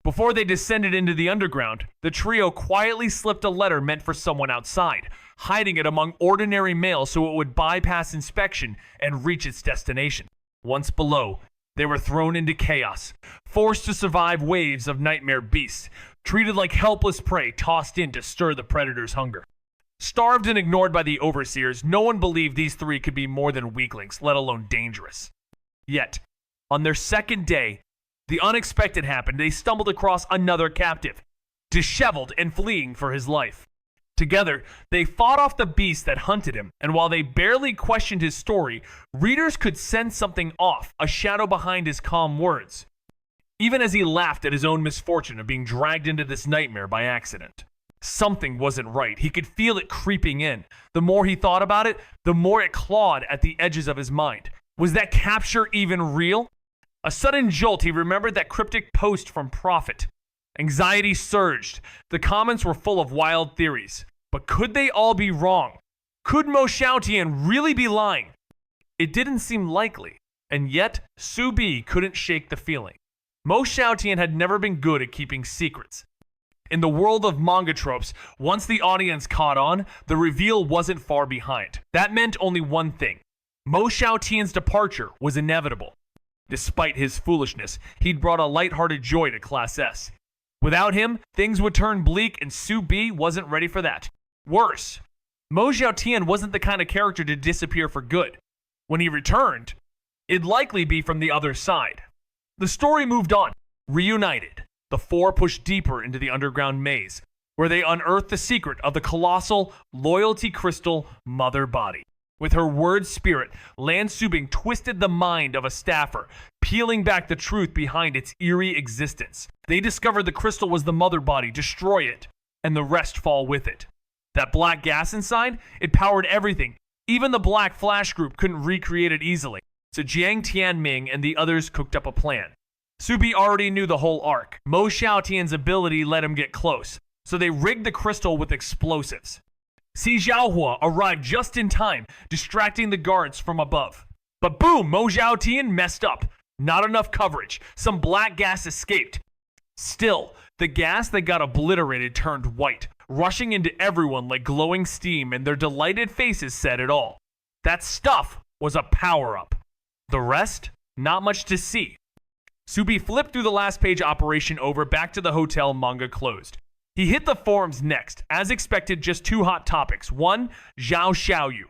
Before they descended into the underground, the trio quietly slipped a letter meant for someone outside, hiding it among ordinary mail so it would bypass inspection and reach its destination. Once below, they were thrown into chaos, forced to survive waves of nightmare beasts, treated like helpless prey tossed in to stir the predator's hunger. Starved and ignored by the overseers, no one believed these three could be more than weaklings, let alone dangerous. Yet, on their second day, the unexpected happened. They stumbled across another captive, disheveled and fleeing for his life. Together, they fought off the beast that hunted him, and while they barely questioned his story, readers could sense something off, a shadow behind his calm words, even as he laughed at his own misfortune of being dragged into this nightmare by accident. Something wasn't right. He could feel it creeping in. The more he thought about it, the more it clawed at the edges of his mind. Was that capture even real? A sudden jolt, he remembered that cryptic post from Prophet. Anxiety surged. The comments were full of wild theories. But could they all be wrong? Could Mo Xiaotian really be lying? It didn't seem likely, and yet Su Bi couldn't shake the feeling. Mo Xiaotian had never been good at keeping secrets. In the world of manga tropes, once the audience caught on, the reveal wasn't far behind. That meant only one thing. Mo Xiaotian's departure was inevitable. Despite his foolishness, he'd brought a lighthearted joy to Class S. Without him, things would turn bleak, and Su Bi wasn't ready for that. Worse, Mo Xiaotian wasn't the kind of character to disappear for good. When he returned, it'd likely be from the other side. The story moved on. Reunited, the four pushed deeper into the underground maze, where they unearthed the secret of the colossal loyalty crystal mother body. With her word spirit, Lan Subing twisted the mind of a staffer, peeling back the truth behind its eerie existence. They discovered the crystal was the mother body, destroy it, and the rest fall with it. That black gas inside, it powered everything. Even the Black Flash group couldn't recreate it easily. So Jiang Tianming and the others cooked up a plan. Su Bi already knew the whole arc. Mo Xiaotian's ability let him get close, so they rigged the crystal with explosives. Si Xiaohua arrived just in time, distracting the guards from above. But boom, Mo Xiaotian messed up. Not enough coverage. Some black gas escaped. Still, the gas that got obliterated turned white, rushing into everyone like glowing steam, and their delighted faces said it all. That stuff was a power-up. The rest? Not much to see. Su Bi flipped through the last page operation over back to the hotel manga closed. He hit the forums next. As expected, just two hot topics. One, Zhao Xiaoyu.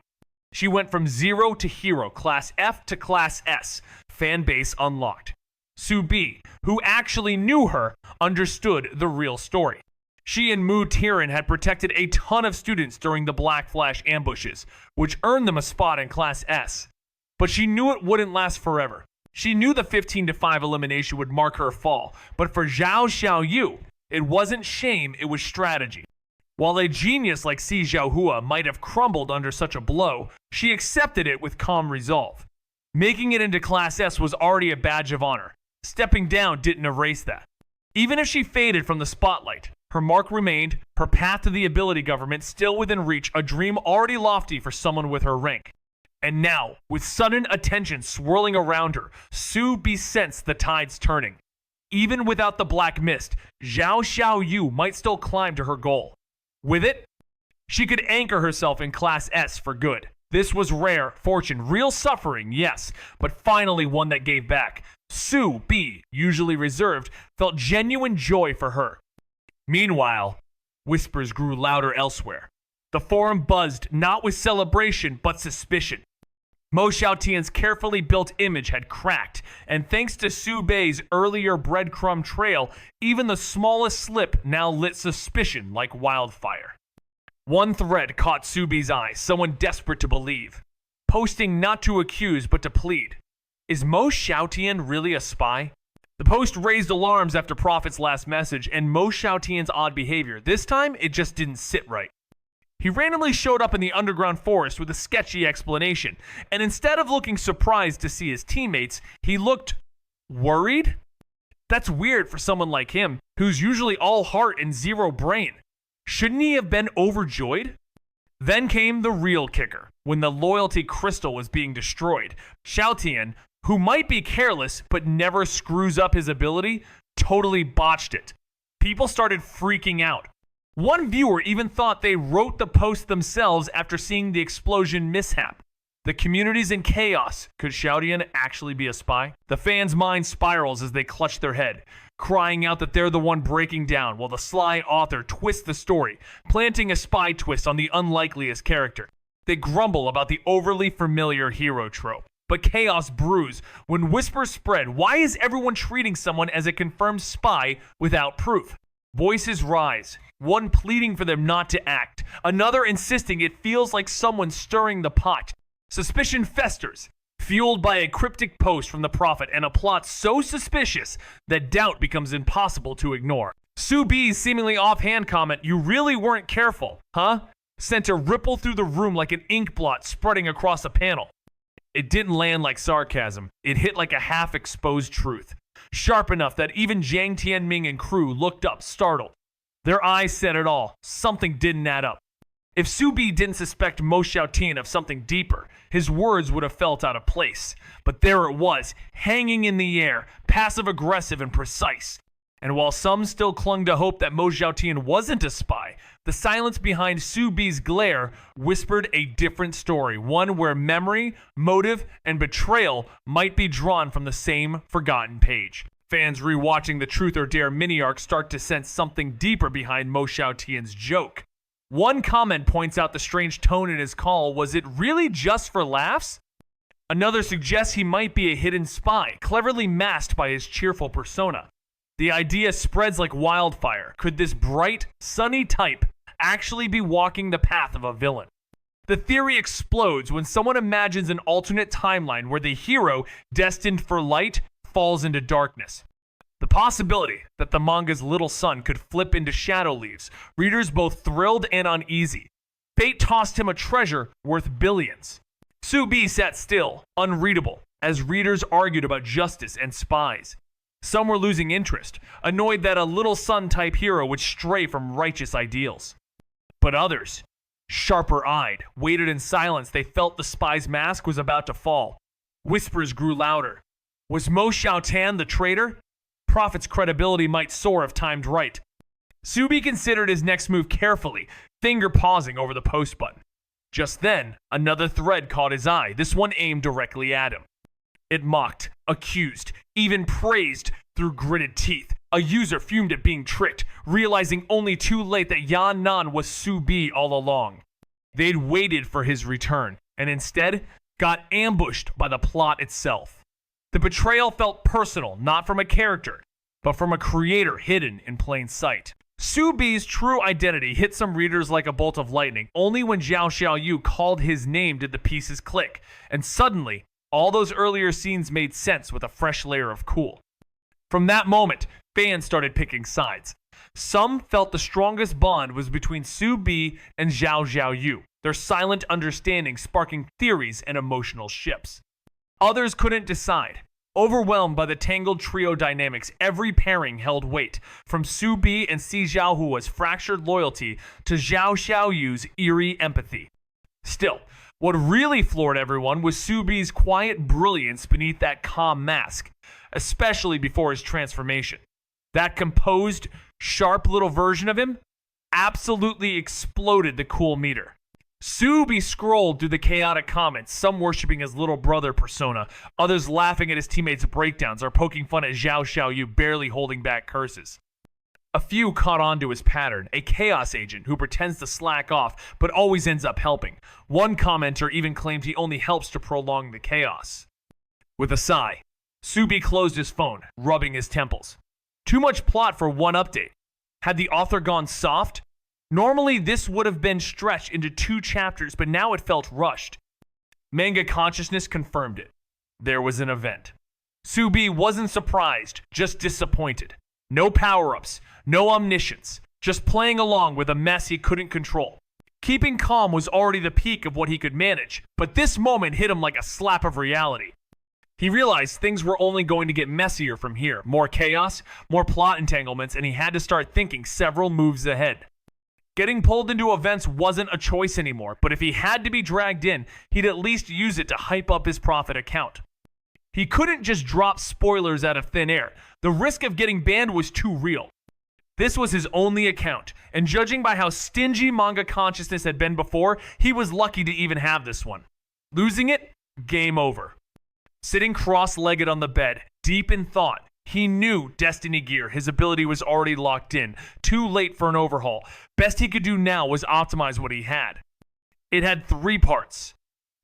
She went from 0 to hero, Class F to Class S. Fan base unlocked. Su Bi, who actually knew her, understood the real story. She and Mu Tiran had protected a ton of students during the Black Flash ambushes, which earned them a spot in Class S. But she knew it wouldn't last forever. She knew the 15-5 elimination would mark her fall, but for Zhao Xiaoyu, it wasn't shame, it was strategy. While a genius like Si Xiaohua might have crumbled under such a blow, she accepted it with calm resolve. Making it into Class S was already a badge of honor. Stepping down didn't erase that. Even if she faded from the spotlight, her mark remained, her path to the ability government still within reach, a dream already lofty for someone with her rank. And now, with sudden attention swirling around her, Su Bi sensed the tides turning. Even without the black mist, Zhao Xiaoyu might still climb to her goal. With it, she could anchor herself in Class S for good. This was rare fortune, real suffering, yes, but finally one that gave back. Su Bi, usually reserved, felt genuine joy for her. Meanwhile, whispers grew louder elsewhere. The forum buzzed, not with celebration, but suspicion. Mo Xiaotian's carefully built image had cracked, and thanks to Su Bei's earlier breadcrumb trail, even the smallest slip now lit suspicion like wildfire. One thread caught Su Bei's eye, someone desperate to believe. Posting not to accuse, but to plead. Is Mo Xiaotian really a spy? The post raised alarms after Prophet's last message and Mo Xiaotian's odd behavior. This time, it just didn't sit right. He randomly showed up in the underground forest with a sketchy explanation, and instead of looking surprised to see his teammates, he looked worried? That's weird for someone like him, who's usually all heart and zero brain. Shouldn't he have been overjoyed? Then came the real kicker. When the loyalty crystal was being destroyed, Xiaotian, who might be careless but never screws up his ability, totally botched it. People started freaking out. One viewer even thought they wrote the post themselves after seeing the explosion mishap. The community's in chaos. Could Xiaotian actually be a spy? The fans' mind spirals as they clutch their head, crying out that they're the one breaking down, while the sly author twists the story, planting a spy twist on the unlikeliest character. They grumble about the overly familiar hero trope. But chaos brews when whispers spread. Why is everyone treating someone as a confirmed spy without proof? Voices rise, one pleading for them not to act, another insisting it feels like someone stirring the pot. Suspicion festers, fueled by a cryptic post from the prophet and a plot so suspicious that doubt becomes impossible to ignore. Su B's seemingly offhand comment, "You really weren't careful, huh?" sent a ripple through the room like an ink blot spreading across a panel. It didn't land like sarcasm. It hit like a half-exposed truth, sharp enough that even Jiang Tianming and crew looked up, startled. Their eyes said it all. Something didn't add up. If Su Bi didn't suspect Mo Xiaotian of something deeper, his words would have felt out of place. But there it was, hanging in the air, passive-aggressive and precise. And while some still clung to hope that Mo Xiaotian wasn't a spy, the silence behind Su Bi's glare whispered a different story, one where memory, motive, and betrayal might be drawn from the same forgotten page. Fans rewatching the Truth or Dare mini-arc start to sense something deeper behind Mo Xiaotian's joke. One comment points out the strange tone in his call. Was it really just for laughs? Another suggests he might be a hidden spy, cleverly masked by his cheerful persona. The idea spreads like wildfire. Could this bright, sunny type actually be walking the path of a villain? The theory explodes when someone imagines an alternate timeline where the hero, destined for light, falls into darkness. The possibility that the manga's little son could flip into shadow leaves, readers both thrilled and uneasy. Fate tossed him a treasure worth billions. Su Bi sat still, unreadable, as readers argued about justice and spies. Some were losing interest, annoyed that a little son-type hero would stray from righteous ideals. But others, sharper-eyed, waited in silence. They felt the spy's mask was about to fall. Whispers grew louder. Was Mo Xiaotian the traitor? Prophet's credibility might soar if timed right. Su Bi considered his next move carefully, finger pausing over the post button. Just then, another thread caught his eye, this one aimed directly at him. It mocked, accused, even praised through gritted teeth. A user fumed at being tricked, realizing only too late that Yan Nan was Su Bi all along. They'd waited for his return, and instead got ambushed by the plot itself. The betrayal felt personal, not from a character, but from a creator hidden in plain sight. Su Bi's true identity hit some readers like a bolt of lightning. Only when Zhao Xiaoyu called his name did the pieces click, and suddenly, all those earlier scenes made sense with a fresh layer of cool. From that moment, fans started picking sides. Some felt the strongest bond was between Su Bi and Zhao Xiaoyu, their silent understanding sparking theories and emotional ships. Others couldn't decide. Overwhelmed by the tangled trio dynamics, every pairing held weight, from Su Bi and Si Zhaohua's fractured loyalty to Zhao Xiaoyu's eerie empathy. Still, what really floored everyone was Su Bi's quiet brilliance beneath that calm mask, especially before his transformation. That composed, sharp little version of him absolutely exploded the cool meter. Su Bi scrolled through the chaotic comments, some worshipping his little brother persona, others laughing at his teammates' breakdowns or poking fun at Zhao Xiaoyu barely holding back curses. A few caught on to his pattern, a chaos agent who pretends to slack off but always ends up helping. One commenter even claimed he only helps to prolong the chaos. With a sigh, Su Bi closed his phone, rubbing his temples. Too much plot for one update. Had the author gone soft? Normally, this would have been stretched into 2 chapters, but now it felt rushed. Manga consciousness confirmed it. There was an event. Su Bi wasn't surprised, just disappointed. No power-ups, no omniscience, just playing along with a mess he couldn't control. Keeping calm was already the peak of what he could manage, but this moment hit him like a slap of reality. He realized things were only going to get messier from here. More chaos, more plot entanglements, and he had to start thinking several moves ahead. Getting pulled into events wasn't a choice anymore, but if he had to be dragged in, he'd at least use it to hype up his Prophet account. He couldn't just drop spoilers out of thin air. The risk of getting banned was too real. This was his only account, and judging by how stingy Manga Consciousness had been before, he was lucky to even have this one. Losing it? Game over. Sitting cross-legged on the bed, deep in thought, he knew Destiny Gear, his ability was already locked in, too late for an overhaul. Best he could do now was optimize what he had. It had 3 parts: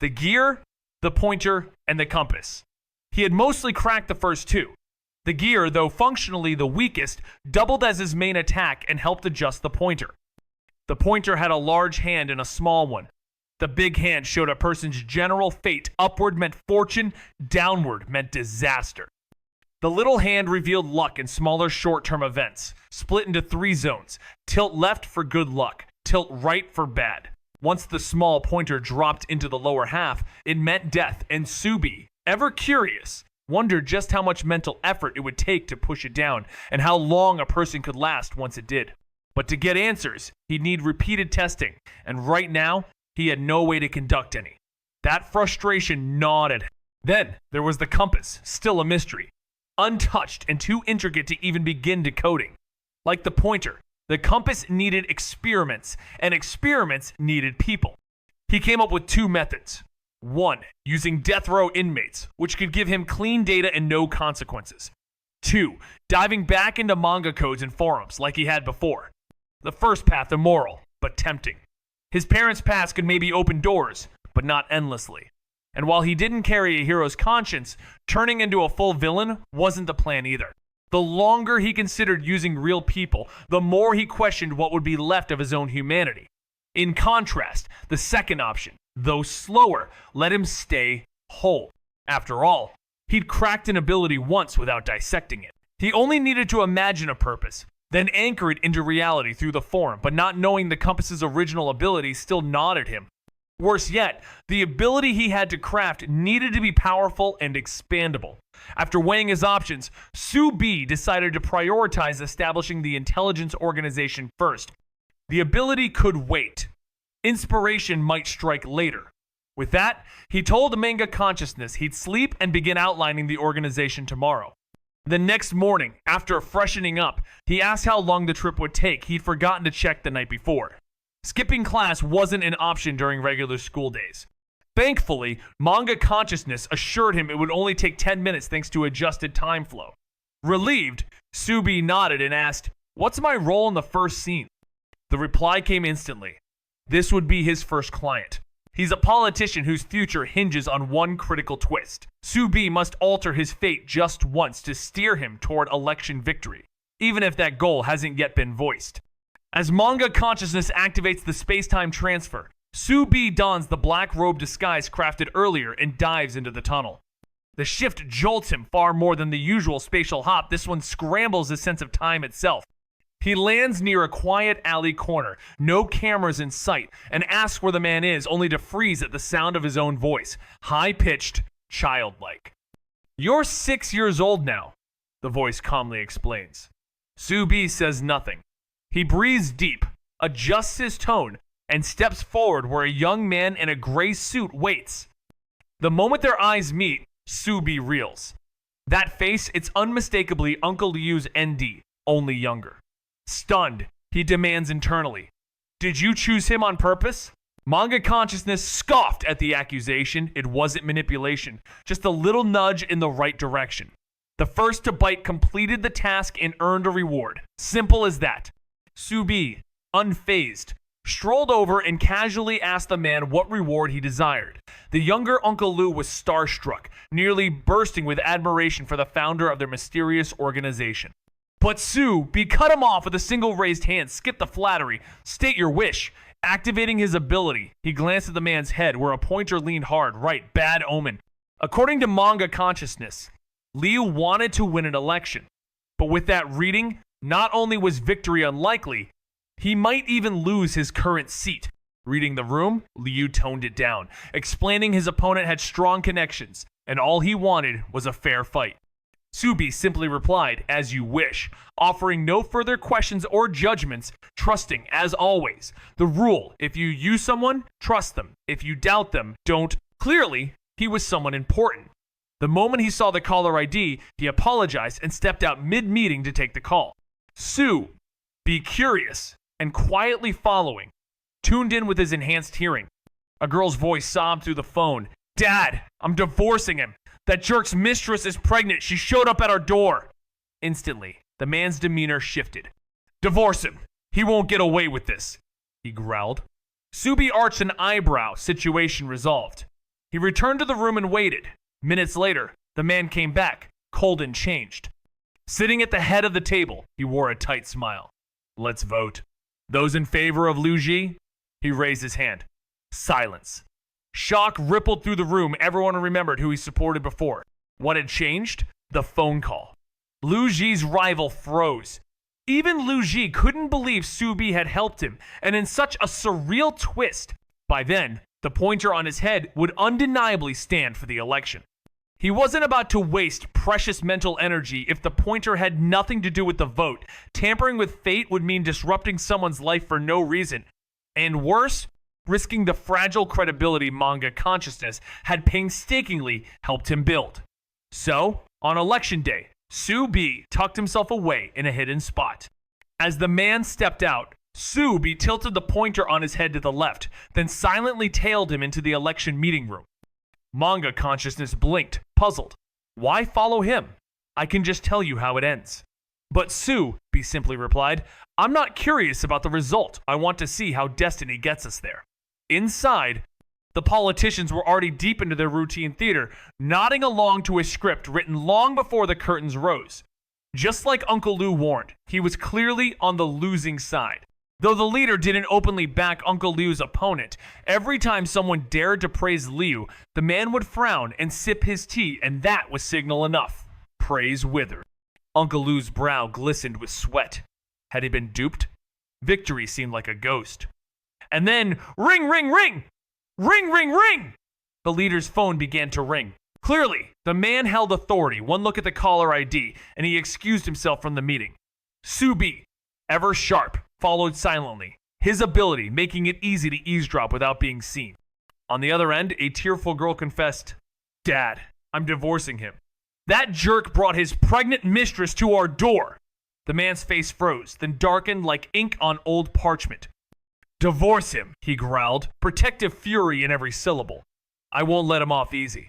the gear, the pointer, and the compass. He had mostly cracked the first 2. The gear, though functionally the weakest, doubled as his main attack and helped adjust the pointer. The pointer had a large hand and a small one. The big hand showed a person's general fate. Upward meant fortune, downward meant disaster. The little hand revealed luck and smaller short-term events, split into 3 zones: tilt left for good luck, tilt right for bad. Once the small pointer dropped into the lower half, it meant death, and Subi, ever curious, wondered just how much mental effort it would take to push it down and how long a person could last once it did. But to get answers, he'd need repeated testing, and right now, he had no way to conduct any. That frustration gnawed at him. Then there was the compass, still a mystery, untouched and too intricate to even begin decoding. Like the pointer, the compass needed experiments, and experiments needed people. He came up with 2 methods. 1, using death row inmates, which could give him clean data and no consequences. 2, diving back into manga codes and forums like he had before. The first path immoral, but tempting. His parents' past could maybe open doors, but not endlessly. And while he didn't carry a hero's conscience, turning into a full villain wasn't the plan either. The longer he considered using real people, the more he questioned what would be left of his own humanity. In contrast, the second option, though slower, let him stay whole. After all, he'd cracked an ability once without dissecting it. He only needed to imagine a purpose, then anchor it into reality through the form, but not knowing the compass's original ability still gnawed at him. Worse yet, the ability he had to craft needed to be powerful and expandable. After weighing his options, Subi decided to prioritize establishing the intelligence organization first. The ability could wait. Inspiration might strike later. With that, he told Manga Consciousness he'd sleep and begin outlining the organization tomorrow. The next morning, after freshening up, he asked how long the trip would take. He'd forgotten to check the night before. Skipping class wasn't an option during regular school days. Thankfully, Manga Consciousness assured him it would only take 10 minutes thanks to adjusted time flow. Relieved, Subi nodded and asked, "What's my role in the first scene?" The reply came instantly. This would be his first client. He's a politician whose future hinges on one critical twist. Subi must alter his fate just once to steer him toward election victory, even if that goal hasn't yet been voiced. As Manga Consciousness activates the space-time transfer, Subi dons the black robe disguise crafted earlier and dives into the tunnel. The shift jolts him far more than the usual spatial hop. This one scrambles his sense of time itself. He lands near a quiet alley corner, no cameras in sight, and asks where the man is, only to freeze at the sound of his own voice, high-pitched, childlike. "You're 6 years old now," the voice calmly explains. Subi says nothing. He breathes deep, adjusts his tone, and steps forward where a young man in a gray suit waits. The moment their eyes meet, Subi reels. That face, it's unmistakably Uncle Liu's ND, only younger. Stunned, he demands internally, "Did you choose him on purpose?" Manga Consciousness scoffed at the accusation. It wasn't manipulation, just a little nudge in the right direction. The first to bite completed the task and earned a reward. Simple as that. Subi, unfazed, strolled over and casually asked the man what reward he desired. The younger Uncle Liu was starstruck, nearly bursting with admiration for the founder of their mysterious organization. But Subi cut him off with a single raised hand. "Skip the flattery. State your wish." Activating his ability, he glanced at the man's head where a pointer leaned hard. Right, bad omen. According to Manga Consciousness, Liu wanted to win an election. But with that reading, not only was victory unlikely, he might even lose his current seat. Reading the room, Liu toned it down, explaining his opponent had strong connections, and all he wanted was a fair fight. Subi simply replied, "As you wish," offering no further questions or judgments, trusting, as always. The rule, if you use someone, trust them. If you doubt them, don't. Clearly, he was someone important. The moment he saw the caller ID, he apologized and stepped out mid-meeting to take the call. Sue, be curious, and quietly following, tuned in with his enhanced hearing. A girl's voice sobbed through the phone. Dad, I'm divorcing him. That jerk's mistress is pregnant. She showed up at our door. Instantly, the man's demeanor shifted. Divorce him. He won't get away with this, he growled. Subi arched an eyebrow, situation resolved. He returned to the room and waited. Minutes later, the man came back, cold and changed. Sitting at the head of the table, he wore a tight smile. Let's vote. Those in favor of Liu Ji? He raised his hand. Silence. Shock rippled through the room. Everyone remembered who he supported before. What had changed? The phone call. Liu Ji's rival froze. Even Liu Ji couldn't believe Subi had helped him, and in such a surreal twist. By then, the pointer on his head would undeniably stand for the election. He wasn't about to waste precious mental energy if the pointer had nothing to do with the vote. Tampering with fate would mean disrupting someone's life for no reason. And worse, risking the fragile credibility Manga consciousness had painstakingly helped him build. So, on election day, Su B tucked himself away in a hidden spot. As the man stepped out, Su B tilted the pointer on his head to the left, then silently tailed him into the election meeting room. Manga consciousness blinked, puzzled. Why follow him? I can just tell you how it ends. But Su B simply replied, I'm not curious about the result. I want to see how destiny gets us there. Inside, the politicians were already deep into their routine theater, nodding along to a script written long before the curtains rose. Just like Uncle Liu warned, he was clearly on the losing side. Though the leader didn't openly back Uncle Liu's opponent, every time someone dared to praise Liu, the man would frown and sip his tea, and that was signal enough. Praise withered. Uncle Liu's brow glistened with sweat. Had he been duped? Victory seemed like a ghost. And then, ring, ring, ring! Ring, ring, ring! The leader's phone began to ring. Clearly, the man held authority. One look at the caller ID, and he excused himself from the meeting. Subi, ever sharp, followed silently, his ability making it easy to eavesdrop without being seen. On the other end, a tearful girl confessed, Dad, I'm divorcing him. That jerk brought his pregnant mistress to our door. The man's face froze, then darkened like ink on old parchment. Divorce him, he growled, protective fury in every syllable. I won't let him off easy.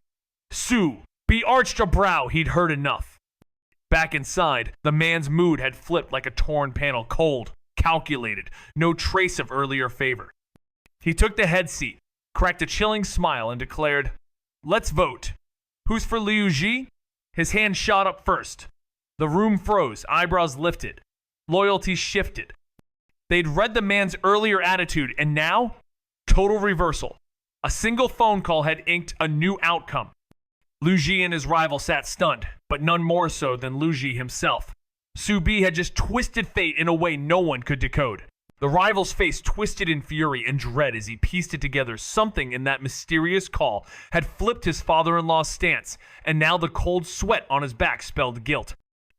Sue, be arched a brow, he'd heard enough. Back inside, the man's mood had flipped like a torn panel, cold, calculated, no trace of earlier favor. He took the head seat, cracked a chilling smile, and declared, Let's vote. Who's for Liu Ji? His hand shot up first. The room froze, eyebrows lifted. Loyalty shifted. They'd read the man's earlier attitude, and now, total reversal. A single phone call had inked a new outcome. Liu Ji and his rival sat stunned, but none more so than Liu Ji himself. Su Bi had just twisted fate in a way no one could decode. The rival's face twisted in fury and dread as he pieced it together. Something in that mysterious call had flipped his father-in-law's stance, and now the cold sweat on his back spelled guilt.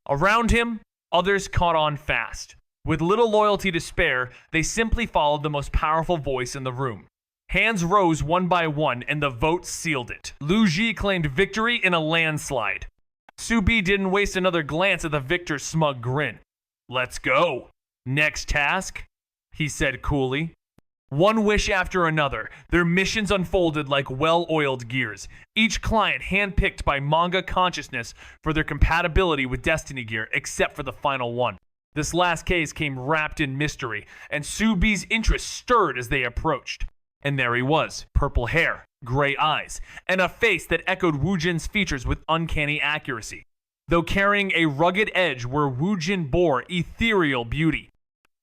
Around him, others caught on fast. With little loyalty to spare, they simply followed the most powerful voice in the room. Hands rose one by one, and the vote sealed it. Liu Ji claimed victory in a landslide. Su Bi didn't waste another glance at the victor's smug grin. Let's go. Next task, he said coolly. One wish after another, their missions unfolded like well-oiled gears, each client handpicked by Manga consciousness for their compatibility with Destiny gear, except for the final one. This last case came wrapped in mystery, and Su Bi's interest stirred as they approached. And there he was, purple hair, gray eyes, and a face that echoed Wu Jin's features with uncanny accuracy. Though carrying a rugged edge where Wu Jin bore ethereal beauty.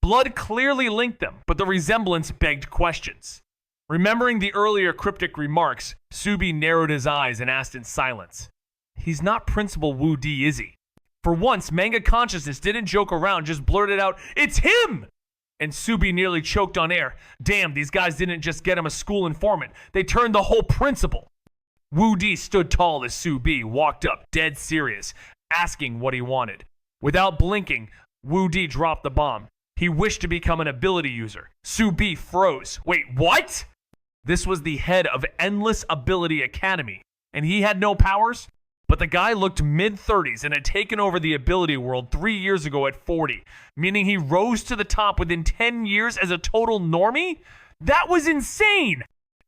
Blood clearly linked them, but the resemblance begged questions. Remembering the earlier cryptic remarks, Su Bi narrowed his eyes and asked in silence, He's not Principal Wu Di, is he? For once, Manga consciousness didn't joke around, just blurted out, It's him! And Su Bi nearly choked on air. Damn, these guys didn't just get him a school informant. They turned the whole principal. Wu Di stood tall as Su Bi walked up, dead serious, asking what he wanted. Without blinking, Wu Di dropped the bomb. He wished to become an ability user. Su Bi froze. Wait, what? This was the head of Endless Ability Academy, and he had no powers? but the guy looked mid-30s and had taken over the ability world 3 years ago at 40, meaning he rose to the top within 10 years as a total normie? That was insane!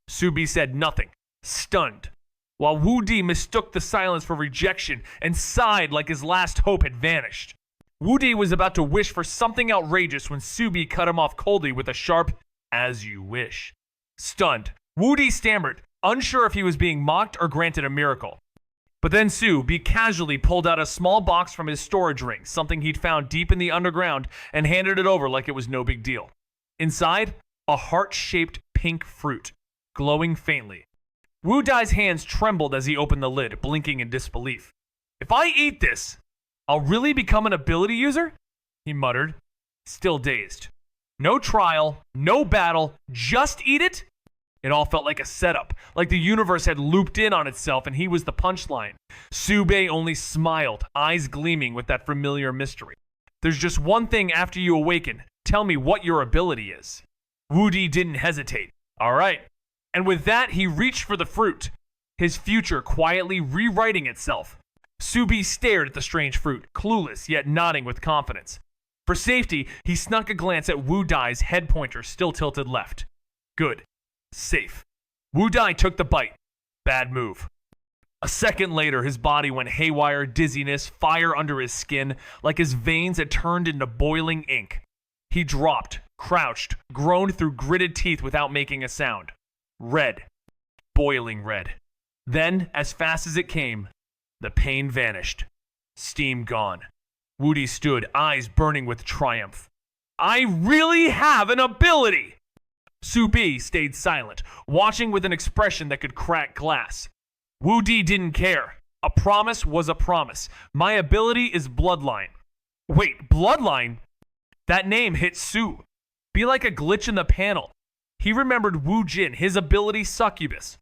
Subi said nothing, stunned, while Wu Di mistook the silence for rejection and sighed like his last hope had vanished. Wu Di was about to wish for something outrageous when Subi cut him off coldly with a sharp, "As you wish." Stunned, Wu Di stammered, unsure if he was being mocked or granted a miracle. But then Subi casually pulled out a small box from his storage ring, something he'd found deep in the underground, and handed it over like it was no big deal. Inside, a heart-shaped pink fruit, glowing faintly. Wu Dai's hands trembled as he opened the lid, blinking in disbelief. "If I eat this, I'll really become an ability user?" he muttered, still dazed. No trial, no battle, just eat it? It all felt like a setup, like the universe had looped in on itself and he was the punchline. Sube only smiled, eyes gleaming with that familiar mystery. "There's just one thing after you awaken. Tell me what your ability is." Wu Di didn't hesitate. "All right." And with that, he reached for the fruit, his future quietly rewriting itself. Subi stared at the strange fruit, clueless yet nodding with confidence. For safety, he snuck a glance at Wu Dai's head pointer still tilted left. Good. Safe. Wu Dai took the bite. Bad move. A second later, his body went haywire, dizziness, fire under his skin, like his veins had turned into boiling ink. He dropped, crouched, groaned through gritted teeth without making a sound. Red. Boiling red. Then, as fast as it came, the pain vanished. Steam gone. Wu Di stood, eyes burning with triumph. "I really have an ability!" Subi stayed silent, watching with an expression that could crack glass. Wu Di didn't care. A promise was a promise. My ability is Bloodline. Wait, Bloodline? That name hit Su. Be like a glitch in the panel. He remembered Wu Jin, his ability Succubus.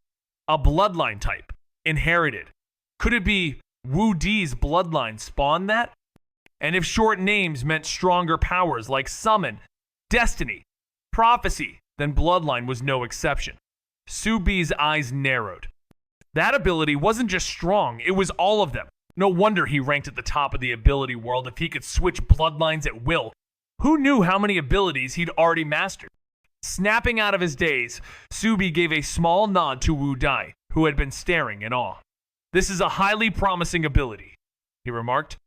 A Bloodline type. Inherited. Could it be Wu Di's Bloodline spawned that? And if short names meant stronger powers like Summon, Destiny, Prophecy, then Bloodline was no exception. Subi's eyes narrowed. That ability wasn't just strong, it was all of them. No wonder he ranked at the top of the ability world if he could switch bloodlines at will. Who knew how many abilities he'd already mastered? Snapping out of his daze, Subi gave a small nod to Wu Dai, who had been staring in awe. "This is a highly promising ability," he remarked.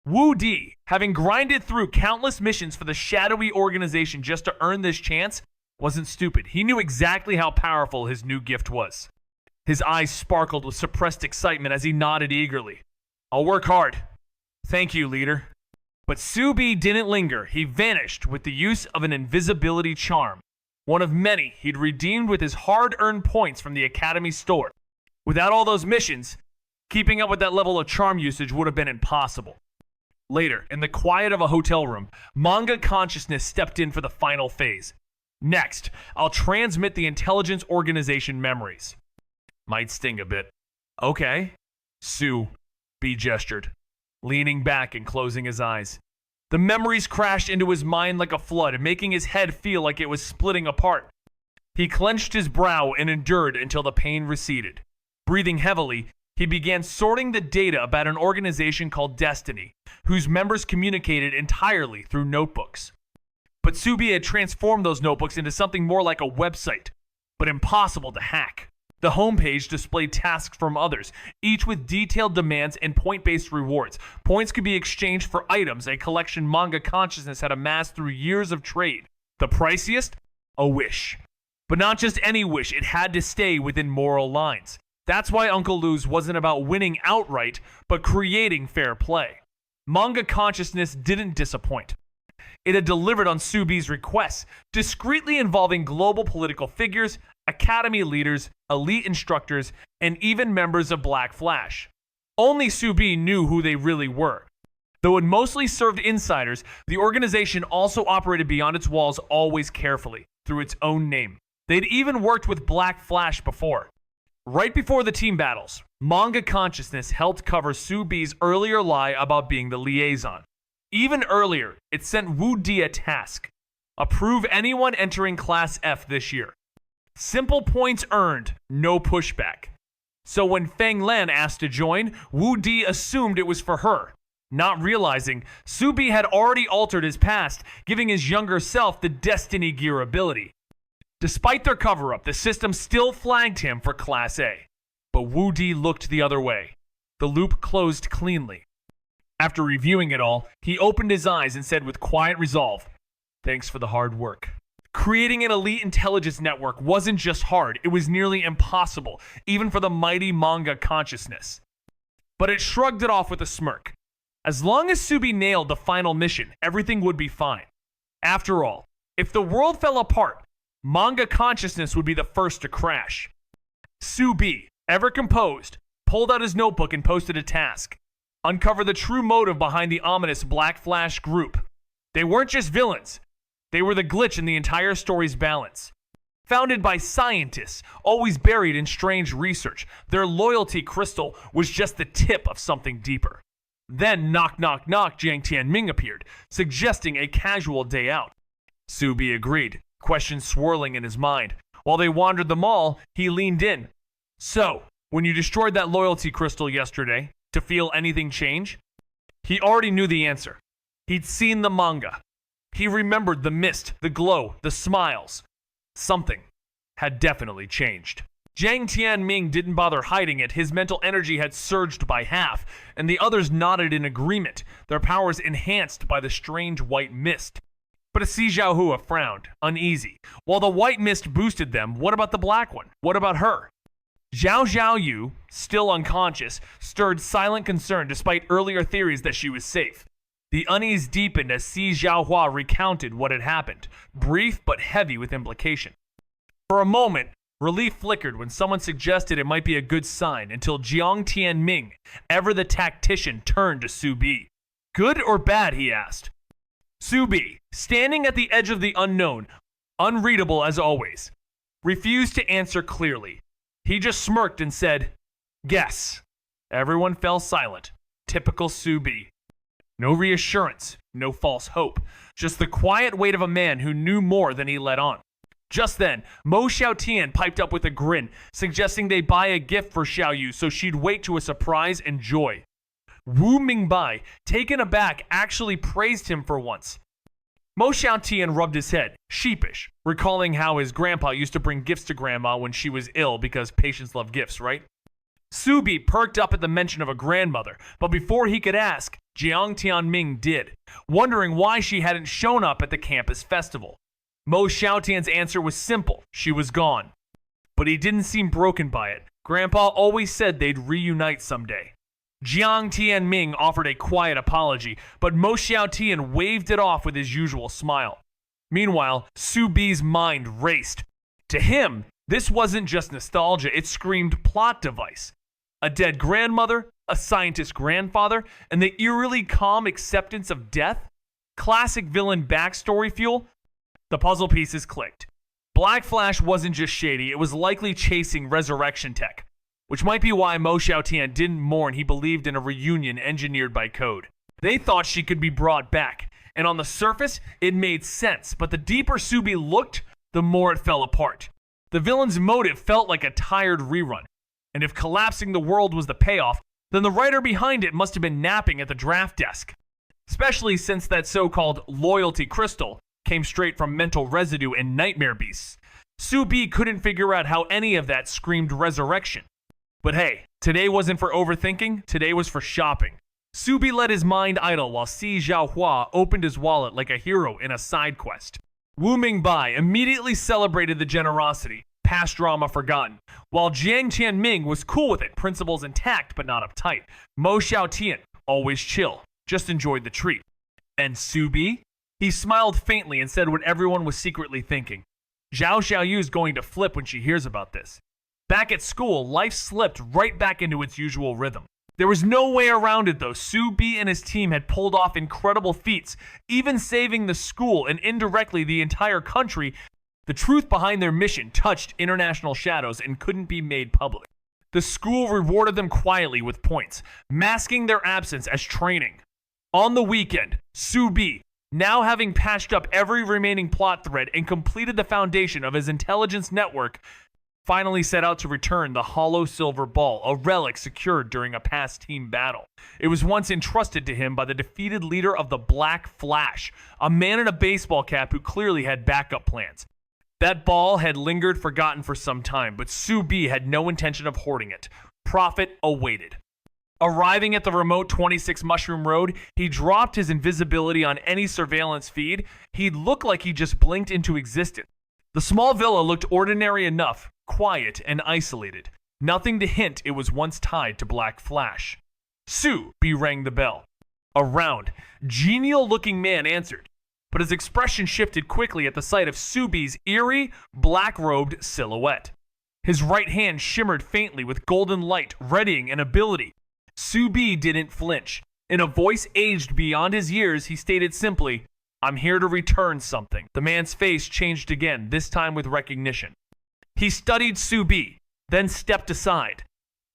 Wu Di, having grinded through countless missions for the shadowy organization just to earn this chance, wasn't stupid. He knew exactly how powerful his new gift was. His eyes sparkled with suppressed excitement as he nodded eagerly. "I'll work hard. Thank you, leader." But Subi didn't linger. He vanished with the use of an invisibility charm, one of many he'd redeemed with his hard-earned points from the Academy store. Without all those missions, keeping up with that level of charm usage would have been impossible. Later, in the quiet of a hotel room, Manga consciousness stepped in for the final phase. "Next, I'll transmit the intelligence organization memories." Might sting a bit. "Okay." Subi gestured, leaning back and closing his eyes. The memories crashed into his mind like a flood, making his head feel like it was splitting apart. He clenched his brow and endured until the pain receded. Breathing heavily, he began sorting the data about an organization called Destiny, whose members communicated entirely through notebooks. But Subi had transformed those notebooks into something more like a website, but impossible to hack. The homepage displayed tasks from others, each with detailed demands and point-based rewards. Points could be exchanged for items a collection Manga consciousness had amassed through years of trade. The priciest? A wish. But not just any wish, it had to stay within moral lines. That's why Uncle Lou's wasn't about winning outright, but creating fair play. Manga consciousness didn't disappoint. It had delivered on Subi's requests, discreetly involving global political figures, academy leaders, elite instructors, and even members of Black Flash. Only Subi knew who they really were. Though it mostly served insiders, the organization also operated beyond its walls always carefully, through its own name. They'd even worked with Black Flash before. Right before the team battles, Manga consciousness helped cover Subi's earlier lie about being the liaison. Even earlier, it sent Wu Di a task. Approve anyone entering Class F this year. Simple points earned, no pushback. So when Feng Lan asked to join, Wu Di assumed it was for her, not realizing Subi had already altered his past, giving his younger self the Destiny Gear ability. Despite their cover-up, the system still flagged him for Class A. But Wu Di looked the other way. The loop closed cleanly. After reviewing it all, he opened his eyes and said with quiet resolve, "Thanks for the hard work." Creating an elite intelligence network wasn't just hard, it was nearly impossible, even for the mighty Manga consciousness. But it shrugged it off with a smirk. As long as Subi nailed the final mission, everything would be fine. After all, if the world fell apart, Manga consciousness would be the first to crash. Subi, ever composed, pulled out his notebook and posted a task. Uncover the true motive behind the ominous Black Flash group. They weren't just villains. They were the glitch in the entire story's balance. Founded by scientists, always buried in strange research, their loyalty crystal was just the tip of something deeper. Then knock knock knock, Jiang Tianming appeared, suggesting a casual day out. Subi agreed, questions swirling in his mind. While they wandered the mall, he leaned in. "So, when you destroyed that loyalty crystal yesterday, to feel anything change?" He already knew the answer. He'd seen the manga. He remembered the mist, the glow, the smiles. Something had definitely changed. Jiang Tianming didn't bother hiding it. His mental energy had surged by half, and the others nodded in agreement, their powers enhanced by the strange white mist. But Si Zhaohua frowned, uneasy. While the white mist boosted them, what about the black one? What about her? Zhao Zhaoyu, still unconscious, stirred silent concern despite earlier theories that she was safe. The unease deepened as Si Zhaohua recounted what had happened, brief but heavy with implication. For a moment, relief flickered when someone suggested it might be a good sign until Jiang Tianming, ever the tactician, turned to Subi. "Good or bad?" he asked. Subi, standing at the edge of the unknown, unreadable as always, refused to answer clearly. He just smirked and said, "Guess." Everyone fell silent. Typical Subi. No reassurance, no false hope, just the quiet weight of a man who knew more than he let on. Just then, Mo Xiaotian piped up with a grin, suggesting they buy a gift for Xiaoyu so she'd wake to a surprise and joy. Wu Mingbai, taken aback, actually praised him for once. Mo Xiaotian rubbed his head, sheepish, recalling how his grandpa used to bring gifts to grandma when she was ill because patients love gifts, right? Subi perked up at the mention of a grandmother, but before he could ask, Jiang Tianming did, wondering why she hadn't shown up at the campus festival. Mo Xiaotian's answer was simple, she was gone. But he didn't seem broken by it. Grandpa always said they'd reunite someday. Jiang Tianming offered a quiet apology, but Mo Xiaotian waved it off with his usual smile. Meanwhile, Subi's mind raced. To him, this wasn't just nostalgia, it screamed plot device. A dead grandmother, a scientist grandfather, and the eerily calm acceptance of death? Classic villain backstory fuel? The puzzle pieces clicked. Black Flash wasn't just shady, it was likely chasing resurrection tech, which might be why Mo Xiaotian didn't mourn he believed in a reunion engineered by code. They thought she could be brought back, and on the surface, it made sense, but the deeper Subi looked, the more it fell apart. The villain's motive felt like a tired rerun, and if collapsing the world was the payoff, then the writer behind it must have been napping at the draft desk. Especially since that so-called loyalty crystal came straight from mental residue and nightmare beasts. Subi couldn't figure out how any of that screamed resurrection. But hey, today wasn't for overthinking, today was for shopping. Subi let his mind idle while Si Zhaohua opened his wallet like a hero in a side quest. Wu Mingbai immediately celebrated the generosity, past drama forgotten, while Jiang Tianming was cool with it, principles intact but not uptight. Mo Xiaotian, always chill, just enjoyed the treat. And Subi? He smiled faintly and said what everyone was secretly thinking. Zhao Xiaoyu's going to flip when she hears about this. Back at school, life slipped right back into its usual rhythm. There was no way around it though. Subi and his team had pulled off incredible feats, even saving the school and indirectly the entire country. The truth behind their mission touched international shadows and couldn't be made public. The school rewarded them quietly with points, masking their absence as training. On the weekend, Subi, now having patched up every remaining plot thread and completed the foundation of his intelligence network, finally set out to return the hollow silver ball, a relic secured during a past team battle. It was once entrusted to him by the defeated leader of the Black Flash, a man in a baseball cap who clearly had backup plans. That ball had lingered forgotten for some time, but Su-bi had no intention of hoarding it. Profit awaited. Arriving at the remote 26 Mushroom Road, he dropped his invisibility on any surveillance feed. He'd look like he just blinked into existence. The small villa looked ordinary enough, quiet and isolated. Nothing to hint it was once tied to Black Flash. Su-bi rang the bell. A round, genial-looking man answered, but his expression shifted quickly at the sight of Su-bi's eerie, black-robed silhouette. His right hand shimmered faintly with golden light, readying an ability. Su-bi didn't flinch. In a voice aged beyond his years, he stated simply, "I'm here to return something." The man's face changed again, this time with recognition. He studied Su-bi, then stepped aside.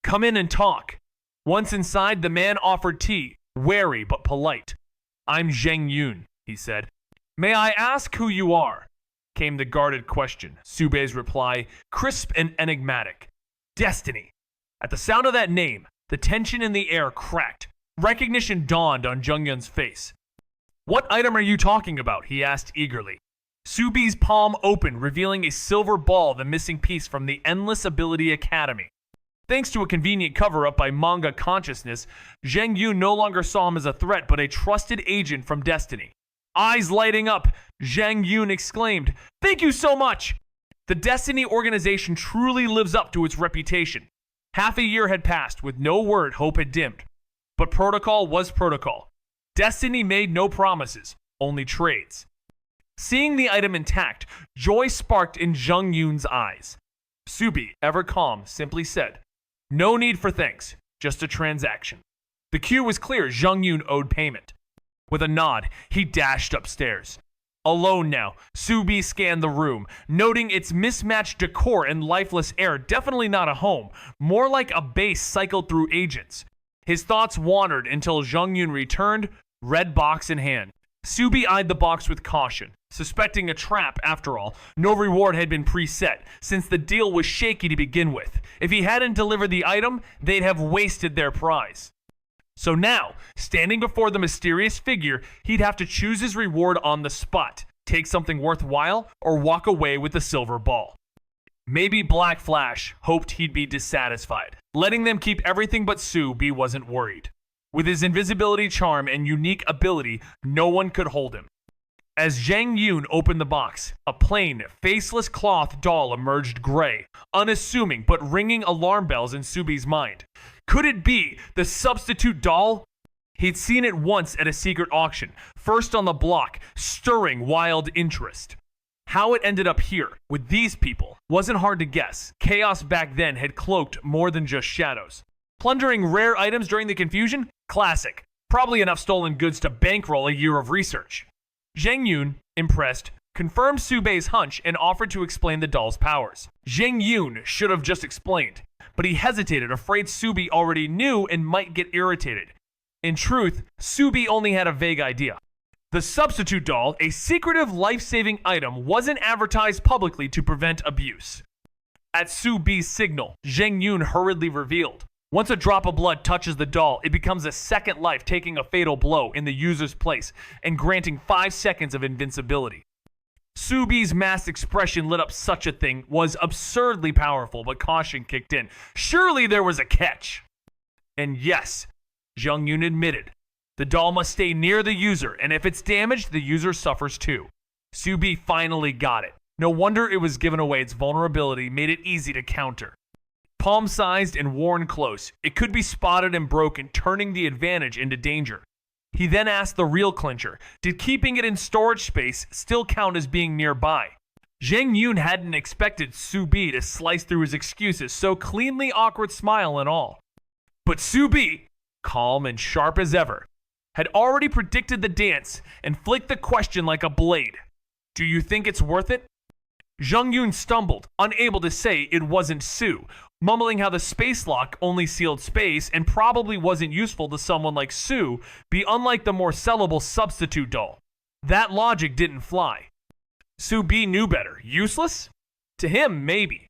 "Come in and talk." Once inside, the man offered tea, wary but polite. "I'm Zheng Yun," he said. "May I ask who you are?" came the guarded question. Su-bi's reply, crisp and enigmatic. "Destiny." At the sound of that name, the tension in the air cracked. Recognition dawned on Zheng Yun's face. "What item are you talking about?" he asked eagerly. Su-bi's palm opened, revealing a silver ball, the missing piece from the Endless Ability Academy. Thanks to a convenient cover-up by Manga consciousness, Zheng Yun no longer saw him as a threat, but a trusted agent from Destiny. Eyes lighting up, Zheng Yun exclaimed, "Thank you so much!" The Destiny organization truly lives up to its reputation. Half a year had passed, with no word hope had dimmed. But protocol was protocol. Destiny made no promises, only trades. Seeing the item intact, joy sparked in Zheng Yun's eyes. Su-bi, ever calm, simply said, "No need for thanks, just a transaction." The cue was clear. Zheng Yun owed payment. With a nod, he dashed upstairs. Alone now, Su-bi scanned the room, noting its mismatched decor and lifeless air. Definitely not a home, more like a base cycled through agents. His thoughts wandered until Zheng Yun returned, red box in hand. Su-bi eyed the box with caution, suspecting a trap after all. No reward had been preset, since the deal was shaky to begin with. If he hadn't delivered the item, they'd have wasted their prize. So now, standing before the mysterious figure, he'd have to choose his reward on the spot, take something worthwhile, or walk away with the silver ball. Maybe Black Flash hoped he'd be dissatisfied. Letting them keep everything but Su-bi wasn't worried. With his invisibility charm and unique ability, no one could hold him. As Zheng Yun opened the box, a plain, faceless cloth doll emerged gray, unassuming but ringing alarm bells in Su-bi's mind. Could it be the substitute doll? He'd seen it once at a secret auction, first on the block, stirring wild interest. How it ended up here, with these people, wasn't hard to guess. Chaos back then had cloaked more than just shadows. Plundering rare items during the confusion? Classic. Probably enough stolen goods to bankroll a year of research. Zheng Yun, impressed, confirmed Su-bi's hunch and offered to explain the doll's powers. Zheng Yun should have just explained, but he hesitated, afraid Su-bi already knew and might get irritated. In truth, Su-bi only had a vague idea. The substitute doll, a secretive life-saving item, wasn't advertised publicly to prevent abuse. At Su-bi's signal, Zheng Yun hurriedly revealed, once a drop of blood touches the doll, it becomes a second life, taking a fatal blow in the user's place and granting 5 seconds of invincibility. Su-bi's masked expression lit up. Such a thing was absurdly powerful, but caution kicked in. Surely there was a catch. And yes, Zheng Yun admitted, the doll must stay near the user, and if it's damaged, the user suffers too. Su-bi finally got it. No wonder it was given away. Its vulnerability made it easy to counter. Palm-sized and worn close, it could be spotted and broken, turning the advantage into danger. He then asked the real clincher, did keeping it in storage space still count as being nearby? Zheng Yun hadn't expected Su-bi to slice through his excuses, so cleanly awkward smile and all. But Su-bi, calm and sharp as ever, had already predicted the dance and flicked the question like a blade. Do you think it's worth it? Zheng Yun stumbled, unable to say it wasn't Su, mumbling how the space lock only sealed space and probably wasn't useful to someone like Su, be unlike the more sellable substitute doll. That logic didn't fly. Su-bi knew better. Useless? To him, maybe.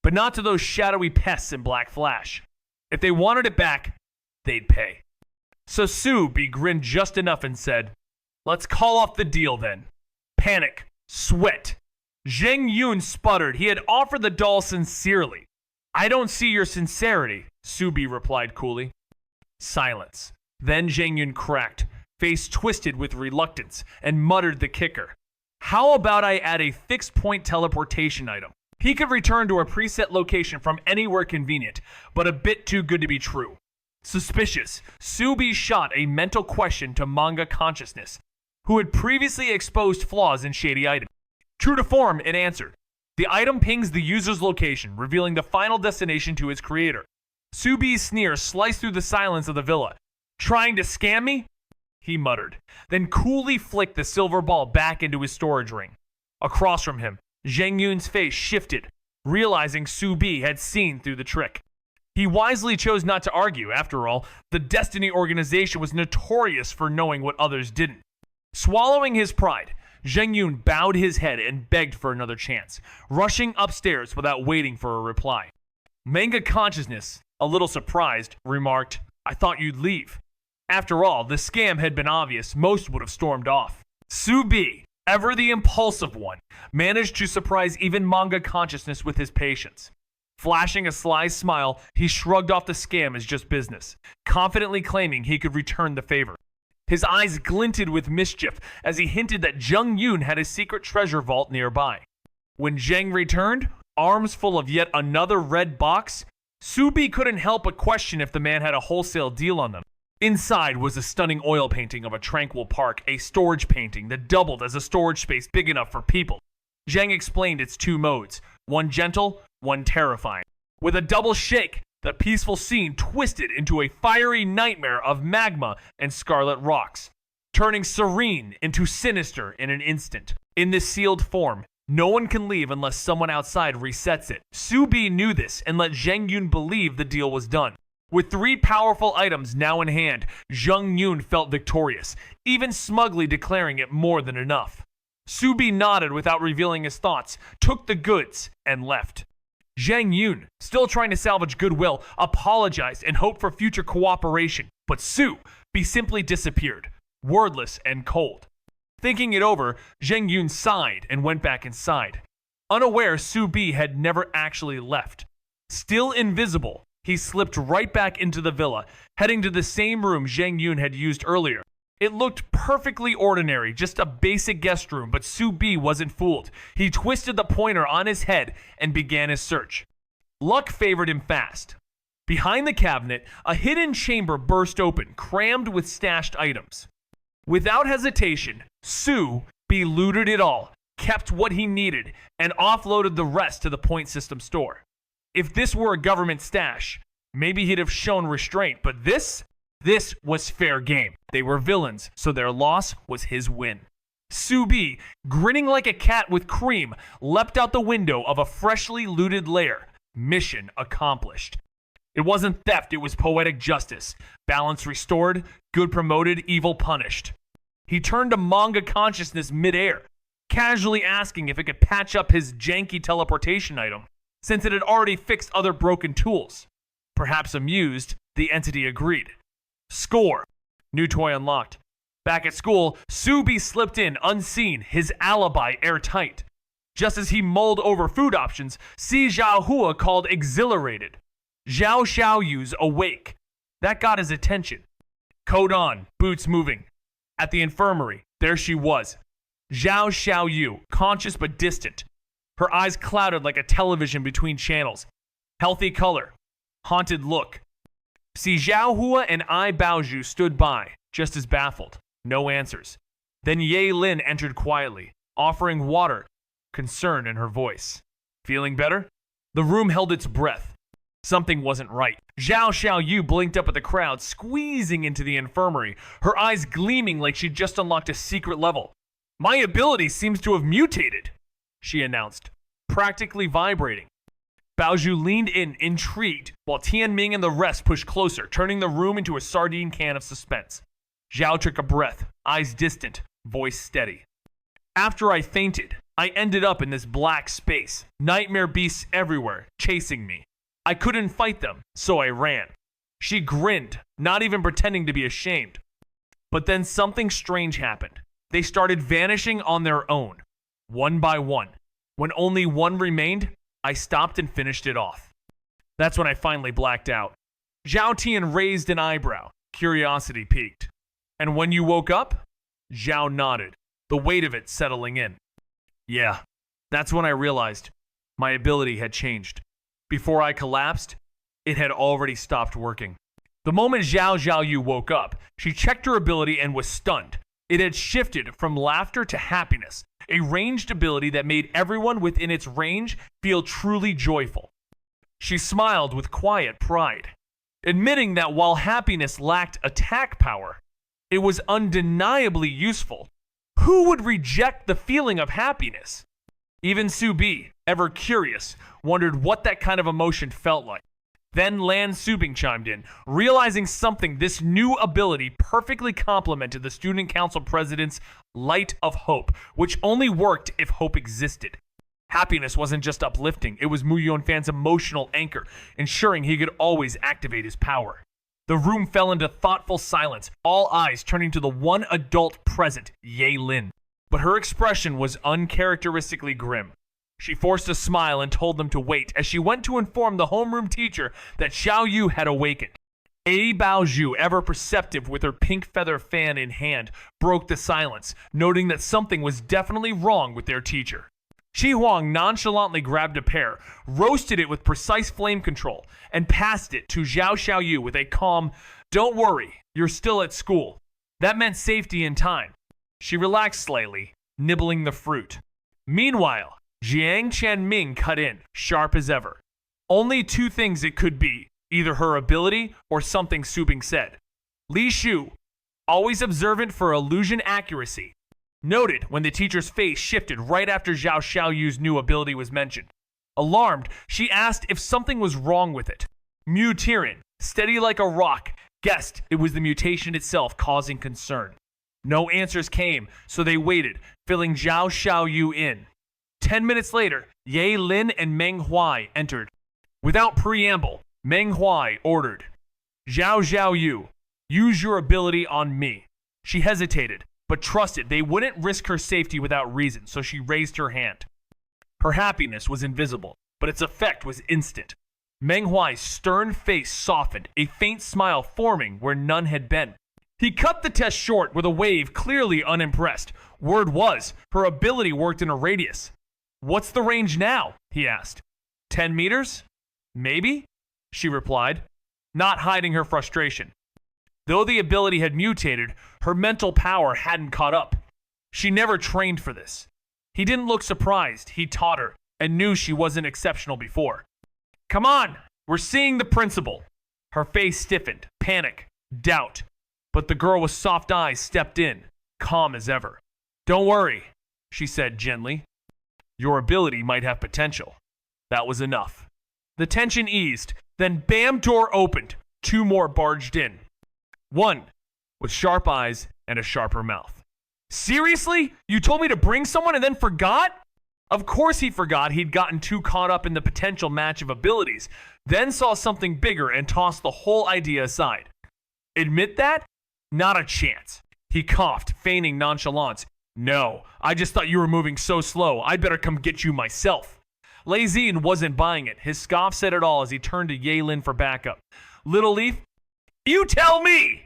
but not to those shadowy pests in Black Flash. If they wanted it back, they'd pay. So Soo-bi grinned just enough and said, "Let's call off the deal then." Panic. Sweat. Zheng Yun sputtered. He had offered the doll sincerely. "I don't see your sincerity," Soo-bi replied coolly. Silence. Then Zheng Yun cracked, face twisted with reluctance, and muttered the kicker. "How about I add a fixed-point teleportation item? He could return to a preset location from anywhere convenient, but a bit too good to be true." Suspicious, Soo-bi shot a mental question to Manga Consciousness, who had previously exposed flaws in shady items. True to form, it answered. The item pings the user's location, revealing the final destination to its creator. Soo-bi's sneer sliced through the silence of the villa. "Trying to scam me?" he muttered, then coolly flicked the silver ball back into his storage ring. Across from him, Zheng Yun's face shifted, realizing Soo-bi had seen through the trick. He wisely chose not to argue. After all, the Destiny organization was notorious for knowing what others didn't. Swallowing his pride, Zheng Yun bowed his head and begged for another chance, rushing upstairs without waiting for a reply. Manga Consciousness, a little surprised, remarked, "I thought you'd leave." After all, the scam had been obvious. Most would have stormed off. Soo-bi, ever the impulsive one, managed to surprise even Manga Consciousness with his patience. Flashing a sly smile, he shrugged off the scam as just business, confidently claiming he could return the favor. His eyes glinted with mischief as he hinted that Zheng Yun had a secret treasure vault nearby. When Zheng returned, arms full of yet another red box, Soo-bi couldn't help but question if the man had a wholesale deal on them. Inside was a stunning oil painting of a tranquil park, a storage painting that doubled as a storage space big enough for people. Zheng explained its two modes, one gentle, one terrifying. With a double shake, the peaceful scene twisted into a fiery nightmare of magma and scarlet rocks, turning serene into sinister in an instant. In this sealed form, no one can leave unless someone outside resets it. Soo-bi knew this and let Zheng Yun believe the deal was done. With 3 powerful items now in hand, Zheng Yun felt victorious, even smugly declaring it more than enough. Soo-bi nodded without revealing his thoughts, took the goods, and left. Zheng Yun, still trying to salvage goodwill, apologized and hoped for future cooperation, but Soo-bi simply disappeared, wordless and cold. Thinking it over, Zheng Yun sighed and went back inside. Unaware Soo-bi had never actually left. Still invisible, he slipped right back into the villa, heading to the same room Zheng Yun had used earlier. It looked perfectly ordinary, just a basic guest room, but Soo-bi wasn't fooled. He twisted the pointer on his head and began his search. Luck favored him fast. Behind the cabinet, a hidden chamber burst open, crammed with stashed items. Without hesitation, Soo-bi looted it all, kept what he needed, and offloaded the rest to the point system store. If this were a government stash, maybe he'd have shown restraint, but this was fair game. They were villains, so their loss was his win. Soo-bi, grinning like a cat with cream, leapt out the window of a freshly looted lair. Mission accomplished. It wasn't theft, it was poetic justice. Balance restored, good promoted, evil punished. He turned to Manga Consciousness midair, casually asking if it could patch up his janky teleportation item, since it had already fixed other broken tools. Perhaps amused, the entity agreed. Score. New toy unlocked. Back at school, Soo-bi slipped in unseen, his alibi airtight. Just as he mulled over food options, Si Zhaohua called exhilarated. Zhao Xiaoyu's awake. That got his attention. Coat on, boots moving. At the infirmary, there she was. Zhao Xiaoyu, conscious but distant. Her eyes clouded like a television between channels. Healthy color. Haunted look. Si Zhaohua and Ai Baozhu stood by, just as baffled. No answers. Then Ye Lin entered quietly, offering water, concern in her voice. Feeling better? The room held its breath. Something wasn't right. Zhao Xiaoyu blinked up at the crowd, squeezing into the infirmary, her eyes gleaming like she'd just unlocked a secret level. "My ability seems to have mutated," she announced, practically vibrating. Baozhu leaned in, intrigued, while Tianming and the rest pushed closer, turning the room into a sardine can of suspense. Zhao took a breath, eyes distant, voice steady. "After I fainted, I ended up in this black space, nightmare beasts everywhere, chasing me. I couldn't fight them, so I ran. She grinned, not even pretending to be ashamed. But then something strange happened. They started vanishing on their own, one by one. When only one remained, I stopped and finished it off. That's when I finally blacked out. Zhao Tian raised an eyebrow. Curiosity piqued. And when you woke up? Zhao nodded, the weight of it settling in. Yeah, that's when I realized my ability had changed. Before I collapsed, it had already stopped working. The moment Zhao Xiaoyu woke up, she checked her ability and was stunned. It had shifted from laughter to happiness, a ranged ability that made everyone within its range feel truly joyful. She smiled with quiet pride, admitting that while happiness lacked attack power, it was undeniably useful. Who would reject the feeling of happiness? Even Su Bi, ever curious, wondered what that kind of emotion felt like. Then Lan Subing chimed in, realizing something. This new ability perfectly complemented the student council president's light of hope, which only worked if hope existed. Happiness wasn't just uplifting, it was Mu Yunfan's emotional anchor, ensuring he could always activate his power. The room fell into thoughtful silence, all eyes turning to the one adult present, Ye Lin. But her expression was uncharacteristically grim. She forced a smile and told them to wait as she went to inform the homeroom teacher that Xiao Yu had awakened. A Baozhu, ever perceptive with her pink feather fan in hand, broke the silence, noting that something was definitely wrong with their teacher. Shi Huang nonchalantly grabbed a pear, roasted it with precise flame control, and passed it to Zhao Xiaoyu with a calm, "Don't worry, you're still at school." That meant safety and time. She relaxed slightly, nibbling the fruit. Meanwhile, Jiang Chanming cut in, sharp as ever. Only two things it could be, either her ability or something Subing said. Li Shu, always observant for illusion accuracy, noted when the teacher's face shifted right after Zhao Xiaoyu's new ability was mentioned. Alarmed, she asked if something was wrong with it. Mu Tiran, steady like a rock, guessed it was the mutation itself causing concern. No answers came, so they waited, filling Zhao Xiaoyu in. 10 minutes later, Ye Lin and Meng Huai entered. Without preamble, Meng Huai ordered, "Zhao Xiaoyu, use your ability on me." She hesitated, but trusted they wouldn't risk her safety without reason, so she raised her hand. Her happiness was invisible, but its effect was instant. Meng Huai's stern face softened, a faint smile forming where none had been. He cut the test short with a wave, clearly unimpressed. Word was, her ability worked in a radius. "What's the range now?" he asked. 10 meters? Maybe? She replied, not hiding her frustration. Though the ability had mutated, her mental power hadn't caught up. She never trained for this. He didn't look surprised. He taught her and knew she wasn't exceptional before. "Come on, we're seeing the principal." Her face stiffened, panic, doubt. But the girl with soft eyes stepped in, calm as ever. "Don't worry," she said gently. "Your ability might have potential." That was enough. The tension eased, then bam, door opened. Two more barged in. One with sharp eyes and a sharper mouth. "Seriously? You told me to bring someone and then forgot?" Of course he forgot. He'd gotten too caught up in the potential match of abilities, then saw something bigger and tossed the whole idea aside. "Admit that? Not a chance." He coughed, feigning nonchalance. "No, I just thought you were moving so slow. I'd better come get you myself." Lei Zin wasn't buying it. His scoff said it all as he turned to Ye Lin for backup. "Little Leaf, you tell me!"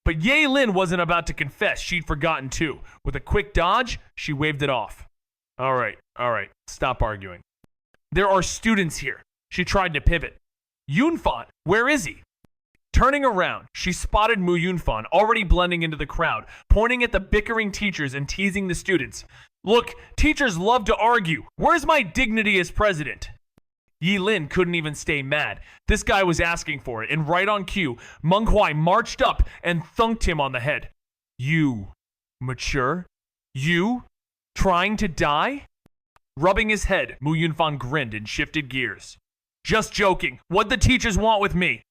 But Ye Lin wasn't about to confess she'd forgotten too. With a quick dodge, she waved it off. All right, stop arguing. "There are students here." She tried to pivot. "Yunfan, where is he?" Turning around, she spotted Mu Yunfan already blending into the crowd, pointing at the bickering teachers and teasing the students. "Look, teachers love to argue. Where's my dignity as president?" Yi Lin couldn't even stay mad. This guy was asking for it, and right on cue, Meng Huai marched up and thunked him on the head. "You, mature? You, trying to die?" Rubbing his head, Mu Yunfan grinned and shifted gears. "Just joking. What'd the teachers want with me?"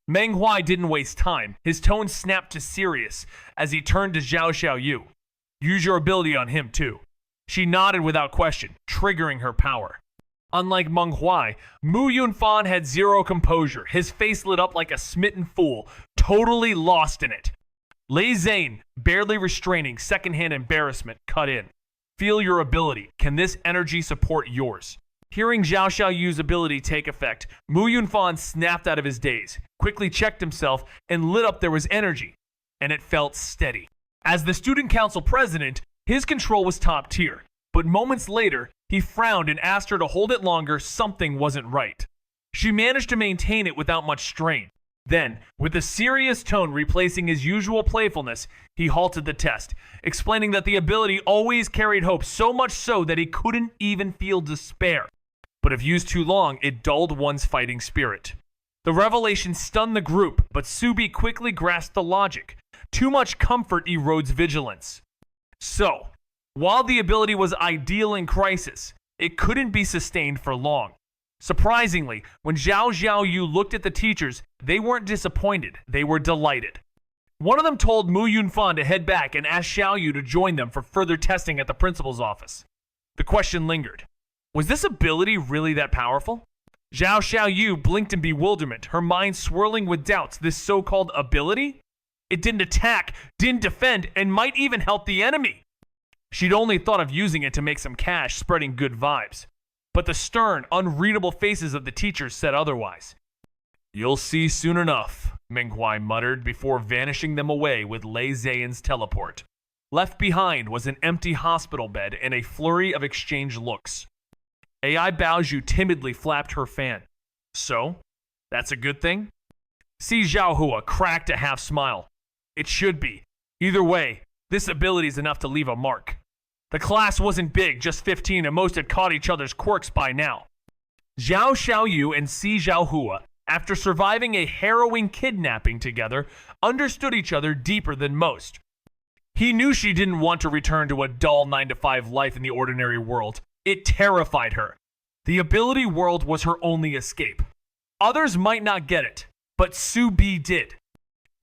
Meng Huai didn't waste time. His tone snapped to serious as he turned to Zhao Xiaoyu. "Use your ability on him too." She nodded without question, triggering her power. Unlike manhwa, Mu Yunfan had zero composure, his face lit up like a smitten fool, totally lost in it. Lei Zane, barely restraining secondhand embarrassment, cut in. Feel your ability. Can this energy support yours? Hearing Zhao Xiaoyu's ability take effect, Mu Yunfan snapped out of his daze, quickly checked himself, and lit up there was energy, and it felt steady. As the student council president, his control was top tier, but moments later, he frowned and asked her to hold it longer. Something wasn't right. She managed to maintain it without much strain. Then, with a serious tone replacing his usual playfulness, he halted the test, explaining that the ability always carried hope, so much so that he couldn't even feel despair. But if used too long, it dulled one's fighting spirit. The revelation stunned the group, but Subi quickly grasped the logic. Too much comfort erodes vigilance. So, while the ability was ideal in crisis, it couldn't be sustained for long. Surprisingly, when Zhao Xiaoyu looked at the teachers, they weren't disappointed, they were delighted. One of them told Mu Yunfan to head back and ask Xiaoyu to join them for further testing at the principal's office. The question lingered. Was this ability really that powerful? Zhao Xiaoyu blinked in bewilderment, her mind swirling with doubts. This so-called ability? It didn't attack, didn't defend, and might even help the enemy. She'd only thought of using it to make some cash, spreading good vibes. But the stern, unreadable faces of the teachers said otherwise. You'll see soon enough, Menghuai muttered before vanishing them away with Lei Zayan's teleport. Left behind was an empty hospital bed and a flurry of exchanged looks. AI Baoju timidly flapped her fan. So? That's a good thing? Si Zhaohua cracked a half smile. It should be. Either way, this ability is enough to leave a mark. The class wasn't big, just 15, and most had caught each other's quirks by now. Zhao Xiaoyu and Si Zhaohua, after surviving a harrowing kidnapping together, understood each other deeper than most. He knew she didn't want to return to a dull 9-to-5 life in the ordinary world. It terrified her. The ability world was her only escape. Others might not get it, but Su Bi did.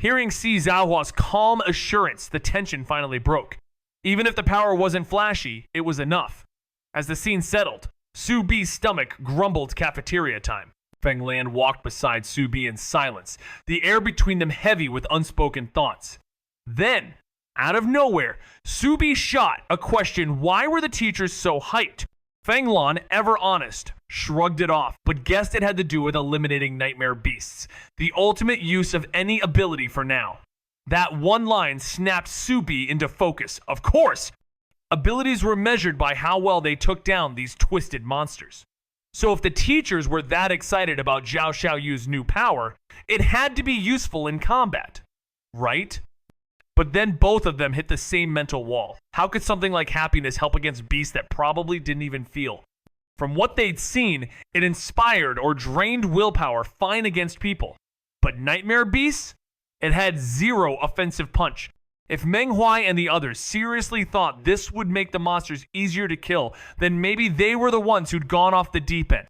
Hearing Si Zhaohua's calm assurance, the tension finally broke. Even if the power wasn't flashy, it was enough. As the scene settled, Su Bi's stomach grumbled cafeteria time. Feng Lan walked beside Su Bi in silence, the air between them heavy with unspoken thoughts. Then, out of nowhere, Su Bi shot a question: why were the teachers so hyped? Feng Lan, ever honest, shrugged it off, but guessed it had to do with eliminating nightmare beasts, the ultimate use of any ability for now. That one line snapped Su Bi into focus. Of course, abilities were measured by how well they took down these twisted monsters. So if the teachers were that excited about Zhao Xiaoyu's new power, it had to be useful in combat, right? But then both of them hit the same mental wall. How could something like happiness help against beasts that probably didn't even feel? From what they'd seen, it inspired or drained willpower fine against people. But nightmare beasts? It had zero offensive punch. If Menghuai and the others seriously thought this would make the monsters easier to kill, then maybe they were the ones who'd gone off the deep end.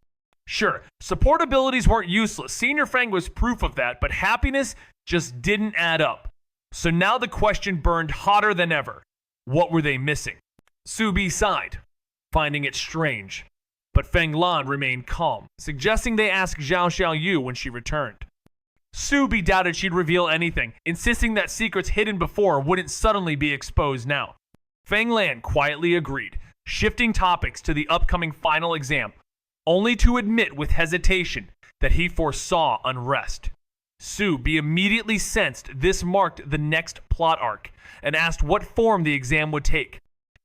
Sure, support abilities weren't useless. Senior Fang was proof of that, but happiness just didn't add up. So now the question burned hotter than ever. What were they missing? Su Bi sighed, finding it strange. But Feng Lan remained calm, suggesting they ask Zhao Xiaoyu when she returned. Su Bi doubted she'd reveal anything, insisting that secrets hidden before wouldn't suddenly be exposed now. Feng Lan quietly agreed, shifting topics to the upcoming final exam, only to admit with hesitation that he foresaw unrest. Su Bi immediately sensed this marked the next plot arc and asked what form the exam would take.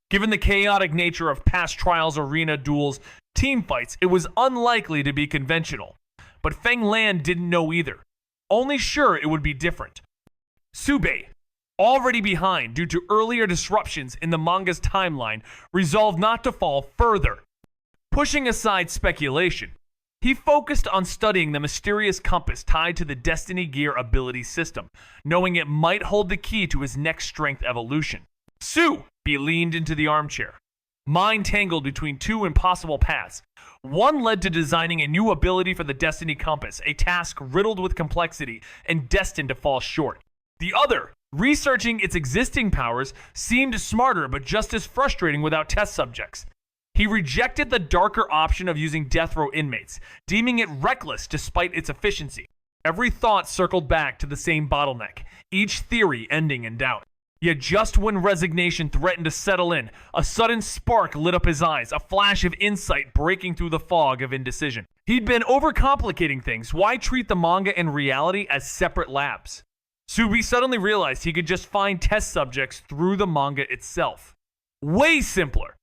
Given the chaotic nature of past trials, arena duels, team fights, it was unlikely to be conventional. But Feng Lan didn't know either. Only sure it would be different. Su Bi, already behind due to earlier disruptions in the manga's timeline, resolved not to fall further. Pushing aside speculation, he focused on studying the mysterious compass tied to the Destiny Gear ability system, knowing it might hold the key to his next strength evolution. Su Bi leaned into the armchair, mind tangled between two impossible paths. One led to designing a new ability for the Destiny Compass, a task riddled with complexity and destined to fall short. The other Researching its existing powers seemed smarter but just as frustrating without test subjects. He rejected the darker option of using death row inmates, deeming it reckless despite its efficiency. Every thought circled back to the same bottleneck, each theory ending in doubt. Yet just when resignation threatened to settle in, a sudden spark lit up his eyes, a flash of insight breaking through the fog of indecision. He'd been overcomplicating things. Why treat the manga and reality as separate labs? Subi suddenly realized he could just find test subjects through the manga itself. Way simpler.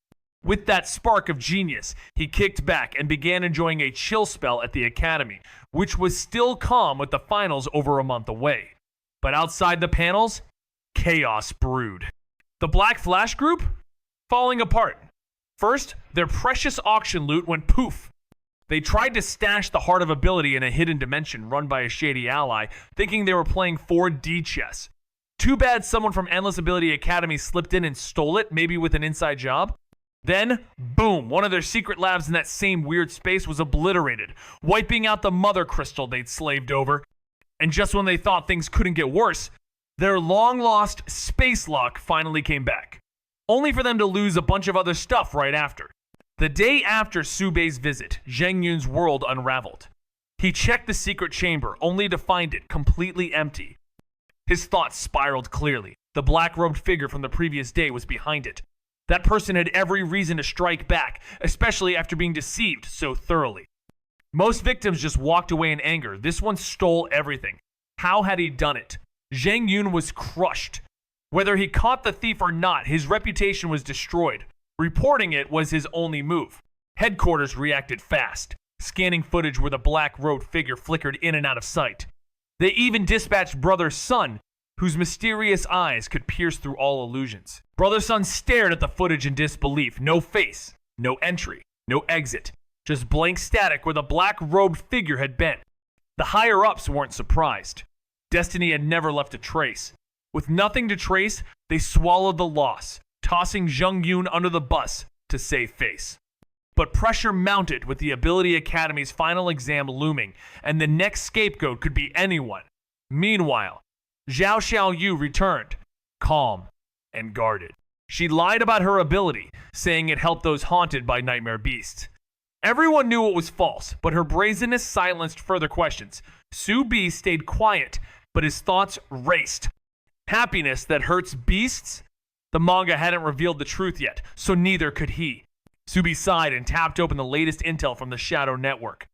With that spark of genius, he kicked back and began enjoying a chill spell at the academy, which was still calm with the finals over a month away. But outside the panels, chaos brewed. The Black Flash group? Falling apart. First, their precious auction loot went poof. They tried to stash the Heart of Ability in a hidden dimension run by a shady ally, thinking they were playing 4D chess. Too bad someone from Endless Ability Academy slipped in and stole it, maybe with an inside job. Then, boom, one of their secret labs in that same weird space was obliterated, wiping out the mother crystal they'd slaved over. And just when they thought things couldn't get worse, their long-lost space lock finally came back, only for them to lose a bunch of other stuff right after. The day after Subei's visit, Zheng Yun's world unraveled. He checked the secret chamber, only to find it completely empty. His thoughts spiraled clearly. The black-robed figure from the previous day was behind it. That person had every reason to strike back, especially after being deceived so thoroughly. Most victims just walked away in anger. This one stole everything. How had he done it? Zheng Yun was crushed. Whether he caught the thief or not, his reputation was destroyed. Reporting it was his only move. Headquarters reacted fast, scanning footage where the black-robed figure flickered in and out of sight. They even dispatched Brother Sun, whose mysterious eyes could pierce through all illusions. Brother Sun stared at the footage in disbelief. No face, no entry, no exit. Just blank static where the black-robed figure had been. The higher-ups weren't surprised. Destiny had never left a trace. With nothing to trace, they swallowed the loss, tossing Zheng Yun under the bus to save face. But pressure mounted with the Ability Academy's final exam looming, and the next scapegoat could be anyone. Meanwhile, Zhao Xiaoyu returned, calm and guarded. She lied about her ability, saying it helped those haunted by nightmare beasts. Everyone knew it was false, but her brazenness silenced further questions. Su Bi stayed quiet, but his thoughts raced. Happiness that hurts beasts? The manga hadn't revealed the truth yet, so neither could he. Su Bi sighed and tapped open the latest intel from the Shadow Network.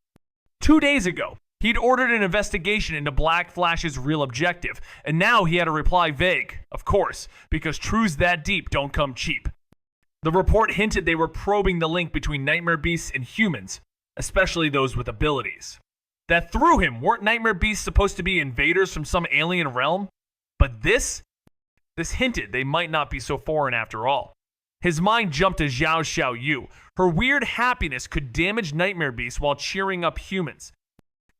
2 days ago, he'd ordered an investigation into Black Flash's real objective, and now he had a reply vague, of course, because truths that deep don't come cheap. The report hinted they were probing the link between nightmare beasts and humans, especially those with abilities. That threw him. Weren't nightmare beasts supposed to be invaders from some alien realm? But this hinted they might not be so foreign after all. His mind jumped to Zhao Xiaoyu. Her weird happiness could damage nightmare beasts while cheering up humans.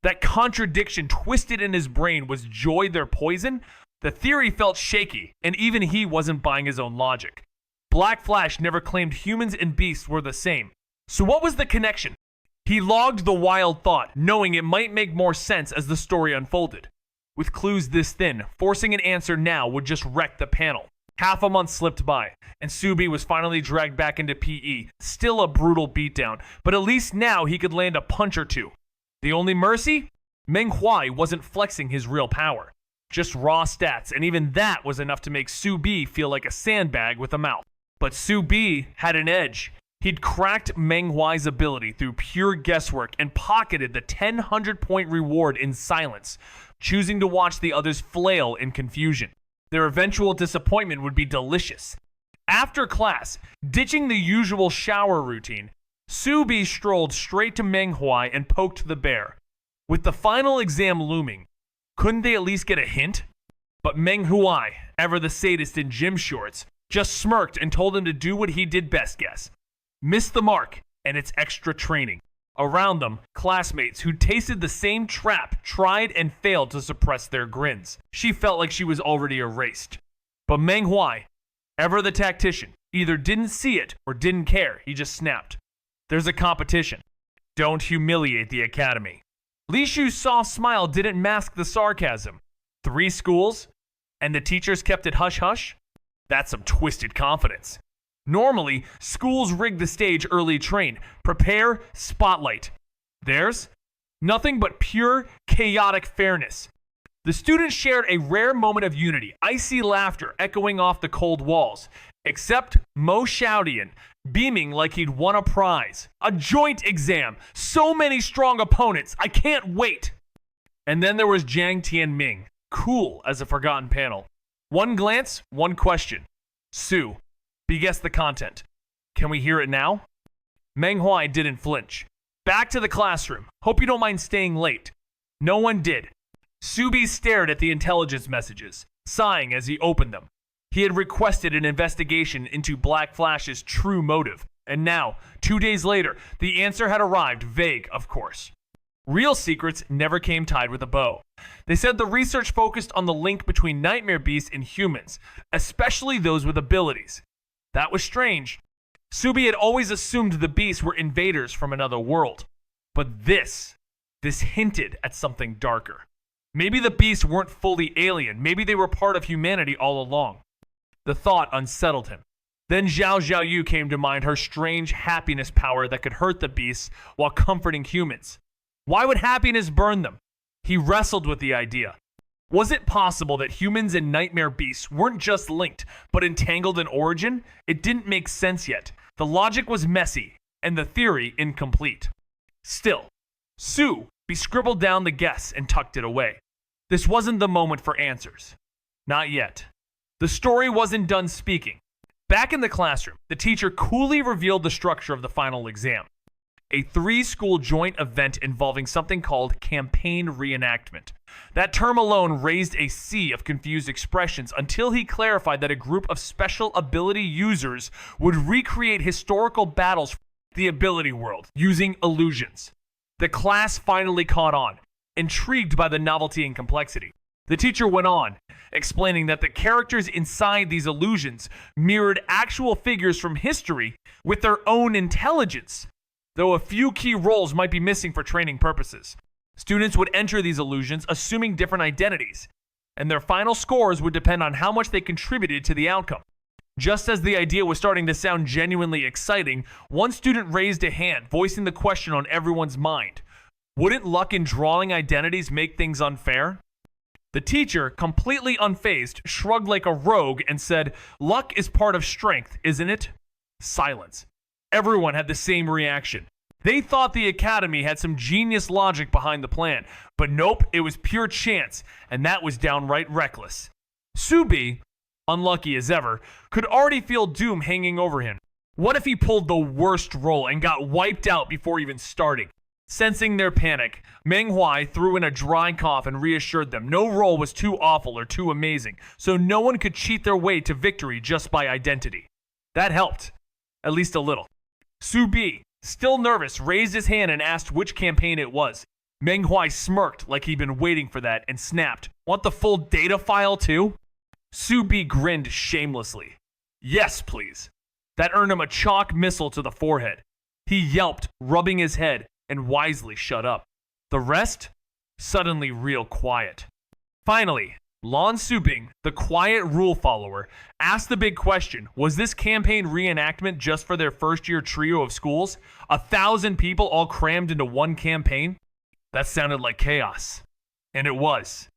That contradiction twisted in his brain. Was joy their poison? The theory felt shaky, and even he wasn't buying his own logic. Black Flash never claimed humans and beasts were the same. So what was the connection? He logged the wild thought, knowing it might make more sense as the story unfolded. With clues this thin, forcing an answer now would just wreck the panel. Half a month slipped by, and Su Bi was finally dragged back into PE. Still a brutal beatdown, but at least now he could land a punch or two. The only mercy? Meng Huai wasn't flexing his real power. Just raw stats, and even that was enough to make Su Bi feel like a sandbag with a mouth. But Su Bi had an edge. He'd cracked Meng Huai's ability through pure guesswork and pocketed the 1,000-point reward in silence, choosing to watch the others flail in confusion. Their eventual disappointment would be delicious. After class, ditching the usual shower routine, Su Bi strolled straight to Meng Huai and poked the bear. With the final exam looming, couldn't they at least get a hint? But Meng Huai, ever the sadist in gym shorts, just smirked and told him to do what he did best guess. Missed the mark, and it's extra training. Around them, classmates who tasted the same trap tried and failed to suppress their grins. She felt like she was already erased. But Meng Huai, ever the tactician, either didn't see it or didn't care. He just snapped. There's a competition. Don't humiliate the academy. Li Shu's soft smile didn't mask the sarcasm. 3 schools? And the teachers kept it hush-hush? That's some twisted confidence. Normally, schools rig the stage early train. Prepare, spotlight. Theirs? Nothing but pure, chaotic fairness. The students shared a rare moment of unity, icy laughter echoing off the cold walls. Except Mo Shoudian, beaming like he'd won a prize. A joint exam. So many strong opponents. I can't wait. And then there was Jiang Tianming, cool as a forgotten panel. One glance, one question. Sue, guess the content. Can we hear it now? Meng Huai didn't flinch. Back to the classroom. Hope you don't mind staying late. No one did. Subi stared at the intelligence messages, sighing as he opened them. He had requested an investigation into Black Flash's true motive, and now, 2 days later, the answer had arrived, vague, of course. Real secrets never came tied with a bow. They said the research focused on the link between nightmare beasts and humans, especially those with abilities. That was strange. Subi had always assumed the beasts were invaders from another world. But this hinted at something darker. Maybe the beasts weren't fully alien. Maybe they were part of humanity all along. The thought unsettled him. Then Zhao Xiaoyu came to mind, her strange happiness power that could hurt the beasts while comforting humans. Why would happiness burn them? He wrestled with the idea. Was it possible that humans and nightmare beasts weren't just linked, but entangled in origin? It didn't make sense yet. The logic was messy, and the theory incomplete. Still, Sue bescribbled down the guess and tucked it away. This wasn't the moment for answers. Not yet. The story wasn't done speaking. Back in the classroom, the teacher coolly revealed the structure of the final exam. A 3-school joint event involving something called campaign reenactment. That term alone raised a sea of confused expressions until he clarified that a group of special ability users would recreate historical battles from the ability world using illusions. The class finally caught on, intrigued by the novelty and complexity. The teacher went on, explaining that the characters inside these illusions mirrored actual figures from history with their own intelligence, though a few key roles might be missing for training purposes. Students would enter these illusions assuming different identities, and their final scores would depend on how much they contributed to the outcome. Just as the idea was starting to sound genuinely exciting, one student raised a hand, voicing the question on everyone's mind. Wouldn't luck in drawing identities make things unfair? The teacher, completely unfazed, shrugged like a rogue and said, "Luck is part of strength, isn't it?" Silence. Everyone had the same reaction. They thought the academy had some genius logic behind the plan, but nope, it was pure chance, and that was downright reckless. Subi, unlucky as ever, could already feel doom hanging over him. What if he pulled the worst roll and got wiped out before even starting? Sensing their panic, Meng Huai threw in a dry cough and reassured them no roll was too awful or too amazing, so no one could cheat their way to victory just by identity. That helped, at least a little. Subi, still nervous, raised his hand and asked which campaign it was. Meng Huai smirked like he'd been waiting for that and snapped, "Want the full data file too?" Subi grinned shamelessly. "Yes, please." That earned him a chalk missile to the forehead. He yelped, rubbing his head, and wisely shut up. The rest? Suddenly real quiet. Finally, Lon Suping, the quiet rule follower, asked the big question, was this campaign reenactment just for their first-year trio of schools? 1,000 people all crammed into one campaign? That sounded like chaos. And it was.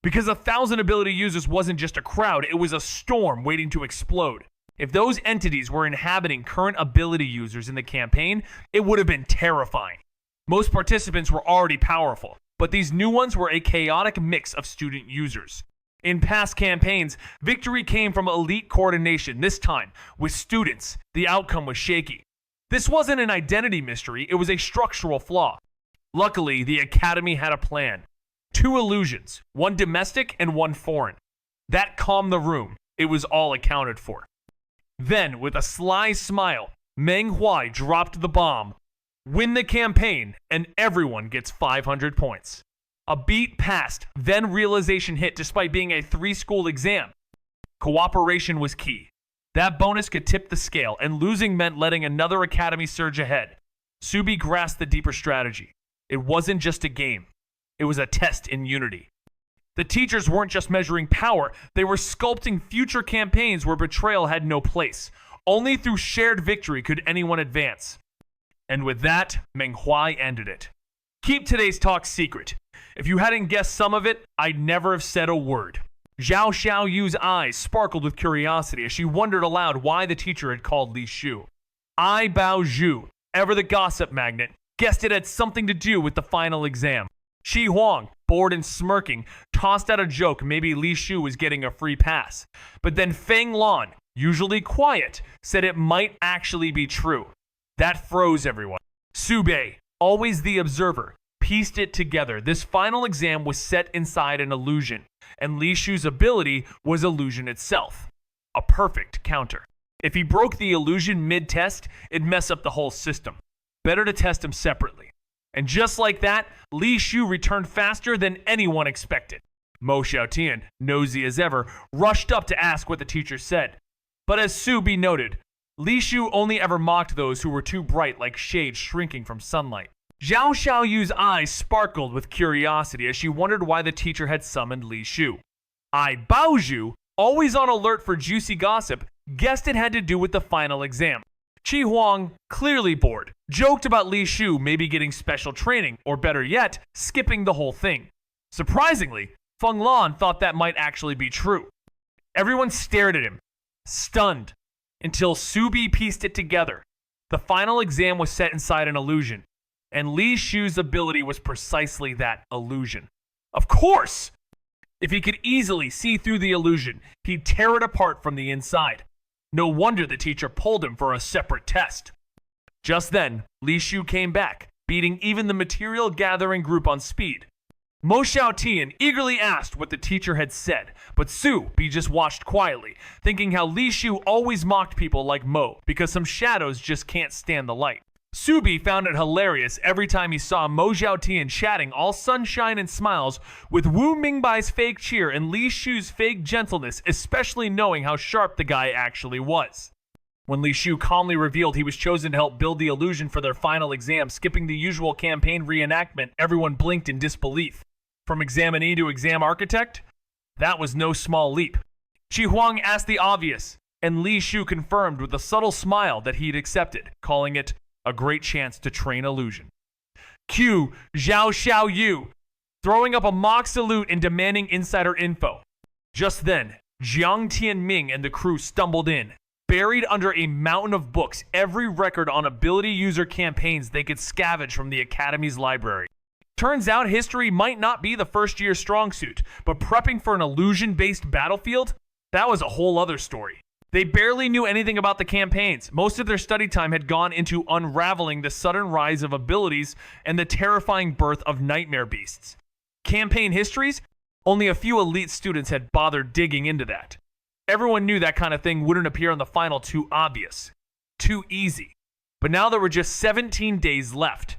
Because 1,000 ability users wasn't just a crowd, it was a storm waiting to explode. If those entities were inhabiting current ability users in the campaign, it would have been terrifying. Most participants were already powerful, but these new ones were a chaotic mix of student users. In past campaigns, victory came from elite coordination. This time, with students, the outcome was shaky. This wasn't an identity mystery, it was a structural flaw. Luckily, the academy had a plan. 2 illusions, one domestic and one foreign. That calmed the room. It was all accounted for. Then, with a sly smile, Meng Huai dropped the bomb. Win the campaign, and everyone gets 500 points. A beat passed, then realization hit despite being a 3-school exam. Cooperation was key. That bonus could tip the scale, and losing meant letting another academy surge ahead. Subi grasped the deeper strategy. It wasn't just a game. It was a test in unity. The teachers weren't just measuring power, they were sculpting future campaigns where betrayal had no place. Only through shared victory could anyone advance. And with that, manhwa ended it. Keep today's talk secret. If you hadn't guessed some of it, I'd never have said a word. Zhao Xiaoyu's eyes sparkled with curiosity as she wondered aloud why the teacher had called Li Shu. I Bao Zhu, ever the gossip magnet, guessed it had something to do with the final exam. Qi Huang, bored and smirking, tossed out a joke maybe Li Shu was getting a free pass. But then Feng Lan, usually quiet, said it might actually be true. That froze everyone. Su Bei, always the observer, pieced it together. This final exam was set inside an illusion, and Li Shu's ability was illusion itself. A perfect counter. If he broke the illusion mid-test, it'd mess up the whole system. Better to test him separately. And just like that, Li Shu returned faster than anyone expected. Mo Xiaotian, nosy as ever, rushed up to ask what the teacher said. But as Su Bi noted, Li Shu only ever mocked those who were too bright like shades shrinking from sunlight. Zhao Xiaoyu's eyes sparkled with curiosity as she wondered why the teacher had summoned Li Shu. I Bao Zhu, always on alert for juicy gossip, guessed it had to do with the final exam. Qi Huang, clearly bored, joked about Li Shu maybe getting special training, or better yet, skipping the whole thing. Surprisingly, Feng Lan thought that might actually be true. Everyone stared at him, stunned, until Su Bi pieced it together. The final exam was set inside an illusion, and Li Shu's ability was precisely that illusion. Of course! If he could easily see through the illusion, he'd tear it apart from the inside. No wonder the teacher pulled him for a separate test. Just then, Li Shu came back, beating even the material gathering group on speed. Mo Xiaotian eagerly asked what the teacher had said, but Su Bi just watched quietly, thinking how Li Shu always mocked people like Mo because some shadows just can't stand the light. Su Bi found it hilarious every time he saw Mo Xiaotian chatting all sunshine and smiles with Wu Mingbai's fake cheer and Li Shu's fake gentleness, especially knowing how sharp the guy actually was. When Li Shu calmly revealed he was chosen to help build the illusion for their final exam, skipping the usual campaign reenactment, everyone blinked in disbelief. From examinee to exam architect? That was no small leap. Qi Huang asked the obvious, and Li Shu confirmed with a subtle smile that he'd accepted, calling it a great chance to train illusion. Cue Zhao Xiaoyu, throwing up a mock salute and demanding insider info. Just then, Jiang Tianming and the crew stumbled in, buried under a mountain of books, every record on ability user campaigns they could scavenge from the Academy's library. Turns out history might not be the first year's strong suit, but prepping for an illusion-based battlefield? That was a whole other story. They barely knew anything about the campaigns. Most of their study time had gone into unraveling the sudden rise of abilities and the terrifying birth of nightmare beasts. Campaign histories? Only a few elite students had bothered digging into that. Everyone knew that kind of thing wouldn't appear on the final too obvious, too easy. But now there were just 17 days left.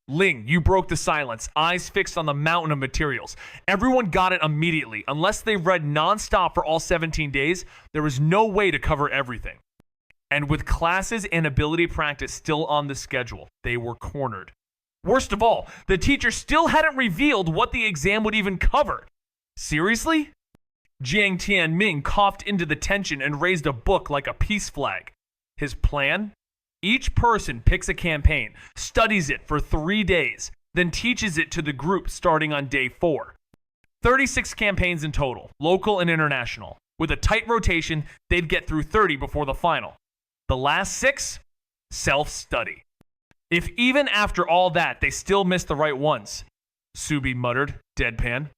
Ling, you broke the silence, eyes fixed on the mountain of materials. Everyone got it immediately. Unless they read non-stop for all 17 days, there was no way to cover everything. And with classes and ability practice still on the schedule, they were cornered. Worst of all, the teacher still hadn't revealed what the exam would even cover. Seriously? Jiang Tianming coughed into the tension and raised a book like a peace flag. His plan? Each person picks a campaign, studies it for 3 days, then teaches it to the group starting on day 4. 36 campaigns in total, local and international. With a tight rotation, they'd get through 30 before the final. The last 6? Self-study. If even after all that they still missed the right ones, Su Bi muttered, deadpan,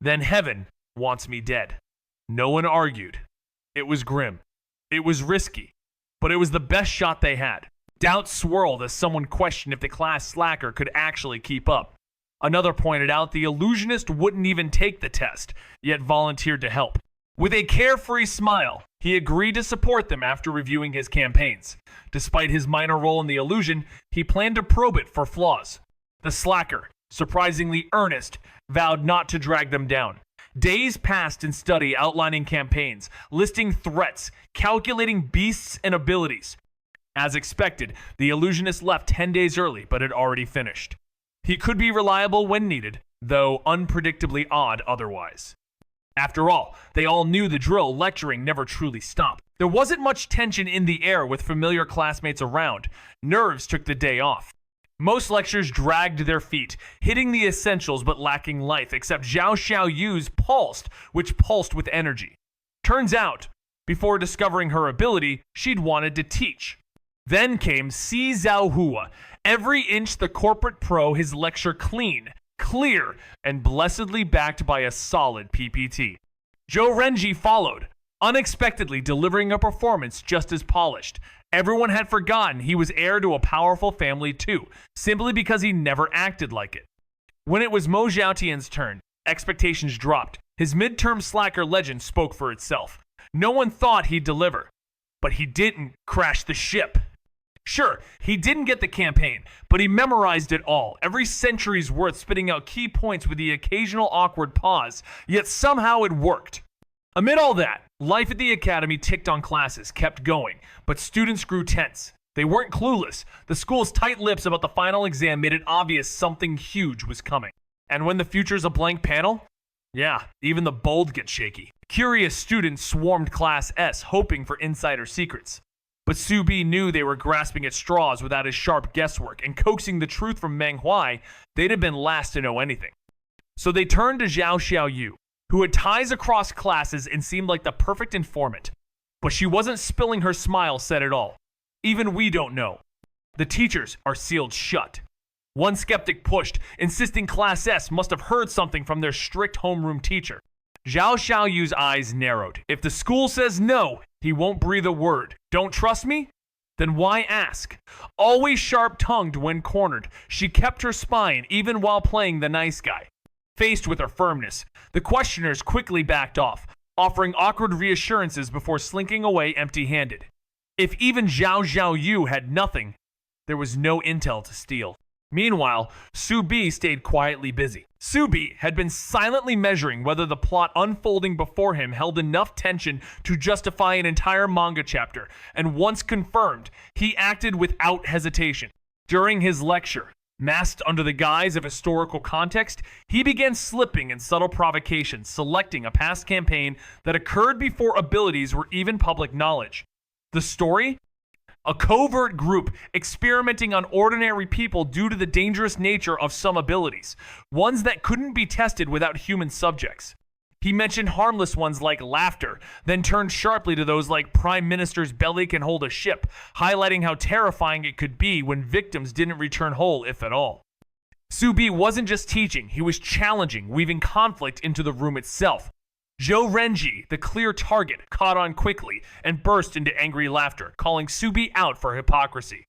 then heaven wants me dead. No one argued. It was grim. It was risky. But it was the best shot they had. Doubt swirled as someone questioned if the class slacker could actually keep up. Another pointed out the illusionist wouldn't even take the test, yet volunteered to help. With a carefree smile, he agreed to support them after reviewing his campaigns. Despite his minor role in the illusion, he planned to probe it for flaws. The slacker, surprisingly earnest, vowed not to drag them down. Days passed in study outlining campaigns, listing threats, calculating beasts and abilities. As expected, the illusionist left 10 days early, but had already finished. He could be reliable when needed, though unpredictably odd otherwise. After all, they all knew the drill, lecturing never truly stopped. There wasn't much tension in the air with familiar classmates around. Nerves took the day off. Most lectures dragged their feet, hitting the essentials but lacking life, except Zhao Xiaoyu's pulsed, which pulsed with energy. Turns out, before discovering her ability, she'd wanted to teach. Then came Si Zhaohua, every inch the corporate pro, his lecture clean, clear, and blessedly backed by a solid PPT. Zhou Renji followed, unexpectedly delivering a performance just as polished. Everyone had forgotten he was heir to a powerful family too, simply because he never acted like it. When it was Mo Zhaotian's turn, expectations dropped. His midterm slacker legend spoke for itself. No one thought he'd deliver, but he didn't crash the ship. Sure, he didn't get the campaign, but he memorized it all, every century's worth, spitting out key points with the occasional awkward pause, yet somehow it worked. Amid all that, life at the academy ticked on, classes kept going, but students grew tense. They weren't clueless. The school's tight lips about the final exam made it obvious something huge was coming. And when the future's a blank panel? Yeah, even the bold get shaky. Curious students swarmed Class S, hoping for insider secrets. But Su Bi knew they were grasping at straws without his sharp guesswork, and coaxing the truth from manhwa, they'd have been last to know anything. So they turned to Zhao Xiaoyu, who had ties across classes and seemed like the perfect informant. But she wasn't spilling her smile said it all. Even we don't know. The teachers are sealed shut. One skeptic pushed, insisting Class S must have heard something from their strict homeroom teacher. Zhao Xiaoyu's eyes narrowed. If the school says no, he won't breathe a word. Don't trust me? Then why ask? Always sharp-tongued when cornered, she kept her spine even while playing the nice guy. Faced with her firmness, the questioners quickly backed off, offering awkward reassurances before slinking away empty-handed. If even Zhao Xiaoyu had nothing, there was no intel to steal. Meanwhile, Su Bi stayed quietly busy. Su Bi had been silently measuring whether the plot unfolding before him held enough tension to justify an entire manga chapter, and once confirmed, he acted without hesitation. During his lecture, masked under the guise of historical context, he began slipping in subtle provocations, selecting a past campaign that occurred before abilities were even public knowledge. The story? A covert group experimenting on ordinary people due to the dangerous nature of some abilities, ones that couldn't be tested without human subjects. He mentioned harmless ones like laughter, then turned sharply to those like Prime Minister's belly can hold a ship, highlighting how terrifying it could be when victims didn't return whole, if at all. Su Bi wasn't just teaching, he was challenging, weaving conflict into the room itself. Zhou Renji, the clear target, caught on quickly and burst into angry laughter, calling Su Bi out for hypocrisy.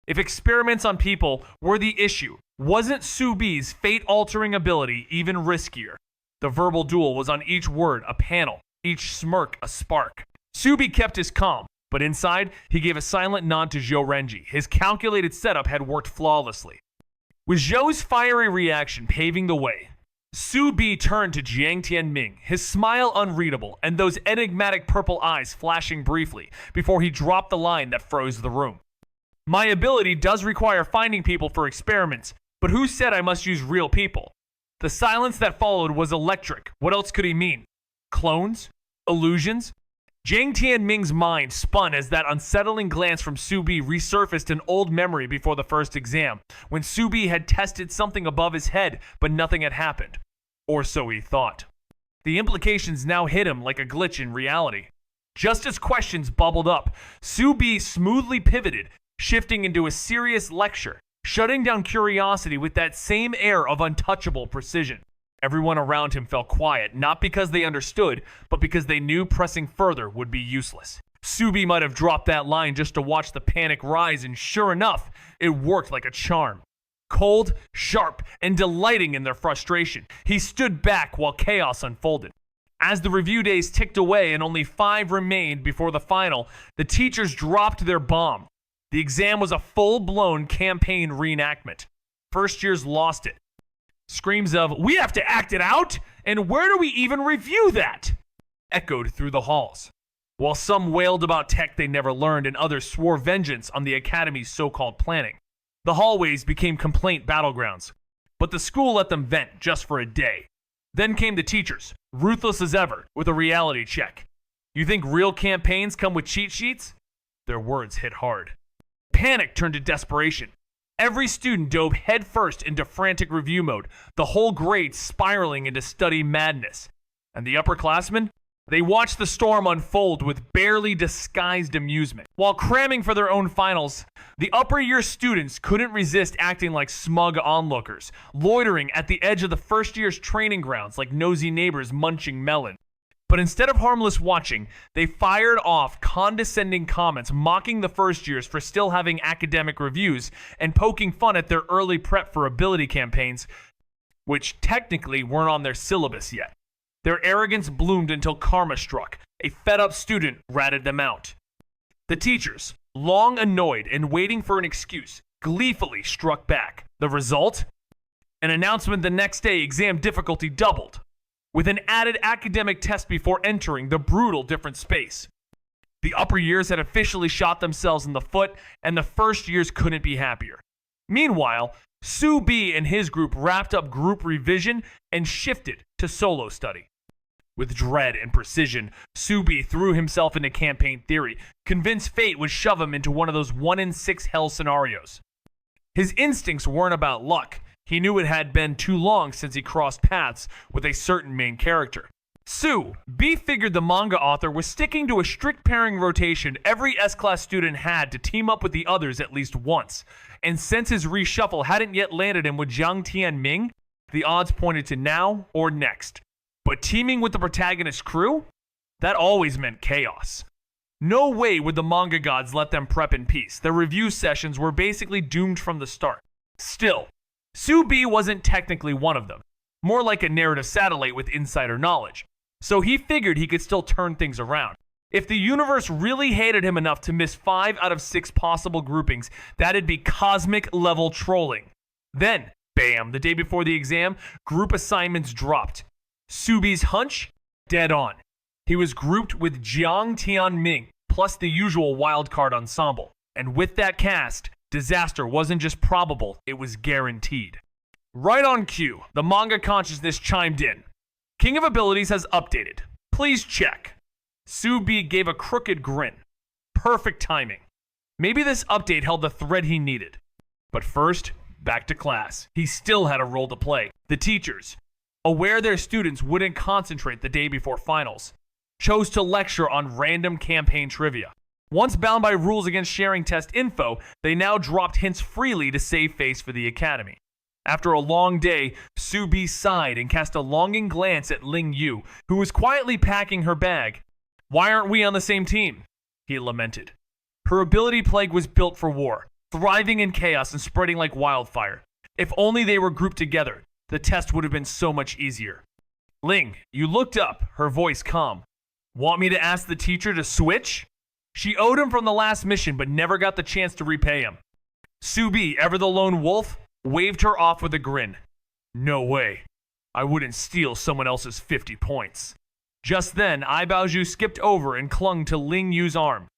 If experiments on people were the issue, wasn't Su Bi's fate-altering ability even riskier? The verbal duel was on each word a panel, each smirk a spark. Su Bi kept his calm, but inside, he gave a silent nod to Zhou Renji. His calculated setup had worked flawlessly. With Zhou's fiery reaction paving the way, Su Bi turned to Jiang Tianming, his smile unreadable and those enigmatic purple eyes flashing briefly before he dropped the line that froze the room. My ability does require finding people for experiments, but who said I must use real people? The silence that followed was electric. What else could he mean? Clones? Illusions? Jiang Tianming's mind spun as that unsettling glance from Su Bi resurfaced an old memory before the first exam, when Su Bi had tested something above his head, but nothing had happened. Or so he thought. The implications now hit him like a glitch in reality. Just as questions bubbled up, Su Bi smoothly pivoted, shifting into a serious lecture, shutting down curiosity with that same air of untouchable precision. Everyone around him fell quiet, not because they understood, but because they knew pressing further would be useless. Su Bi might have dropped that line just to watch the panic rise, and sure enough, it worked like a charm. Cold, sharp, and delighting in their frustration, he stood back while chaos unfolded. As the review days ticked away and only 5 remained before the final, the teachers dropped their bomb. The exam was a full-blown campaign reenactment. First years lost it. Screams of, "We have to act it out? And where do we even review that?" echoed through the halls. While some wailed about tech they never learned and others swore vengeance on the academy's so-called planning. The hallways became complaint battlegrounds. but the school let them vent just for a day. Then came the teachers, ruthless as ever, with a reality check. You think real campaigns come with cheat sheets? Their words hit hard. Panic turned to desperation. Every student dove headfirst into frantic review mode, the whole grade spiraling into study madness. And the upperclassmen? They watched the storm unfold with barely disguised amusement. While cramming for their own finals, the upper year students couldn't resist acting like smug onlookers, loitering at the edge of the first year's training grounds like nosy neighbors munching melon. But instead of harmless watching, they fired off condescending comments mocking the first years for still having academic reviews and poking fun at their early prep for ability campaigns, which technically weren't on their syllabus yet. Their arrogance bloomed until karma struck. A fed-up student ratted them out. The teachers, long annoyed and waiting for an excuse, gleefully struck back. The result? An announcement the next day exam difficulty doubled, with an added academic test before entering the brutal different space. The upper years had officially shot themselves in the foot, and the first years couldn't be happier. Meanwhile, Soo B and his group wrapped up group revision and shifted to solo study. With dread and precision, Soo B threw himself into campaign theory, convinced fate would shove him into one of those 1-in-6 hell scenarios. His instincts weren't about luck. He knew it had been too long since he crossed paths with a certain main character. Soo B figured the manga author was sticking to a strict pairing rotation every S-class student had to team up with the others at least once. And since his reshuffle hadn't yet landed him with Jiang Tianming, the odds pointed to now or next. But teaming with the protagonist's crew? That always meant chaos. No way would the manga gods let them prep in peace. Their review sessions were basically doomed from the start. Still, Soo B wasn't technically one of them, more like a narrative satellite with insider knowledge. So he figured he could still turn things around. If the universe really hated him enough to miss 5 out of 6 possible groupings, that'd be cosmic level trolling. Then, bam, the day before the exam, group assignments dropped. Soo B's hunch? Dead on. He was grouped with Jiang Tianming, plus the usual wildcard ensemble. And with that cast, disaster wasn't just probable, it was guaranteed. Right on cue, the manga consciousness chimed in. King of Abilities has updated. Please check. Soo B gave a crooked grin. Perfect timing. Maybe this update held the thread he needed. But first, back to class. He still had a role to play. The teachers, aware their students wouldn't concentrate the day before finals, chose to lecture on random campaign trivia. Once bound by rules against sharing test info, they now dropped hints freely to save face for the academy. After a long day, Soo B sighed and cast a longing glance at Ling Yu, who was quietly packing her bag. Why aren't we on the same team? He lamented. Her ability plague was built for war, thriving in chaos and spreading like wildfire. If only they were grouped together, the test would have been so much easier. Ling, you looked up, her voice calm. Want me to ask the teacher to switch? She owed him from the last mission, but never got the chance to repay him. Soo B, ever the lone wolf, waved her off with a grin. No way. I wouldn't steal someone else's 50 points. Just then, Ai Baozhu skipped over and clung to Ling Yu's arm.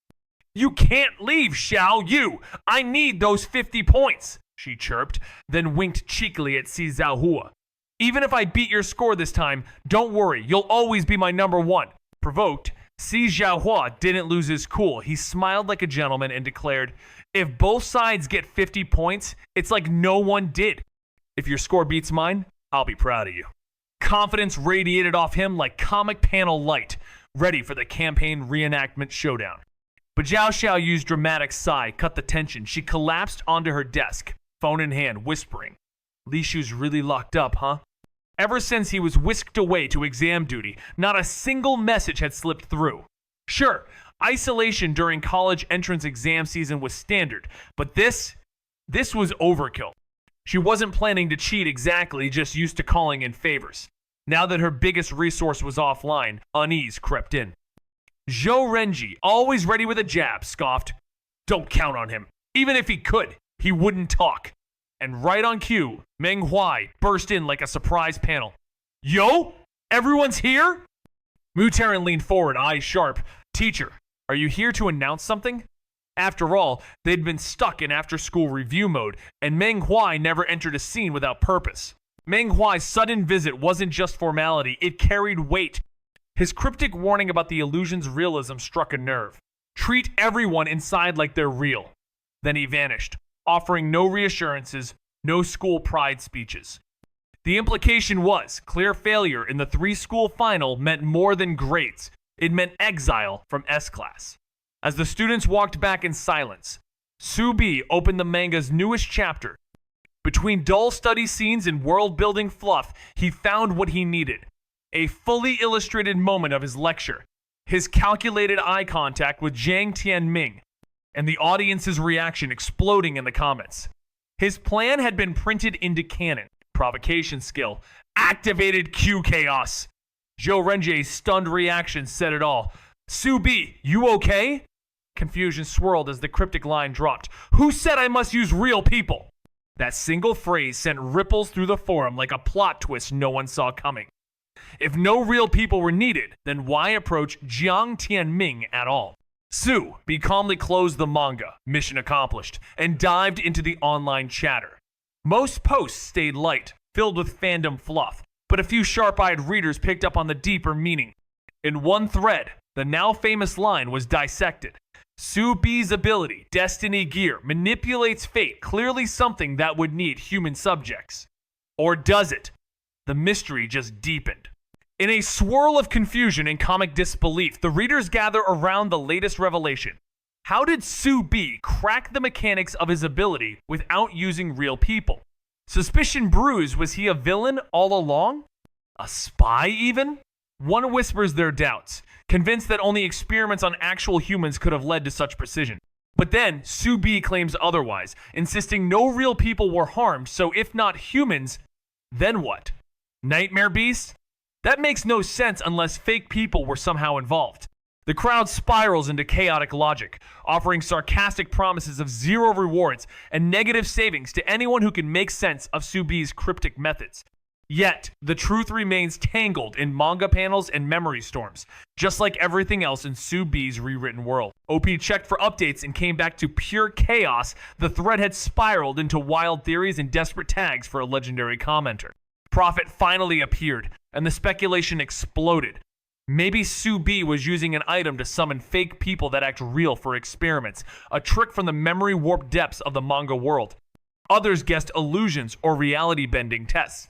You can't leave, Xiao Yu! I need those 50 points! She chirped, then winked cheekily at Si Zhaohua. Even if I beat your score this time, don't worry, you'll always be my number 1. Provoked, Si Zhaohua didn't lose his cool. He smiled like a gentleman and declared, if both sides get 50 points, it's like no one did. If your score beats mine, I'll be proud of you. Confidence radiated off him like comic panel light, ready for the campaign reenactment showdown. But Zhao Xiaoyu's dramatic sigh cut the tension. She collapsed onto her desk, phone in hand, whispering, Li Shu's really locked up, huh? Ever since he was whisked away to exam duty, not a single message had slipped through. Sure, isolation during college entrance exam season was standard, but this was overkill. She wasn't planning to cheat exactly, just used to calling in favors. Now that her biggest resource was offline, unease crept in. Zhou Renji, always ready with a jab, scoffed, Don't count on him. Even if he could, he wouldn't talk. And right on cue, Meng Huai burst in like a surprise panel. Yo, everyone's here? Mu Taran leaned forward, eyes sharp. Teacher, are you here to announce something? After all, they'd been stuck in after-school review mode, and manhwa never entered a scene without purpose. Manhwa's sudden visit wasn't just formality, it carried weight. His cryptic warning about the illusion's realism struck a nerve. Treat everyone inside like they're real. Then he vanished, offering no reassurances, no school pride speeches. The implication was clear failure in the 3-school final meant more than grades. It meant exile from S-Class. As the students walked back in silence, Soo-bi opened the manga's newest chapter. Between dull study scenes and world-building fluff, he found what he needed. A fully illustrated moment of his lecture, his calculated eye contact with Jiang Tianming, and the audience's reaction exploding in the comments. His plan had been printed into canon. Provocation skill. Activated Q chaos. Zhou Renjie's stunned reaction said it all. Soo-bi, you okay? Confusion swirled as the cryptic line dropped. Who said I must use real people? That single phrase sent ripples through the forum like a plot twist no one saw coming. If no real people were needed, then why approach Jiang Tianming at all? Soo-bi calmly closed the manga, mission accomplished, and dived into the online chatter. Most posts stayed light, filled with fandom fluff, but a few sharp-eyed readers picked up on the deeper meaning. In one thread, the now famous line was dissected. Soo-bi's ability, Destiny Gear, manipulates fate, clearly something that would need human subjects. Or does it? The mystery just deepened. In a swirl of confusion and comic disbelief, the readers gather around the latest revelation. How did Soo-bi crack the mechanics of his ability without using real people? Suspicion brews, was he a villain all along? A spy even? One whispers their doubts, convinced that only experiments on actual humans could have led to such precision. But then, Soo-bi claims otherwise, insisting no real people were harmed, so if not humans, then what? Nightmare beasts? That makes no sense unless fake people were somehow involved. The crowd spirals into chaotic logic, offering sarcastic promises of zero rewards and negative savings to anyone who can make sense of Soo-bi's cryptic methods. Yet, the truth remains tangled in manga panels and memory storms, just like everything else in Soo-bi's rewritten world. OP checked for updates and came back to pure chaos. The thread had spiraled into wild theories and desperate tags for a legendary commenter. Prophet finally appeared, and the speculation exploded. Maybe Soo-bi was using an item to summon fake people that act real for experiments, a trick from the memory-warped depths of the manga world. Others guessed illusions or reality-bending tests.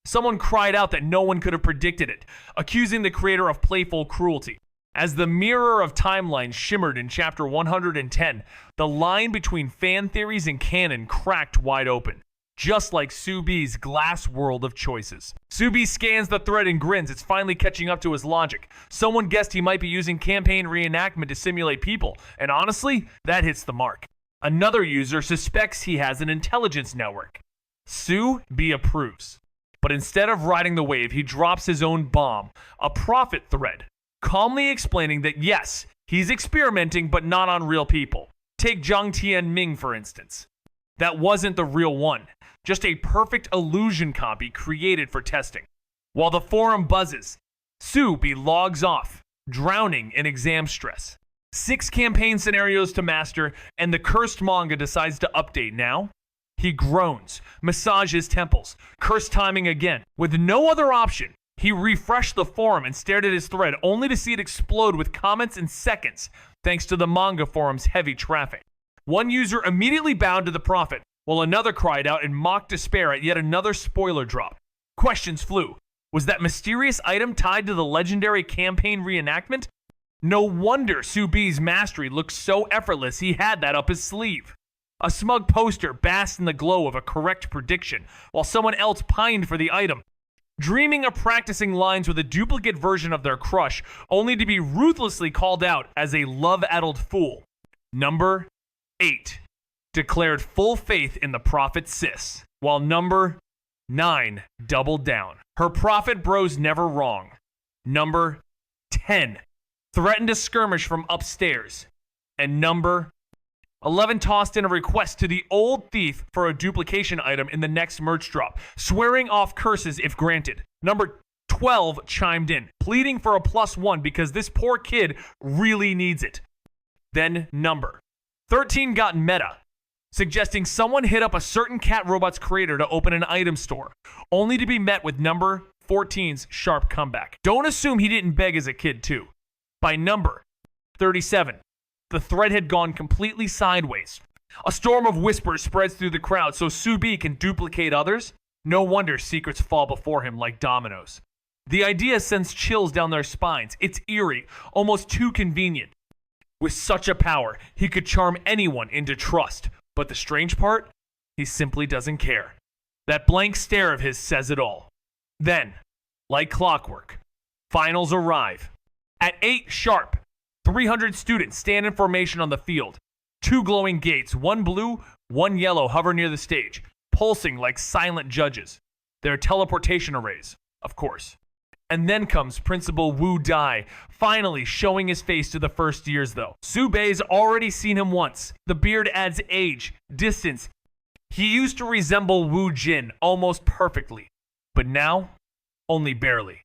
Someone cried out that no one could have predicted it, accusing the creator of playful cruelty. As the mirror of timelines shimmered in chapter 110, the line between fan theories and canon cracked wide open. Just like Soo-bi's glass world of choices. Soo-bi scans the thread and grins. It's finally catching up to his logic. Someone guessed he might be using campaign reenactment to simulate people, and honestly, that hits the mark. Another user suspects he has an intelligence network. Soo-bi approves. But instead of riding the wave, he drops his own bomb, a prophet thread, calmly explaining that yes, he's experimenting, but not on real people. Take Jiang Tianming, for instance. That wasn't the real one, just a perfect illusion copy created for testing. While the forum buzzes, Soo-bi logs off, drowning in exam stress. 6 campaign scenarios to master, and the cursed manga decides to update now. He groans, massages temples, curse timing again. With no other option, he refreshed the forum and stared at his thread only to see it explode with comments in seconds, thanks to the manga forum's heavy traffic. One user immediately bowed to the prophet, while another cried out in mock despair at yet another spoiler drop. Questions flew. Was that mysterious item tied to the legendary campaign reenactment? No wonder Soo-bi's mastery looked so effortless he had that up his sleeve. A smug poster basked in the glow of a correct prediction, while someone else pined for the item, dreaming of practicing lines with a duplicate version of their crush, only to be ruthlessly called out as a love-addled fool. Number 8 declared full faith in the prophet sis, while number 9 doubled down. Her prophet bro's never wrong. Number 10 threatened a skirmish from upstairs. And number 11 tossed in a request to the old thief for a duplication item in the next merch drop, swearing off curses if granted. Number 12 chimed in, pleading for a +1 because this poor kid really needs it. Then number 13 got meta, suggesting someone hit up a certain cat robot's creator to open an item store, only to be met with number 14's sharp comeback. Don't assume he didn't beg as a kid too. By number 37, the thread had gone completely sideways. A storm of whispers spreads through the crowd so Subi can duplicate others. No wonder secrets fall before him like dominoes. The idea sends chills down their spines. It's eerie, almost too convenient. With such a power, he could charm anyone into trust. But the strange part? He simply doesn't care. That blank stare of his says it all. Then, like clockwork, finals arrive. At 8 sharp, 300 students stand in formation on the field. 2 glowing gates, 1 blue, 1 yellow, hover near the stage, pulsing like silent judges. They're teleportation arrays, of course. And then comes Principal Wu Dai, finally showing his face to the first years though. Subei's already seen him once. The beard adds age, distance. He used to resemble Wu Jin almost perfectly, but now, only barely.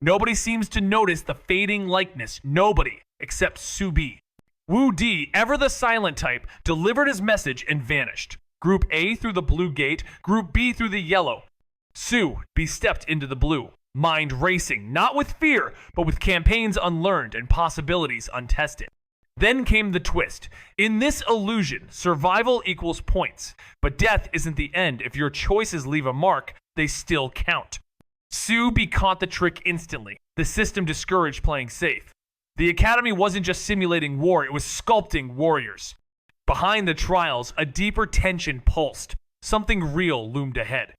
Nobody seems to notice the fading likeness. Nobody, except Subi. Wu Di, ever the silent type, delivered his message and vanished. Group A through the blue gate, Group B through the yellow. Su stepped into the blue, mind racing, not with fear, but with campaigns unlearned and possibilities untested. Then came the twist. In this illusion, survival equals points, but death isn't the end. If your choices leave a mark, they still count. Subi caught the trick instantly. The system discouraged playing safe. The academy wasn't just simulating war, it was sculpting warriors. Behind the trials, a deeper tension pulsed. Something real loomed ahead.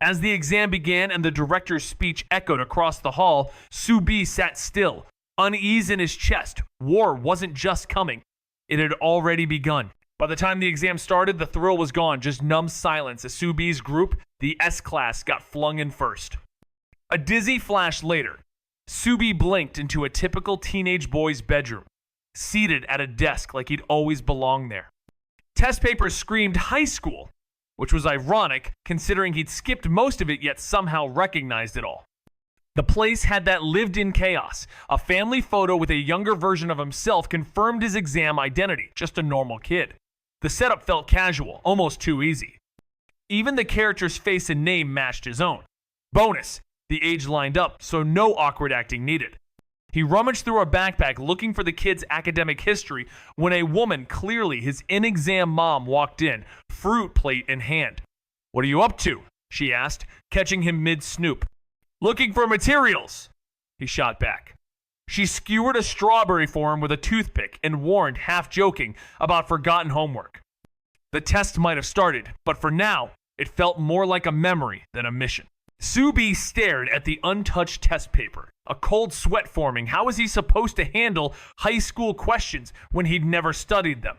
As the exam began and the director's speech echoed across the hall, Subi sat still, unease in his chest. War wasn't just coming, it had already begun. By the time the exam started, the thrill was gone, just numb silence as Subi's group, the S-class, got flung in first. A dizzy flash later, Subi blinked into a typical teenage boy's bedroom, seated at a desk like he'd always belonged there. Test papers screamed high school, which was ironic considering he'd skipped most of it yet somehow recognized it all. The place had that lived-in chaos. A family photo with a younger version of himself confirmed his exam identity, just a normal kid. The setup felt casual, almost too easy. Even the character's face and name matched his own. Bonus, the age lined up, so no awkward acting needed. He rummaged through a backpack looking for the kid's academic history when a woman, clearly his in-exam mom, walked in, fruit plate in hand. "What are you up to?" she asked, catching him mid-snoop. "Looking for materials," he shot back. She skewered a strawberry for him with a toothpick and warned, half joking, about forgotten homework. The test might have started, but for now, it felt more like a memory than a mission. Subi stared at the untouched test paper, a cold sweat forming. How was he supposed to handle high school questions when he'd never studied them?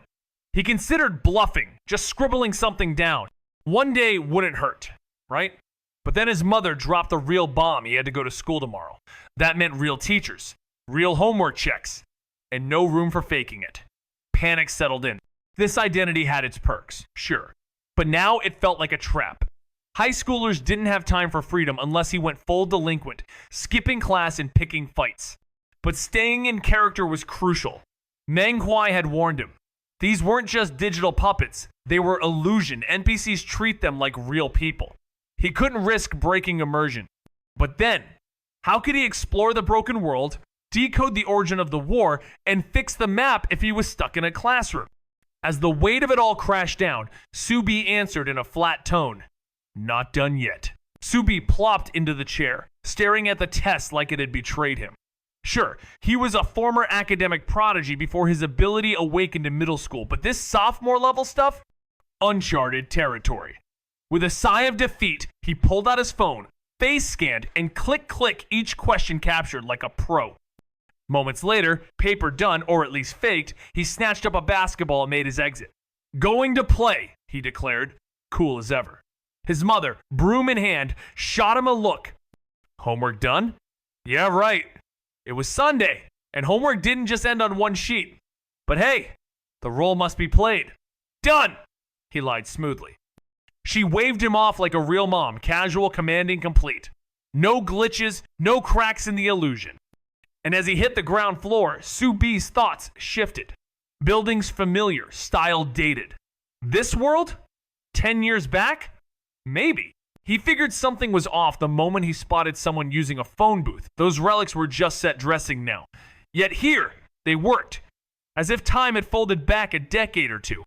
He considered bluffing, just scribbling something down. One day wouldn't hurt, right? But then his mother dropped the real bomb. He had to go to school tomorrow. That meant real teachers, real homework checks, and no room for faking it. Panic settled in. This identity had its perks, sure, but now it felt like a trap. High schoolers didn't have time for freedom unless he went full delinquent, skipping class and picking fights. But staying in character was crucial. Manhwa had warned him. These weren't just digital puppets, they were illusion. NPCs treat them like real people. He couldn't risk breaking immersion. But then, how could he explore the broken world, decode the origin of the war, and fix the map if he was stuck in a classroom? As the weight of it all crashed down, Subi answered in a flat tone. "Not done yet." Subi plopped into the chair, staring at the test like it had betrayed him. Sure, he was a former academic prodigy before his ability awakened in middle school, but this sophomore level stuff? Uncharted territory. With a sigh of defeat, he pulled out his phone, face scanned, and click, each question captured like a pro. Moments later, paper done, or at least faked, he snatched up a basketball and made his exit. "Going to play," he declared, cool as ever. His mother, broom in hand, shot him a look. "Homework done?" "Yeah, right." It was Sunday, and homework didn't just end on one sheet. But hey, the role must be played. "Done," he lied smoothly. She waved him off like a real mom, casual, commanding, complete. No glitches, no cracks in the illusion. And as he hit the ground floor, Subi's thoughts shifted. Buildings familiar, style dated. This world? 10 years back? Maybe. He figured something was off the moment he spotted someone using a phone booth. Those relics were just set dressing now. Yet here, they worked, as if time had folded back a decade or two.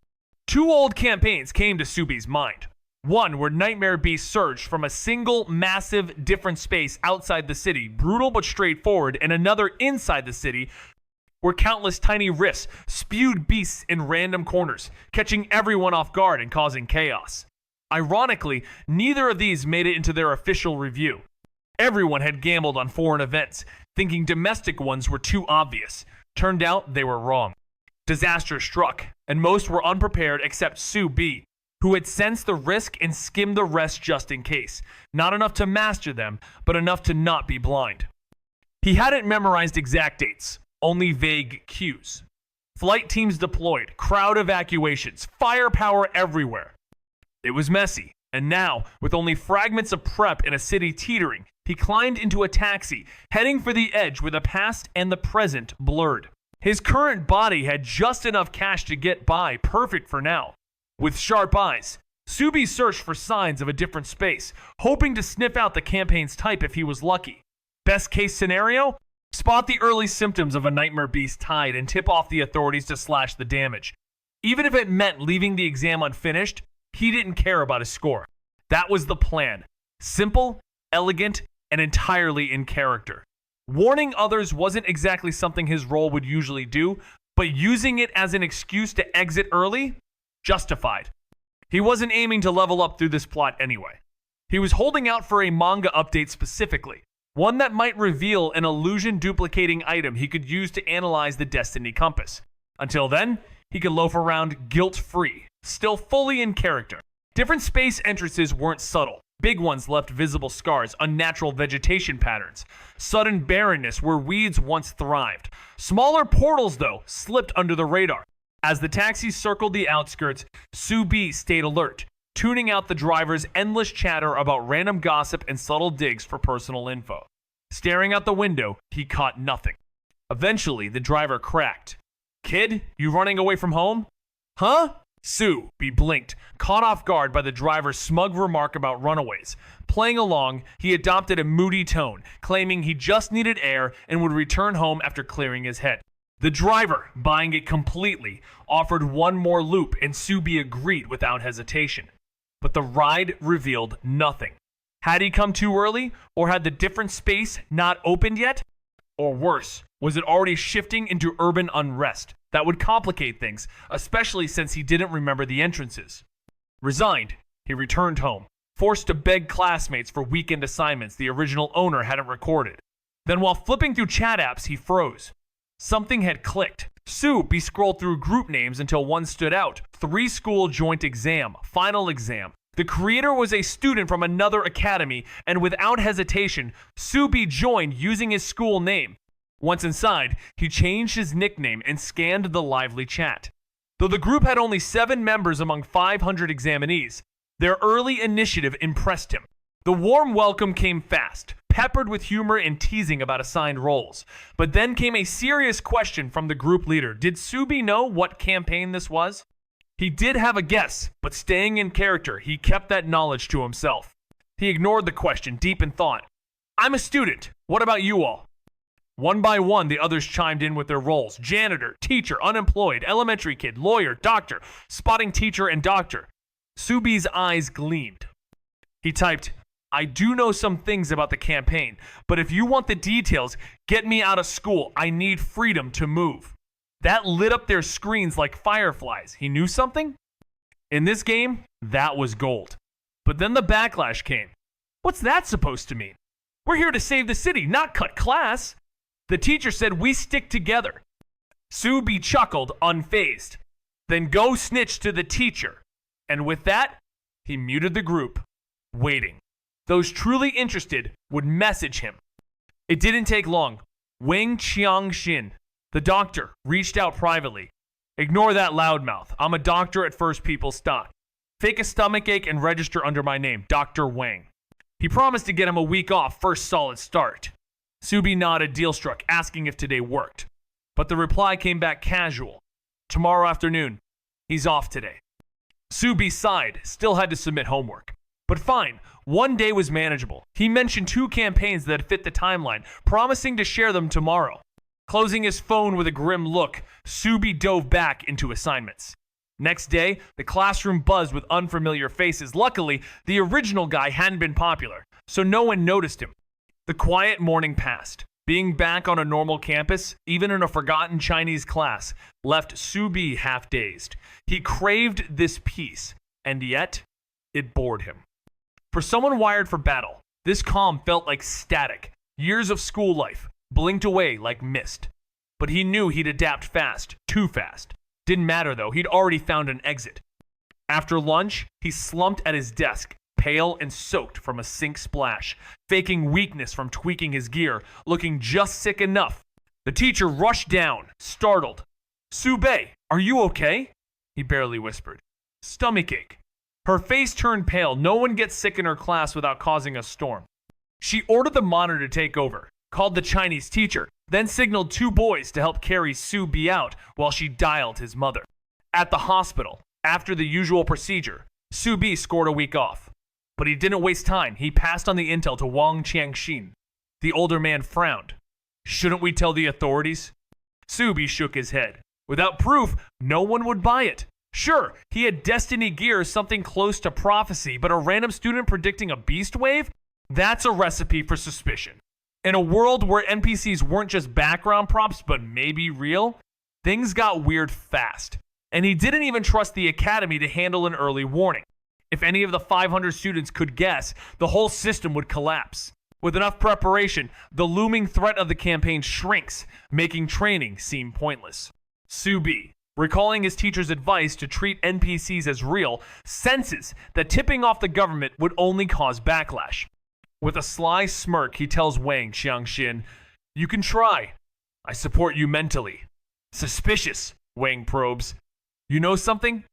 Two old campaigns came to Subi's mind. One where Nightmare Beast surged from a single, massive, different space outside the city, brutal but straightforward, and another inside the city, where countless tiny rifts spewed beasts in random corners, catching everyone off guard and causing chaos. Ironically, neither of these made it into their official review. Everyone had gambled on foreign events, thinking domestic ones were too obvious. Turned out they were wrong. Disaster struck, and most were unprepared except Sue B, who had sensed the risk and skimmed the rest just in case. Not enough to master them, but enough to not be blind. He hadn't memorized exact dates, only vague cues. Flight teams deployed, crowd evacuations, firepower everywhere. It was messy, and now, with only fragments of prep in a city teetering, he climbed into a taxi, heading for the edge where the past and the present blurred. His current body had just enough cash to get by, perfect for now. With sharp eyes, Subi searched for signs of a different space, hoping to sniff out the campaign's type if he was lucky. Best case scenario? Spot the early symptoms of a Nightmare Beast tide and tip off the authorities to slash the damage. Even if it meant leaving the exam unfinished, he didn't care about his score. That was the plan. Simple, elegant, and entirely in character. Warning others wasn't exactly something his role would usually do, but using it as an excuse to exit early? Justified. He wasn't aiming to level up through this plot anyway. He was holding out for a manga update specifically, one that might reveal an illusion-duplicating item he could use to analyze the Destiny Compass. Until then, he could loaf around guilt-free, still fully in character. Different space entrances weren't subtle. Big ones left visible scars, unnatural vegetation patterns, sudden barrenness where weeds once thrived. Smaller portals, though, slipped under the radar. As the taxi circled the outskirts, Sue B stayed alert, tuning out the driver's endless chatter about random gossip and subtle digs for personal info. Staring out the window, he caught nothing. Eventually, the driver cracked. "Kid, you running away from home?" "Huh?" Sue B blinked, caught off guard by the driver's smug remark about runaways. Playing along, he adopted a moody tone, claiming he just needed air and would return home after clearing his head. The driver, buying it completely, offered one more loop, and Sue B agreed without hesitation. But the ride revealed nothing. Had he come too early, or had the different space not opened yet? Or worse, was it already shifting into urban unrest? That would complicate things, especially since he didn't remember the entrances. Resigned, he returned home, forced to beg classmates for weekend assignments the original owner hadn't recorded. Then while flipping through chat apps, he froze. Something had clicked. Sue B scrolled through group names until one stood out. 3-school joint exam, final exam. The creator was a student from another academy, and without hesitation, Sue B joined using his school name. Once inside, he changed his nickname and scanned the lively chat. Though the group had only 7 members among 500 examinees, their early initiative impressed him. The warm welcome came fast, peppered with humor and teasing about assigned roles. But then came a serious question from the group leader. Did Sue B know what campaign this was? He did have a guess, but staying in character, he kept that knowledge to himself. He ignored the question, deep in thought. "I'm a student. What about you all?" One by one, the others chimed in with their roles. Janitor, teacher, unemployed, elementary kid, lawyer, doctor, spotting teacher, and doctor. Sue B's eyes gleamed. He typed, "I do know some things about the campaign, but if you want the details, get me out of school. I need freedom to move." That lit up their screens like fireflies. He knew something? In this game, that was gold. But then the backlash came. What's that supposed to mean? We're here to save the city, not cut class. The teacher said we stick together. Sue B chuckled, unfazed. Then go snitch to the teacher. And with that, he muted the group, waiting. Those truly interested would message him. It didn't take long. Wang Qiangxin, the doctor, reached out privately. "Ignore that loudmouth. I'm a doctor at First People Stock. Fake a stomachache and register under my name, Dr. Wang." He promised to get him a week off, first solid start. Sue B nodded, deal struck, asking if today worked. But the reply came back casual. Tomorrow afternoon. He's off today. Subi sighed, still had to submit homework. But fine, one day was manageable. He mentioned 2 campaigns that fit the timeline, promising to share them tomorrow. Closing his phone with a grim look, Subi dove back into assignments. Next day, the classroom buzzed with unfamiliar faces. Luckily, the original guy hadn't been popular, so no one noticed him. The quiet morning passed. Being back on a normal campus, even in a forgotten Chinese class, left Subi half-dazed. He craved this peace, and yet, it bored him. For someone wired for battle, this calm felt like static. Years of school life blinked away like mist. But he knew he'd adapt fast, too fast. Didn't matter though, he'd already found an exit. After lunch, he slumped at his desk, pale and soaked from a sink splash, faking weakness from tweaking his gear, looking just sick enough. The teacher rushed down, startled. "Sube, are you okay?" he barely whispered. "Stomachache." Her face turned pale. No one gets sick in her class without causing a storm. She ordered the monitor to take over, called the Chinese teacher, then signaled 2 boys to help carry Subi out while she dialed his mother. At the hospital, after the usual procedure, Subi scored a week off. But he didn't waste time. He passed on the intel to Wang Qiangxin. The older man frowned. "Shouldn't we tell the authorities?" Subi shook his head. Without proof, no one would buy it. Sure, he had destiny gear, something close to prophecy, but a random student predicting a beast wave? That's a recipe for suspicion. In a world where NPCs weren't just background props, but maybe real, things got weird fast. And he didn't even trust the academy to handle an early warning. If any of the 500 students could guess, the whole system would collapse. With enough preparation, the looming threat of the campaign shrinks, making training seem pointless. Subi, recalling his teacher's advice to treat NPCs as real, senses that tipping off the government would only cause backlash. With a sly smirk, he tells Wang Qiangxin, "You can try. I support you mentally." "Suspicious," Wang probes. "You know something?"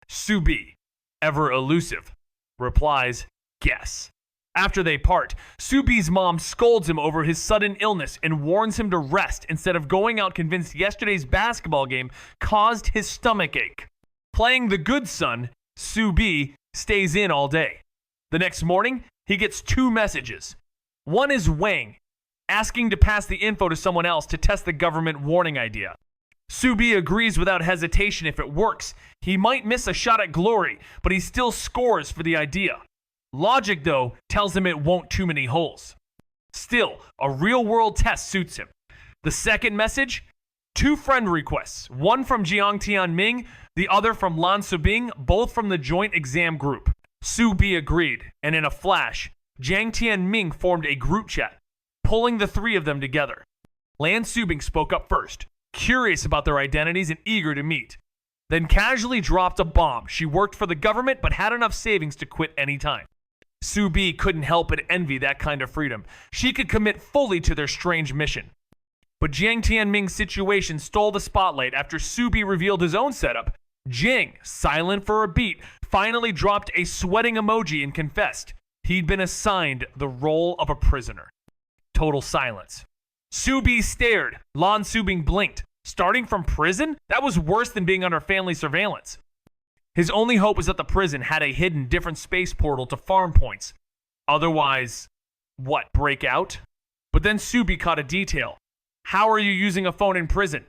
Subi, ever elusive, replies, "Guess." After they part, Subi's mom scolds him over his sudden illness and warns him to rest instead of going out, convinced yesterday's basketball game caused his stomachache. Playing the good son, Subi stays in all day. The next morning, he gets 2 messages. One is Wang, asking to pass the info to someone else to test the government warning idea. Subi agrees without hesitation. If it works, he might miss a shot at glory, but he still scores for the idea. Logic, though, tells him it won't too many holes. Still, a real-world test suits him. The second message? 2 friend requests, one from Jiang Tianming, the other from Lan Subing, both from the joint exam group. Subi agreed, and in a flash, Jiang Tianming formed a group chat, pulling the 3 of them together. Lan Subing spoke up first, curious about their identities and eager to meet. Then casually dropped a bomb. She worked for the government but had enough savings to quit anytime. Subi couldn't help but envy that kind of freedom. She could commit fully to their strange mission. But Jiang Tianming's situation stole the spotlight after Subi revealed his own setup. Jiang, silent for a beat, finally dropped a sweating emoji and confessed he'd been assigned the role of a prisoner. Total silence. Subi stared. Lan Subing blinked. Starting from prison? That was worse than being under family surveillance. His only hope was that the prison had a hidden different space portal to farm points. Otherwise, what, break out? But then Subi caught a detail. "How are you using a phone in prison?"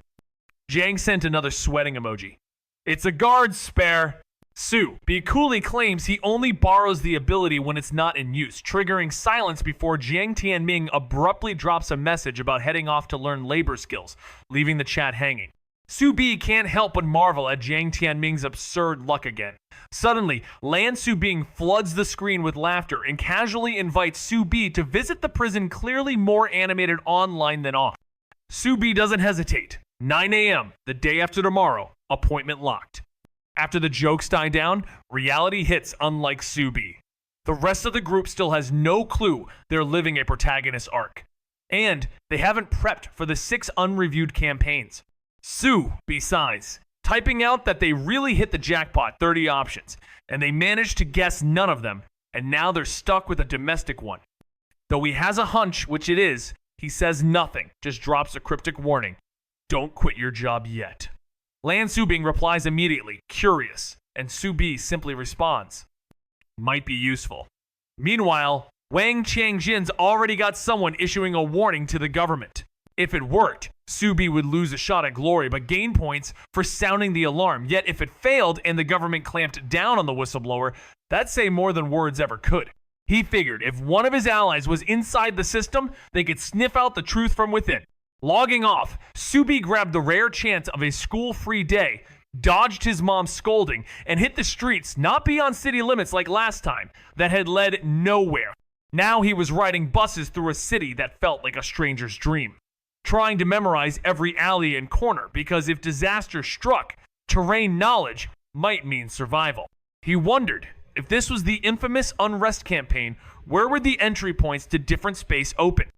Jiang sent another sweating emoji. "It's a guard's spare." Subi coolly claims he only borrows the ability when it's not in use, triggering silence before Jiang Tianming abruptly drops a message about heading off to learn labor skills, leaving the chat hanging. Subi can't help but marvel at Jiang Tianming's absurd luck again. Suddenly, Lan Subing floods the screen with laughter and casually invites Subi to visit the prison, clearly more animated online than off. Subi doesn't hesitate. 9 a.m., the day after tomorrow, appointment locked. After the jokes die down, reality hits unlike Subi. The rest of the group still has no clue they're living a protagonist arc. And they haven't prepped for the 6 unreviewed campaigns. Besides, typing out that they really hit the jackpot, 30 options, and they managed to guess none of them, and now they're stuck with a domestic one. Though he has a hunch, which it is, he says nothing, just drops a cryptic warning. Don't quit your job yet. Lan Subing replies immediately, curious, and Subi simply responds, might be useful. Meanwhile, Wang Qiangjin's already got someone issuing a warning to the government. If it worked, Subi would lose a shot at glory but gain points for sounding the alarm. Yet if it failed and the government clamped down on the whistleblower, that'd say more than words ever could. He figured if one of his allies was inside the system, they could sniff out the truth from within. Logging off, Subi grabbed the rare chance of a school-free day, dodged his mom's scolding, and hit the streets not beyond city limits like last time that had led nowhere. Now he was riding buses through a city that felt like a stranger's dream, trying to memorize every alley and corner because if disaster struck, terrain knowledge might mean survival. He wondered, if this was the infamous Unrest campaign, where were the entry points to different space open?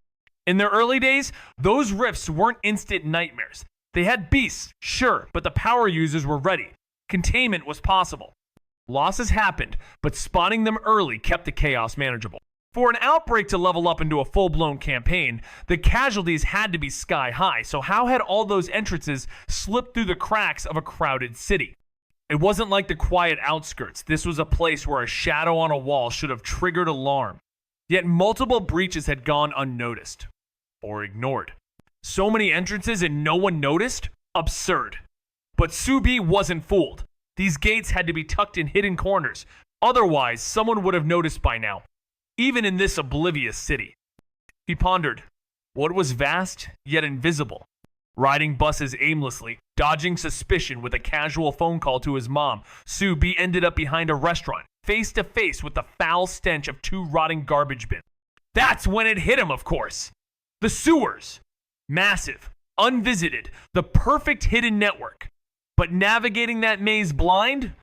In their early days, those rifts weren't instant nightmares. They had beasts, sure, but the power users were ready. Containment was possible. Losses happened, but spotting them early kept the chaos manageable. For an outbreak to level up into a full-blown campaign, the casualties had to be sky high, so how had all those entrances slipped through the cracks of a crowded city? It wasn't like the quiet outskirts. This was a place where a shadow on a wall should have triggered alarm. Yet multiple breaches had gone unnoticed. Or ignored. So many entrances and no one noticed? Absurd. But Subi wasn't fooled. These gates had to be tucked in hidden corners. Otherwise, someone would have noticed by now. Even in this oblivious city. He pondered. What was vast, yet invisible? Riding buses aimlessly, dodging suspicion with a casual phone call to his mom, Subi ended up behind a restaurant, face to face with the foul stench of 2 rotting garbage bins. That's when it hit him, of course. The sewers. Massive, unvisited, the perfect hidden network. But navigating that maze blind?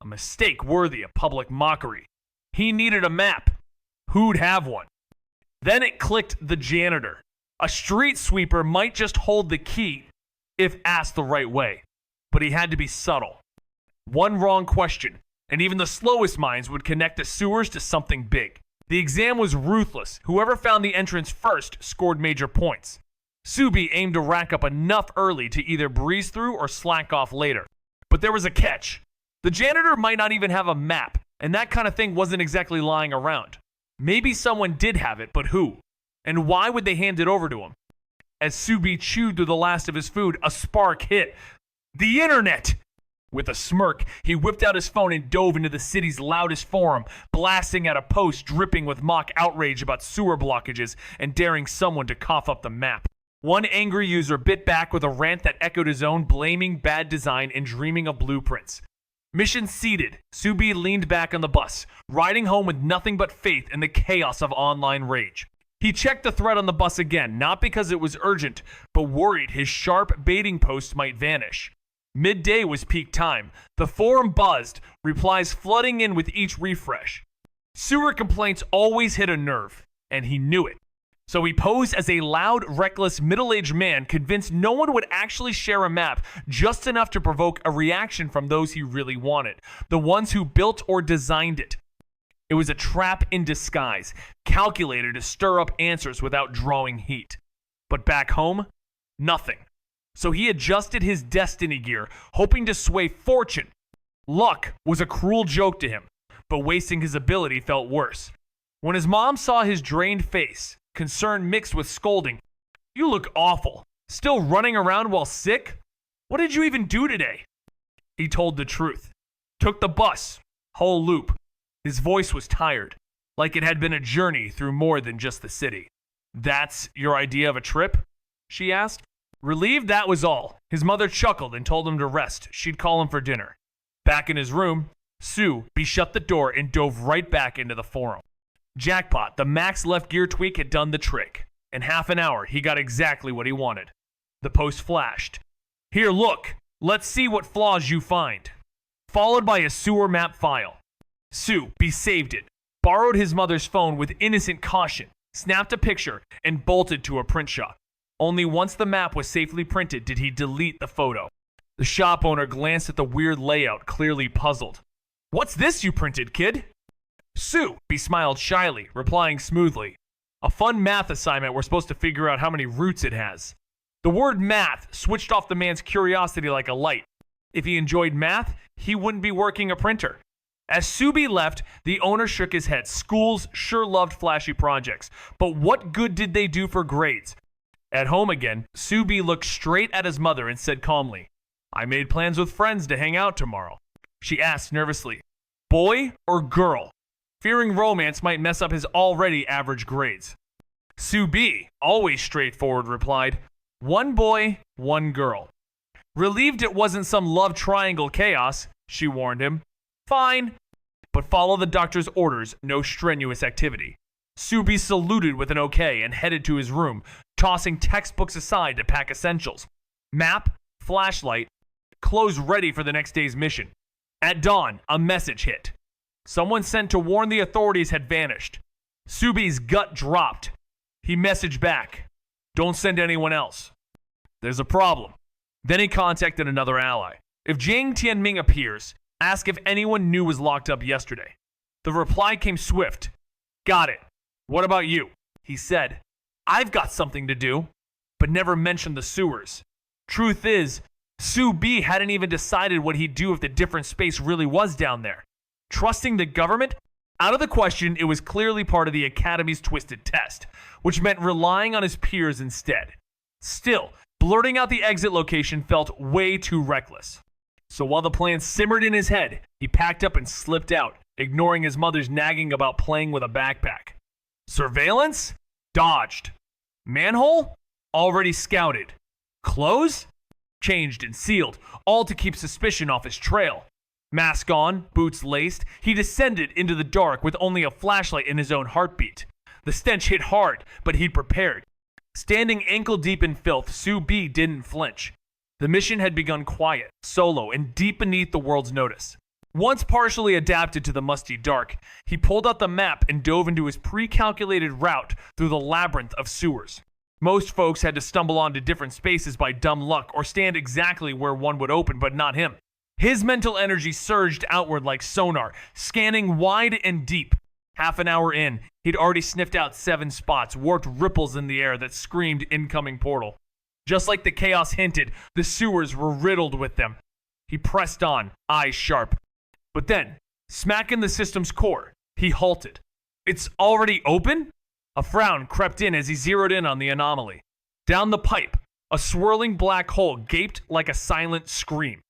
A mistake worthy of public mockery. He needed a map. Who'd have one? Then it clicked the janitor. A street sweeper might just hold the key if asked the right way, but he had to be subtle. One wrong question, and even the slowest minds would connect the sewers to something big. The exam was ruthless. Whoever found the entrance first scored major points. Subi aimed to rack up enough early to either breeze through or slack off later. But there was a catch. The janitor might not even have a map, and that kind of thing wasn't exactly lying around. Maybe someone did have it, but who? And why would they hand it over to him? As Subi chewed through the last of his food, a spark hit. The internet! With a smirk, he whipped out his phone and dove into the city's loudest forum, blasting out a post dripping with mock outrage about sewer blockages and daring someone to cough up the map. One angry user bit back with a rant that echoed his own, blaming bad design and dreaming of blueprints. Mission seated, Subi leaned back on the bus, riding home with nothing but faith in the chaos of online rage. He checked the thread on the bus again, not because it was urgent, but worried his sharp baiting post might vanish. Midday was peak time. The forum buzzed, replies flooding in with each refresh. Sewer complaints always hit a nerve, and he knew it. So he posed as a loud, reckless, middle-aged man convinced no one would actually share a map, just enough to provoke a reaction from those he really wanted, the ones who built or designed it. It was a trap in disguise, calculated to stir up answers without drawing heat. But back home, nothing. So he adjusted his destiny gear, hoping to sway fortune. Luck was a cruel joke to him, but wasting his ability felt worse. When his mom saw his drained face, concern mixed with scolding, "You look awful. Still running around while sick? What did you even do today?" He told the truth. Took the bus, whole loop. His voice was tired, like it had been a journey through more than just the city. "That's your idea of a trip?" she asked. Relieved that was all, his mother chuckled and told him to rest. She'd call him for dinner. Back in his room, Subi shut the door and dove right back into the forum. Jackpot, the max left gear tweak had done the trick. In half an hour, he got exactly what he wanted. The post flashed. "Here, look. Let's see what flaws you find." Followed by a sewer map file. Subi saved it, borrowed his mother's phone with innocent caution, snapped a picture, and bolted to a print shop. Only once the map was safely printed did he delete the photo. The shop owner glanced at the weird layout, clearly puzzled. "What's this you printed, kid?" Subi smiled shyly, replying smoothly. "A fun math assignment we're supposed to figure out how many roots it has." The word math switched off the man's curiosity like a light. If he enjoyed math, he wouldn't be working a printer. As Subi left, the owner shook his head. Schools sure loved flashy projects, but what good did they do for grades? At home again, Subi looked straight at his mother and said calmly, "I made plans with friends to hang out tomorrow." She asked nervously, "Boy or girl?" fearing romance might mess up his already average grades. Subi, always straightforward, replied, "One boy, one girl." Relieved it wasn't some love triangle chaos, she warned him. "Fine, but follow the doctor's orders, no strenuous activity." Subi saluted with an okay and headed to his room, tossing textbooks aside to pack essentials. Map, flashlight, clothes ready for the next day's mission. At dawn, a message hit. Someone sent to warn the authorities had vanished. Subi's gut dropped. He messaged back, "Don't send anyone else. There's a problem." Then he contacted another ally. "If Jiang Tianming appears, ask if anyone new was locked up yesterday." The reply came swift. "Got it. What about you?" He said, "I've got something to do," but never mentioned the sewers. Truth is, Subi hadn't even decided what he'd do if the different space really was down there. Trusting the government? Out of the question, it was clearly part of the Academy's twisted test, which meant relying on his peers instead. Still, blurting out the exit location felt way too reckless. So while the plan simmered in his head, he packed up and slipped out, ignoring his mother's nagging about playing with a backpack. Surveillance? Dodged. Manhole? Already scouted. Clothes? Changed and sealed, all to keep suspicion off his trail. Mask on, boots laced, he descended into the dark with only a flashlight in his own heartbeat. The stench hit hard, but he'd prepared. Standing ankle-deep in filth, Subi didn't flinch. The mission had begun quiet, solo, and deep beneath the world's notice. Once partially adapted to the musty dark, he pulled out the map and dove into his pre-calculated route through the labyrinth of sewers. Most folks had to stumble onto different spaces by dumb luck or stand exactly where one would open, but not him. His mental energy surged outward like sonar, scanning wide and deep. Half an hour in, he'd already sniffed out 7 spots, warped ripples in the air that screamed incoming portal. Just like the chaos hinted, the sewers were riddled with them. He pressed on, eyes sharp. But then, smack in the system's core, he halted. "It's already open?" A frown crept in as he zeroed in on the anomaly. Down the pipe, a swirling black hole gaped like a silent scream.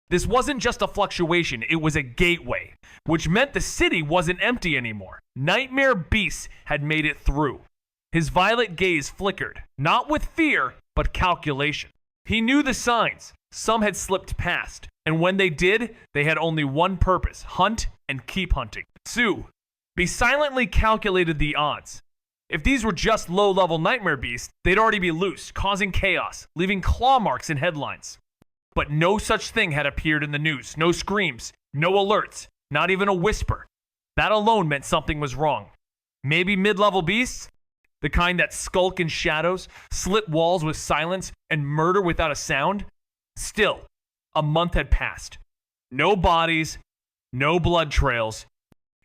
This wasn't just a fluctuation, it was a gateway, which meant the city wasn't empty anymore. Nightmare beasts had made it through. His violet gaze flickered, not with fear, but calculation. He knew the signs. Some had slipped past, and when they did, they had only one purpose: hunt and keep hunting. He silently calculated the odds. If these were just low-level nightmare beasts, they'd already be loose, causing chaos, leaving claw marks in headlines. But no such thing had appeared in the news. No screams, no alerts, not even a whisper. That alone meant something was wrong. Maybe mid-level beasts? The kind that skulk in shadows, slit walls with silence, and murder without a sound? Still, a month had passed. No bodies, no blood trails.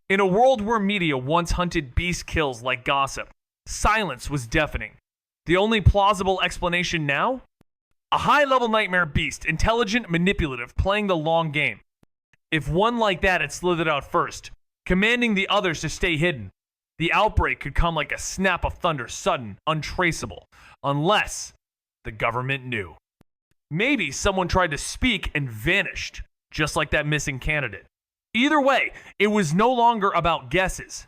In a world where media once hunted beast kills like gossip, silence was deafening. The only plausible explanation now? A high-level nightmare beast, intelligent, manipulative, playing the long game. If one like that had slithered out first, commanding the others to stay hidden, the outbreak could come like a snap of thunder, sudden, untraceable, unless the government knew. Maybe someone tried to speak and vanished, just like that missing candidate. Either way, it was no longer about guesses.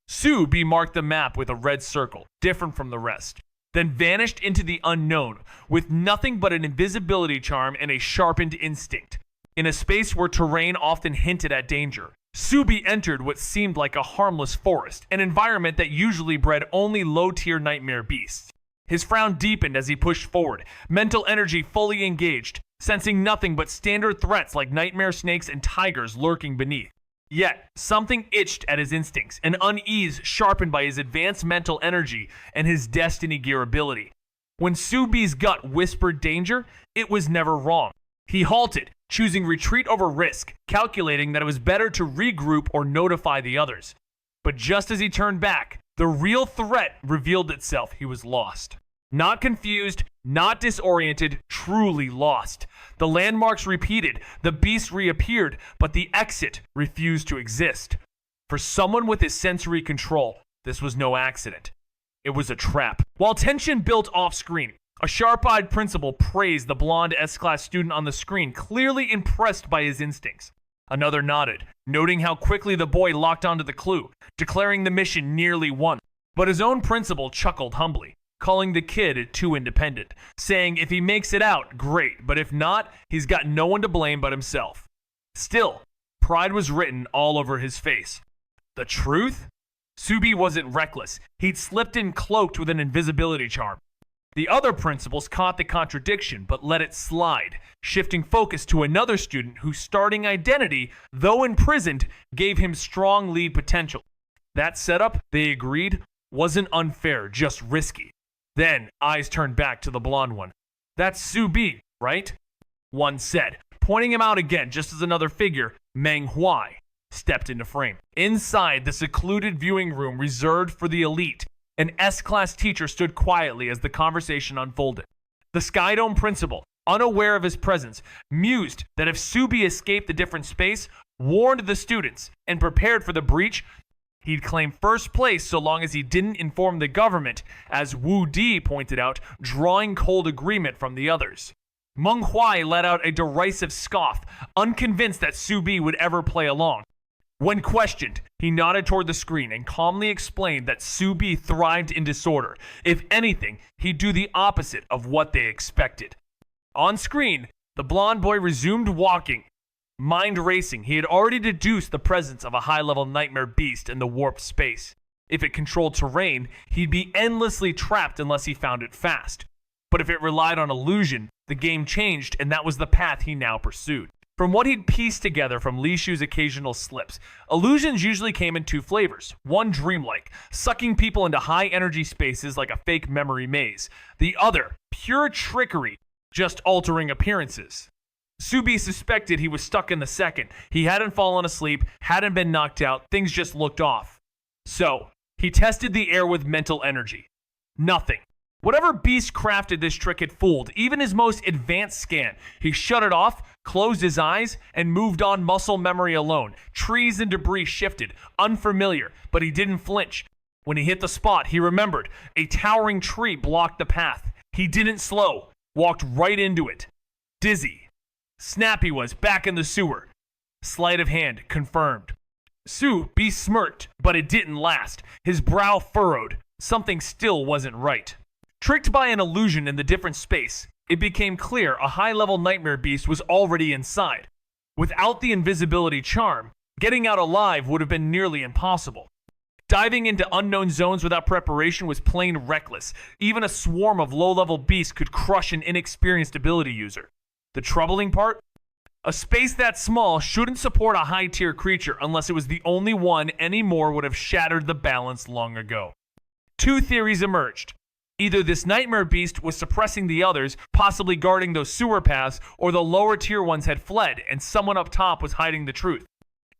Subi marked the map with a red circle, different from the rest, then vanished into the unknown with nothing but an invisibility charm and a sharpened instinct. In a space where terrain often hinted at danger, Subi entered what seemed like a harmless forest, an environment that usually bred only low-tier nightmare beasts. His frown deepened as he pushed forward, mental energy fully engaged, sensing nothing but standard threats like nightmare snakes and tigers lurking beneath. Yet, something itched at his instincts, an unease sharpened by his advanced mental energy and his destiny gear ability. When Subi's gut whispered danger, it was never wrong. He halted, choosing retreat over risk, calculating that it was better to regroup or notify the others. But just as he turned back, the real threat revealed itself. He was lost. Not confused, not disoriented, truly lost. The landmarks repeated, the beast reappeared, but the exit refused to exist. For someone with his sensory control, this was no accident. It was a trap. While tension built off-screen, a sharp-eyed principal praised the blonde S-class student on the screen, clearly impressed by his instincts. Another nodded, noting how quickly the boy locked onto the clue, declaring the mission nearly won. But his own principal chuckled humbly, calling the kid too independent, saying if he makes it out, great, but if not, he's got no one to blame but himself. Still, pride was written all over his face. The truth? Subi wasn't reckless. He'd slipped in cloaked with an invisibility charm. The other principals caught the contradiction, but let it slide, shifting focus to another student whose starting identity, though imprisoned, gave him strong lead potential. That setup, they agreed, wasn't unfair, just risky. Then, eyes turned back to the blonde one. That's Subi, right? One said, pointing him out again just as another figure, manhwa, stepped into frame. Inside the secluded viewing room reserved for the elite, an S-class teacher stood quietly as the conversation unfolded. The Skydome principal, unaware of his presence, mused that if Subi escaped the different space, warned the students, and prepared for the breach, he'd claim first place so long as he didn't inform the government, as Wu Di pointed out, drawing cold agreement from the others. Meng Huai let out a derisive scoff, unconvinced that Subi would ever play along. When questioned, he nodded toward the screen and calmly explained that Subi thrived in disorder. If anything, he'd do the opposite of what they expected. On screen, the blonde boy resumed walking, mind racing. He had already deduced the presence of a high-level nightmare beast in the warped space. If it controlled terrain, he'd be endlessly trapped unless he found it fast. But if it relied on illusion, the game changed, and that was the path he now pursued. From what he'd pieced together from Li Shu's occasional slips, illusions usually came in two flavors. One dreamlike, sucking people into high-energy spaces like a fake memory maze. The other, pure trickery, just altering appearances. Subi suspected he was stuck in the second. He hadn't fallen asleep, hadn't been knocked out, things just looked off. So, he tested the air with mental energy. Nothing. Whatever beast crafted this trick had fooled, even his most advanced scan. He shut it off, closed his eyes, and moved on muscle memory alone. Trees and debris shifted, unfamiliar, but he didn't flinch. When he hit the spot, he remembered. A towering tree blocked the path. He didn't slow, walked right into it. Dizzy. Snap he was, back in the sewer. Sleight of hand, confirmed. Subi smirked, but it didn't last. His brow furrowed. Something still wasn't right. Tricked by an illusion in the different space, it became clear a high-level nightmare beast was already inside. Without the invisibility charm, getting out alive would have been nearly impossible. Diving into unknown zones without preparation was plain reckless. Even a swarm of low-level beasts could crush an inexperienced ability user. The troubling part? A space that small shouldn't support a high-tier creature unless it was the only one any more would have shattered the balance long ago. Two theories emerged. Either this nightmare beast was suppressing the others, possibly guarding those sewer paths, or the lower tier ones had fled and someone up top was hiding the truth.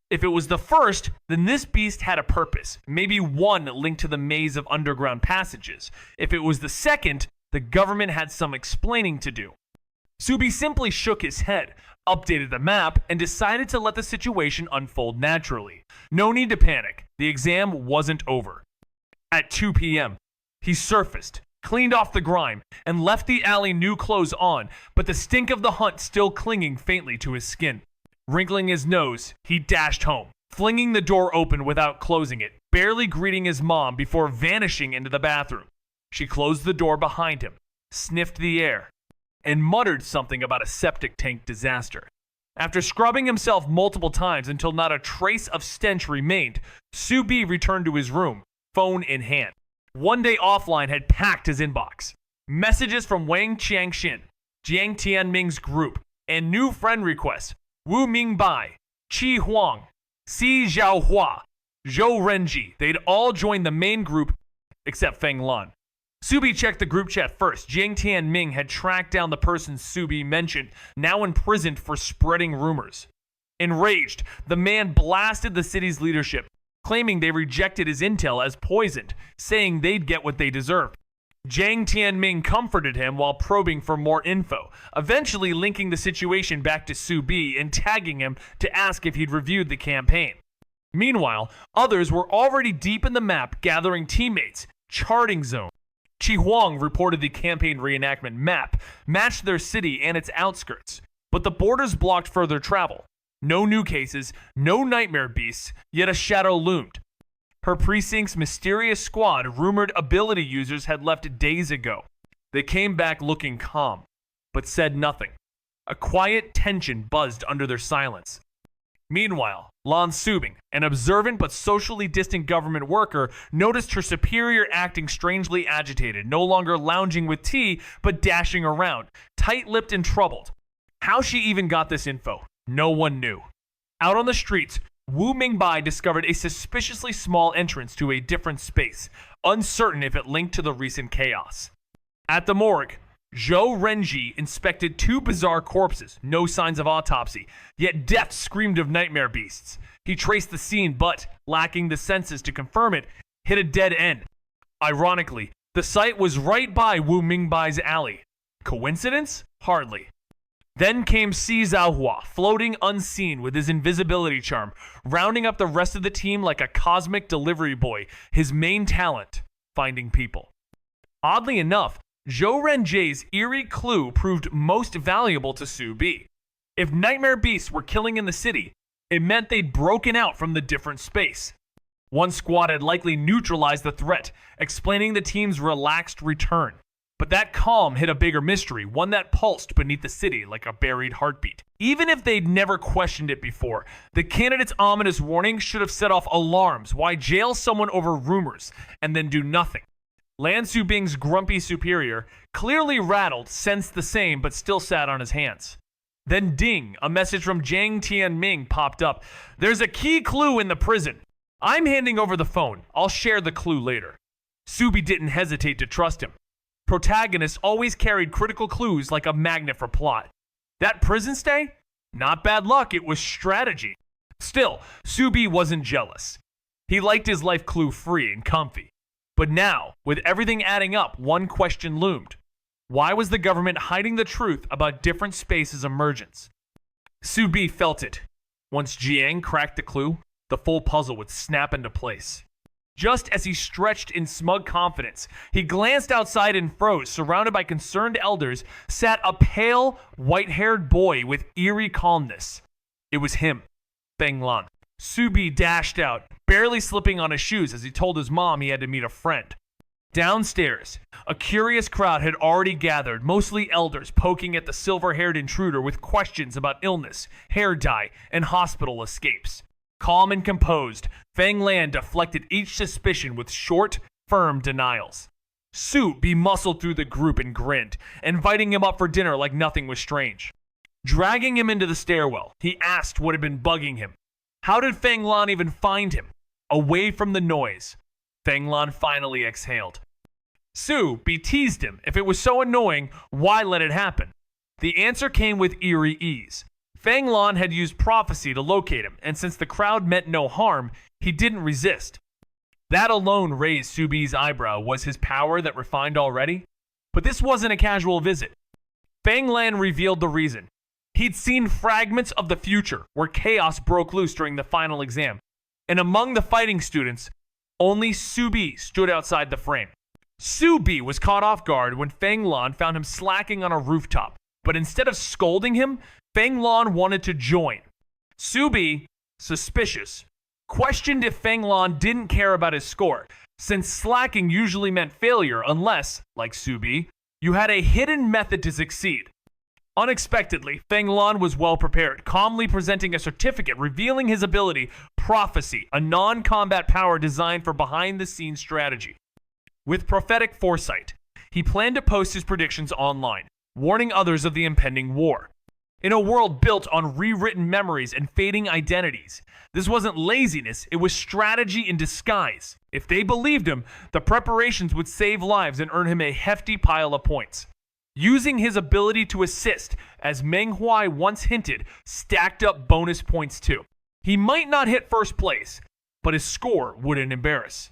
If it was the first, then this beast had a purpose, maybe one linked to the maze of underground passages. If it was the second, the government had some explaining to do. Subi simply shook his head, updated the map, and decided to let the situation unfold naturally. No need to panic. The exam wasn't over. At 2 p.m., he surfaced, cleaned off the grime, and left the alley new clothes on, but the stink of the hunt still clinging faintly to his skin. Wrinkling his nose, he dashed home, flinging the door open without closing it, barely greeting his mom before vanishing into the bathroom. She closed the door behind him, sniffed the air, and muttered something about a septic tank disaster. After scrubbing himself multiple times until not a trace of stench remained, Subi returned to his room, phone in hand. One day offline had packed his inbox. Messages from Wang Qiangxin, Jiang Tianming's group, and new friend requests. Wu Mingbai, Qi Huang, Si Xiaohua, Zhou Renji. They'd all joined the main group except Feng Lan. Subi checked the group chat first. Jiang Tianming had tracked down the person Subi mentioned, now imprisoned for spreading rumors. Enraged, the man blasted the city's leadership, claiming they rejected his intel as poisoned, saying they'd get what they deserved. Jiang Tianming comforted him while probing for more info, eventually linking the situation back to Su Bi and tagging him to ask if he'd reviewed the campaign. Meanwhile, others were already deep in the map gathering teammates, charting zones. Chi Huang reported the campaign reenactment map matched their city and its outskirts, but the borders blocked further travel. No new cases, no nightmare beasts, yet a shadow loomed. Her precinct's mysterious squad rumored ability users had left days ago. They came back looking calm, but said nothing. A quiet tension buzzed under their silence. Meanwhile, Lan Subing, an observant but socially distant government worker, noticed her superior acting strangely agitated, no longer lounging with tea, but dashing around, tight-lipped and troubled. How she even got this info, no one knew. Out on the streets, Wu Mingbai discovered a suspiciously small entrance to a different space, uncertain if it linked to the recent chaos. At the morgue, Zhou Renji inspected two bizarre corpses, no signs of autopsy, yet death screamed of nightmare beasts. He traced the scene, but, lacking the senses to confirm it, hit a dead end. Ironically, the site was right by Wu Mingbai's alley. Coincidence? Hardly. Then came Si Zhaohua, floating unseen with his invisibility charm, rounding up the rest of the team like a cosmic delivery boy, his main talent, finding people. Oddly enough, Zhou Renji's eerie clue proved most valuable to Su Bi. If nightmare beasts were killing in the city, it meant they'd broken out from the different space. One squad had likely neutralized the threat, explaining the team's relaxed return. But that calm hid a bigger mystery, one that pulsed beneath the city like a buried heartbeat. Even if they'd never questioned it before, the candidate's ominous warning should have set off alarms. Why jail someone over rumors and then do nothing? Lan Subing's grumpy superior, clearly rattled, sensed the same but still sat on his hands. Then ding, a message from Jiang Tianming popped up. There's a key clue in the prison. I'm handing over the phone. I'll share the clue later. Su Bi didn't hesitate to trust him. Protagonists always carried critical clues like a magnet for plot. That prison stay? Not bad luck, it was strategy. Still, Su Bi wasn't jealous. He liked his life clue-free and comfy. But now, with everything adding up, one question loomed. Why was the government hiding the truth about different spaces' emergence? Su Bi felt it. Once Jiang cracked the clue, the full puzzle would snap into place. Just as he stretched in smug confidence, he glanced outside and froze. Surrounded by concerned elders, sat a pale, white-haired boy with eerie calmness. It was him, Feng Lan. Su Bi dashed out, barely slipping on his shoes as he told his mom he had to meet a friend. Downstairs, a curious crowd had already gathered, mostly elders poking at the silver-haired intruder with questions about illness, hair dye, and hospital escapes. Calm and composed, Feng Lan deflected each suspicion with short, firm denials. Su Bi muscled through the group and grinned, inviting him up for dinner like nothing was strange. Dragging him into the stairwell, he asked what had been bugging him. How did Feng Lan even find him? Away from the noise. Feng Lan finally exhaled. Su Bi teased him. If it was so annoying, why let it happen? The answer came with eerie ease. Feng Lan had used prophecy to locate him, and since the crowd meant no harm, he didn't resist. That alone raised Su Bi's eyebrow. Was his power that refined already? But this wasn't a casual visit. Feng Lan revealed the reason. He'd seen fragments of the future where chaos broke loose during the final exam, and among the fighting students, only Su Bi stood outside the frame. Su Bi was caught off guard when Feng Lan found him slacking on a rooftop, but instead of scolding him, Feng Lan wanted to join. Su Bi, suspicious, questioned if Feng Lan didn't care about his score, since slacking usually meant failure unless, like Su Bi, you had a hidden method to succeed. Unexpectedly, Feng Lan was well prepared, calmly presenting a certificate revealing his ability, Prophecy, a non-combat power designed for behind-the-scenes strategy. With prophetic foresight, he planned to post his predictions online, warning others of the impending war. In a world built on rewritten memories and fading identities, this wasn't laziness, it was strategy in disguise. If they believed him, the preparations would save lives and earn him a hefty pile of points. Using his ability to assist, as Meng Huai once hinted, stacked up bonus points too. He might not hit first place, but his score wouldn't embarrass.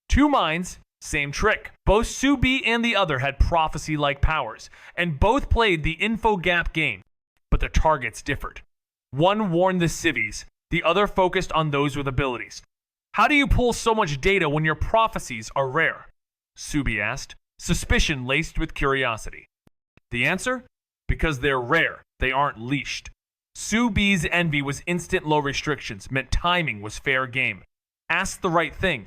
Two minds, Same trick. Both Subi and the other had prophecy-like powers, and both played the info gap game, but their targets differed. One warned the civvies, the other focused on those with abilities. How do you pull so much data when your prophecies are rare? Subi asked, suspicion laced with curiosity. The answer? Because they're rare, they aren't leashed. Subi's envy was instant low restrictions, meant timing was fair game. Ask the right thing,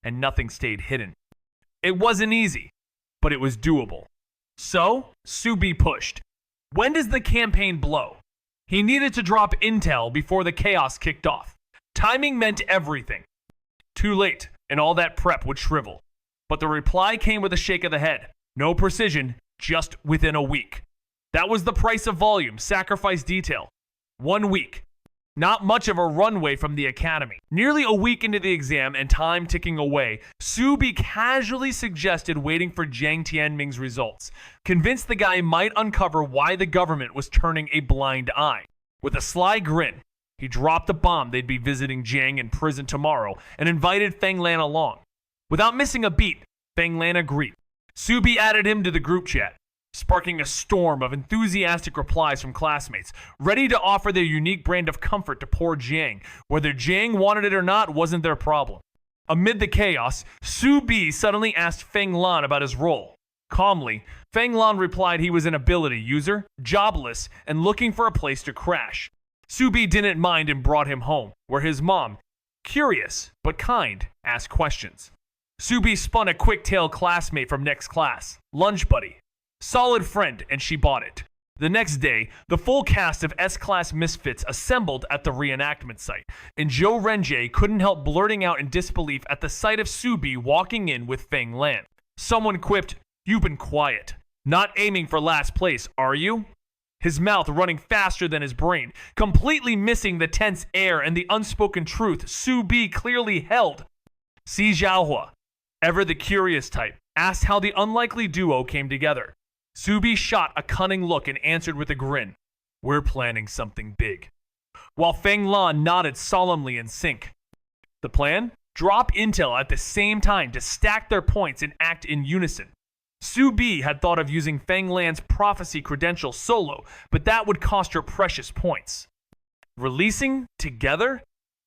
and nothing stayed hidden. It wasn't easy, but it was doable. So, Subi pushed. When does the campaign blow? He needed to drop intel before the chaos kicked off. Timing meant everything. Too late, and all that prep would shrivel. But the reply came with a shake of the head. No precision, just within a week. That was the price of volume, sacrifice detail. 1 week. Not much of a runway from the academy. Nearly a week into the exam and time ticking away, Subi casually suggested waiting for Jiang Tianming's results, convinced the guy might uncover why the government was turning a blind eye. With a sly grin, he dropped the bomb they'd be visiting Jiang in prison tomorrow and invited Feng Lan along. Without missing a beat, Feng Lan agreed. Subi added him to the group chat, sparking a storm of enthusiastic replies from classmates, ready to offer their unique brand of comfort to poor Jiang. Whether Jiang wanted it or not wasn't their problem. Amid the chaos, Subi suddenly asked Feng Lan about his role. Calmly, Feng Lan replied he was an ability user, jobless, and looking for a place to crash. Subi didn't mind and brought him home, where his mom, curious but kind, asked questions. Subi spun a quick-tailed classmate from next class, lunch buddy. Solid friend, and she bought it. The next day, the full cast of S-Class misfits assembled at the reenactment site, and Zhou Renjie couldn't help blurting out in disbelief at the sight of Subi walking in with Feng Lan. Someone quipped, "You've been quiet. Not aiming for last place, are you?" His mouth running faster than his brain, completely missing the tense air and the unspoken truth Subi clearly held. Si Zhaohua, ever the curious type, asked how the unlikely duo came together. Subi shot a cunning look and answered with a grin. "We're planning something big." While Feng Lan nodded solemnly in sync. The plan? Drop intel at the same time to stack their points and act in unison. Subi had thought of using Feng Lan's prophecy credential solo, but that would cost her precious points. Releasing together?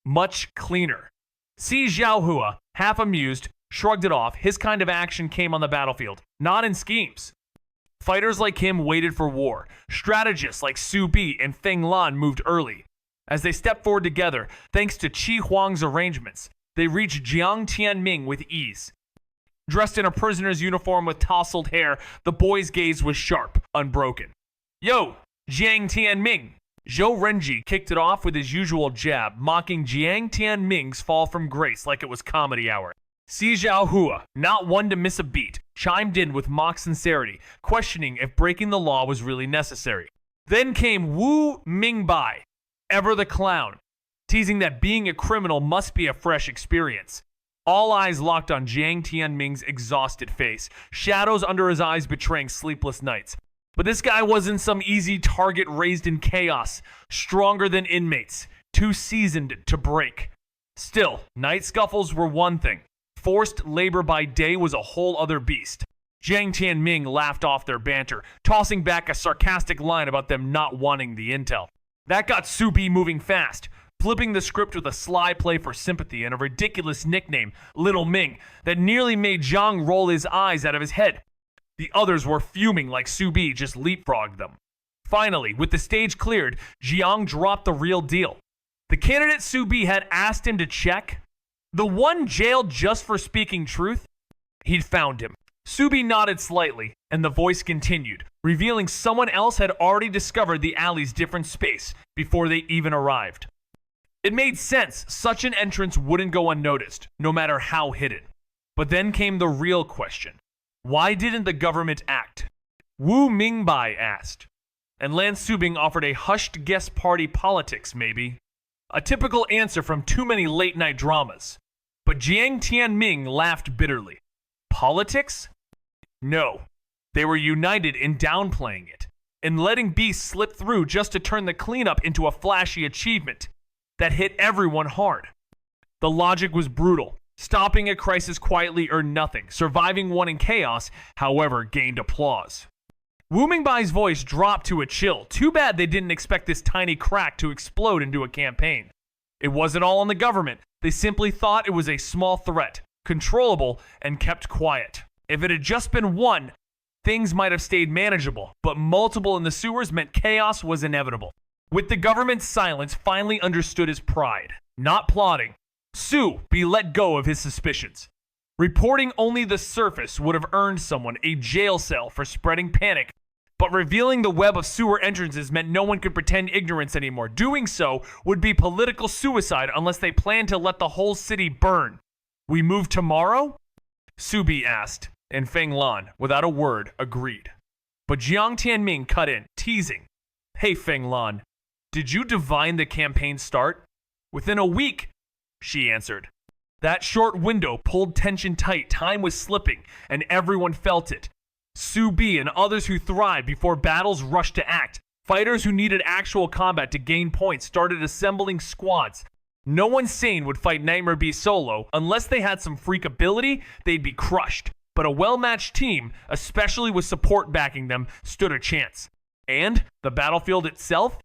Much cleaner. Si Zhaohua, half amused, shrugged it off. His kind of action came on the battlefield, not in schemes. Fighters like him waited for war. Strategists like Subi and Feng Lan moved early. As they stepped forward together, thanks to Qi Huang's arrangements, they reached Jiang Tianming with ease. Dressed in a prisoner's uniform with tousled hair, the boy's gaze was sharp, unbroken. "Yo, Jiang Tianming!" Zhou Renjie kicked it off with his usual jab, mocking Jiang Tianming's fall from grace like it was comedy hour. Si Zhaohua, not one to miss a beat, chimed in with mock sincerity, questioning if breaking the law was really necessary. Then came Wu Mingbai, ever the clown, teasing that being a criminal must be a fresh experience. All eyes locked on Jiang Tianming's exhausted face, shadows under his eyes betraying sleepless nights. But this guy wasn't some easy target raised in chaos, stronger than inmates, too seasoned to break. Still, night scuffles were one thing. Forced labor by day was a whole other beast. Jiang Tianming laughed off their banter, tossing back a sarcastic line about them not wanting the intel. That got Subi moving fast, flipping the script with a sly play for sympathy and a ridiculous nickname, Little Ming, that nearly made Zhang roll his eyes out of his head. The others were fuming like Subi just leapfrogged them. Finally, with the stage cleared, Jiang dropped the real deal. The candidate Subi had asked him to check, the one jailed just for speaking truth, he'd found him. Subi nodded slightly, and the voice continued, revealing someone else had already discovered the alley's different space before they even arrived. It made sense such an entrance wouldn't go unnoticed, no matter how hidden. But then came the real question. Why didn't the government act? Wu Mingbai asked. And Lan Subing offered a hushed guest party politics, maybe. A typical answer from too many late-night dramas. But Jiang Tianming laughed bitterly. Politics? No. They were united in downplaying it, in letting beasts slip through just to turn the cleanup into a flashy achievement that hit everyone hard. The logic was brutal. Stopping a crisis quietly earned nothing. Surviving one in chaos, however, gained applause. Wu Mingbai's voice dropped to a chill. Too bad they didn't expect this tiny crack to explode into a campaign. It wasn't all on the government. They simply thought it was a small threat, controllable, and kept quiet. If it had just been one, things might have stayed manageable, but multiple in the sewers meant chaos was inevitable. With the government's silence finally understood his pride, not plotting, Su be let go of his suspicions. Reporting only the surface would have earned someone a jail cell for spreading panic, but revealing the web of sewer entrances meant no one could pretend ignorance anymore. Doing so would be political suicide unless they planned to let the whole city burn. We move tomorrow? Subi asked, and Feng Lan, without a word, agreed. But Jiang Tianming cut in, teasing. Hey Feng Lan, did you divine the campaign start? Within a week, she answered. That short window pulled tension tight, time was slipping, and everyone felt it. Su Bi and others who thrived before battles rushed to act. Fighters who needed actual combat to gain points started assembling squads. No one sane would fight Nightmare Beast solo. Unless they had some freak ability, they'd be crushed. But a well-matched team, especially with support backing them, stood a chance. And the battlefield itself?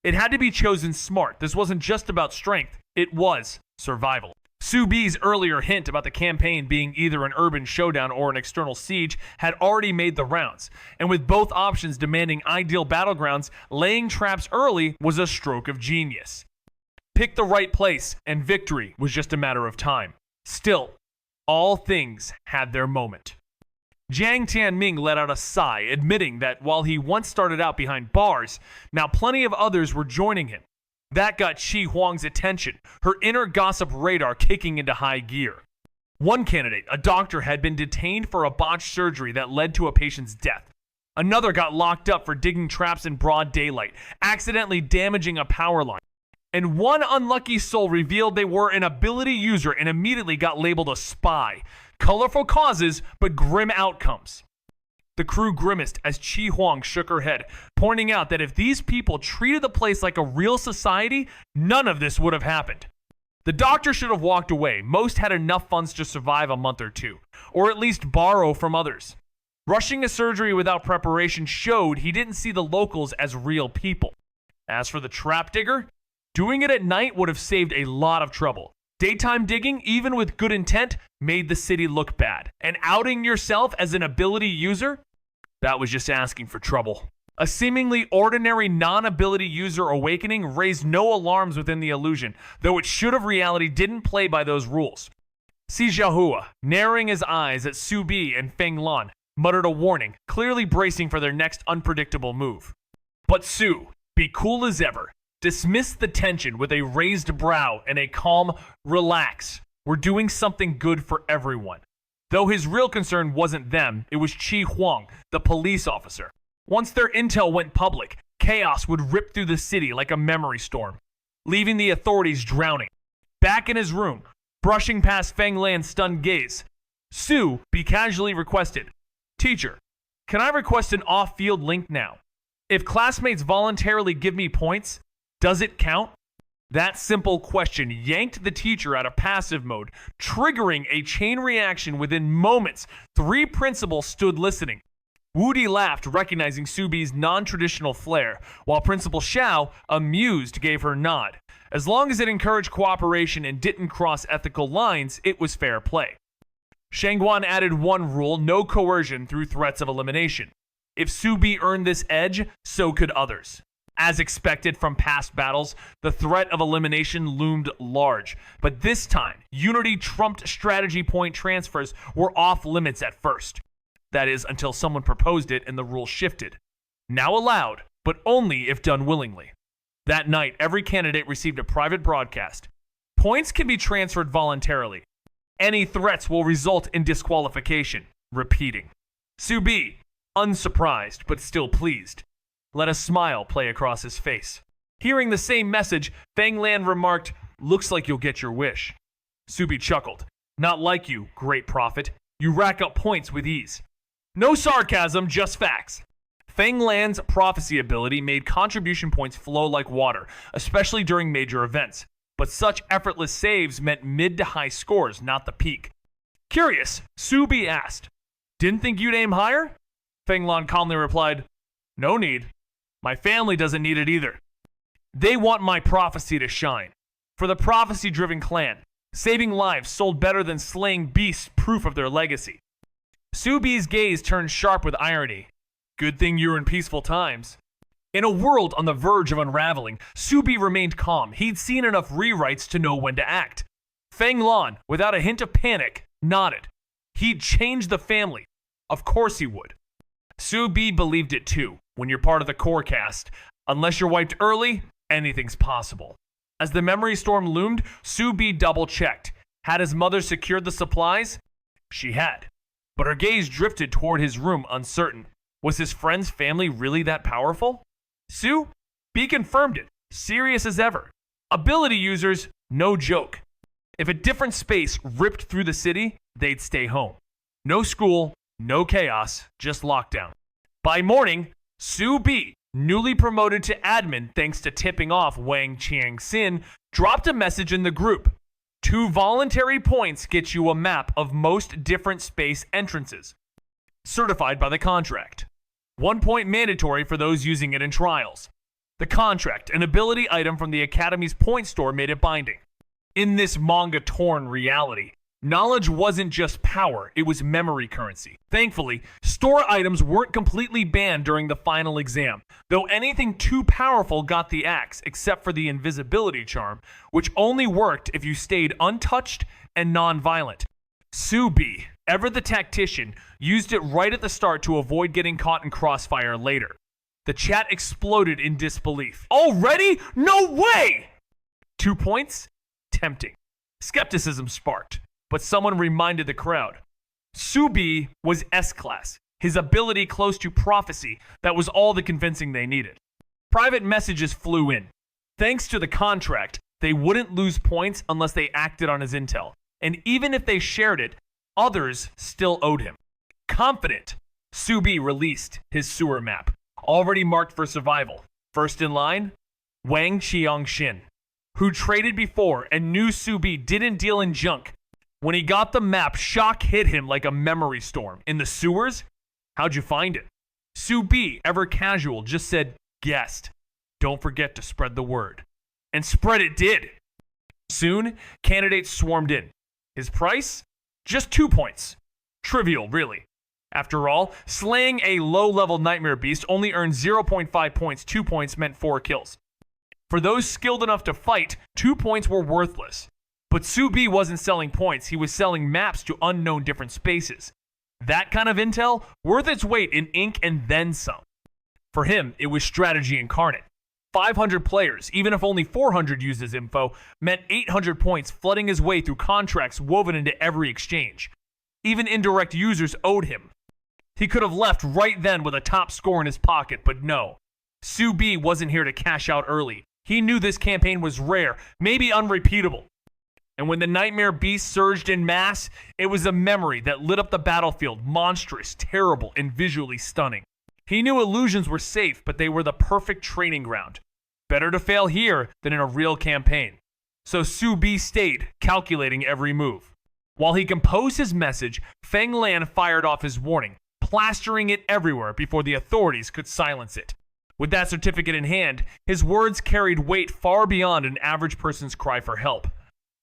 It had to be chosen smart. This wasn't just about strength, it was survival. Su Bi's earlier hint about the campaign being either an urban showdown or an external siege had already made the rounds, and with both options demanding ideal battlegrounds, laying traps early was a stroke of genius. Pick the right place, and victory was just a matter of time. Still, all things had their moment. Jiang Tianming let out a sigh, admitting that while he once started out behind bars, now plenty of others were joining him. That got Qi Huang's attention, her inner gossip radar kicking into high gear. One candidate, a doctor, had been detained for a botched surgery that led to a patient's death. Another got locked up for digging traps in broad daylight, accidentally damaging a power line. And one unlucky soul revealed they were an ability user and immediately got labeled a spy. Colorful causes, but grim outcomes. The crew grimaced as Qi Huang shook her head, pointing out that if these people treated the place like a real society, none of this would have happened. The doctor should have walked away. Most had enough funds to survive a month or two, or at least borrow from others. Rushing a surgery without preparation showed he didn't see the locals as real people. As for the trap digger, doing it at night would have saved a lot of trouble. Daytime digging, even with good intent, made the city look bad. And outing yourself as an ability user? That was just asking for trouble. A seemingly ordinary non-ability user awakening raised no alarms within the illusion, though its should of reality didn't play by those rules. Si Xiaohua, narrowing his eyes at Su Bi and Feng Lan, muttered a warning, clearly bracing for their next unpredictable move. But Su, be cool as ever, dismissed the tension with a raised brow and a calm, relax. We're doing something good for everyone. Though his real concern wasn't them, it was Qi Huang, the police officer. Once their intel went public, chaos would rip through the city like a memory storm, leaving the authorities drowning. Back in his room, brushing past Feng Lan's stunned gaze, Su Bi casually requested, "Teacher, can I request an off-field link now? If classmates voluntarily give me points, does it count?" That simple question yanked the teacher out of passive mode, triggering a chain reaction within moments. 3 principals stood listening. Wudi laughed, recognizing Su Bi's non-traditional flair, while Principal Xiao, amused, gave her nod. As long as it encouraged cooperation and didn't cross ethical lines, it was fair play. Shangguan added one rule: no coercion through threats of elimination. If Su Bi earned this edge, so could others. As expected from past battles, the threat of elimination loomed large, but this time, unity trumped strategy point transfers were off limits at first. That is, until someone proposed it and the rule shifted. Now allowed, but only if done willingly. That night, every candidate received a private broadcast. Points can be transferred voluntarily. Any threats will result in disqualification. Repeating. Su Bi, unsurprised but still pleased, let a smile play across his face. Hearing the same message, Feng Lan remarked, "Looks like you'll get your wish." Su Bi chuckled. "Not like you, great prophet. You rack up points with ease." No sarcasm, just facts. Feng Lan's prophecy ability made contribution points flow like water, especially during major events. but such effortless saves meant mid to high scores, not the peak. Curious, Subi asked, "Didn't think you'd aim higher?" Feng Lan calmly replied, "No need. My family doesn't need it either. They want my prophecy to shine. For the prophecy-driven clan, saving lives sold better than slaying beasts, proof of their legacy." Subi's gaze turned sharp with irony. "Good thing you're in peaceful times." In a world on the verge of unraveling, Subi remained calm. He'd seen enough rewrites to know when to act. Feng Lan, without a hint of panic, nodded. He'd change the family. Of course he would. Subi believed it too. When you're part of the core cast, unless you're wiped early, anything's possible. As the memory storm loomed, Subi double-checked. Had his mother secured the supplies? She had. But her gaze drifted toward his room, uncertain. Was his friend's family really that powerful? Subi confirmed it, serious as ever. Ability users, no joke. If a different space ripped through the city, they'd stay home. No school, no chaos, just lockdown. By morning, Subi, newly promoted to admin thanks to tipping off Wang Qiangxin, dropped a message in the group. 2 voluntary points get you a map of most different space entrances. Certified by the contract. 1 point mandatory for those using it in trials. The contract, an ability item from the Academy's point store, made it binding. In this manga-torn reality, knowledge wasn't just power, it was memory currency. Thankfully, store items weren't completely banned during the final exam, though anything too powerful got the axe, except for the invisibility charm, which only worked if you stayed untouched and non-violent. Subi, ever the tactician, used it right at the start to avoid getting caught in crossfire later. The chat exploded in disbelief. Already? No way! 2 points? Tempting. Skepticism sparked, but someone reminded the crowd. Subi was S-class, his ability close to prophecy. That was all the convincing they needed. Private messages flew in. Thanks to the contract, they wouldn't lose points unless they acted on his intel. And even if they shared it, others still owed him. Confident, Subi released his sewer map, already marked for survival. First in line, Wang Qiangxin, who traded before and knew Subi didn't deal in junk. When he got the map, shock hit him like a memory storm. In the sewers? How'd you find it? Subi, ever casual, just said, "Guessed. Don't forget to spread the word." And spread it did. Soon, candidates swarmed in. His price? Just 2 points. Trivial, really. After all, slaying a low-level nightmare beast only earned 0.5 points. 2 points meant 4 kills. For those skilled enough to fight, 2 points were worthless. But Subi wasn't selling points, he was selling maps to unknown different spaces. That kind of intel, worth its weight in ink and then some. For him, it was strategy incarnate. 500 players, even if only 400 used his info, meant 800 points flooding his way through contracts woven into every exchange. Even indirect users owed him. He could have left right then with a top score in his pocket, but no. Subi wasn't here to cash out early. He knew this campaign was rare, maybe unrepeatable. And when the Nightmare Beast surged in mass, it was a memory that lit up the battlefield, monstrous, terrible, and visually stunning. He knew illusions were safe, but they were the perfect training ground. Better to fail here than in a real campaign. So Subi stayed, calculating every move. While he composed his message, Feng Lan fired off his warning, plastering it everywhere before the authorities could silence it. With that certificate in hand, his words carried weight far beyond an average person's cry for help.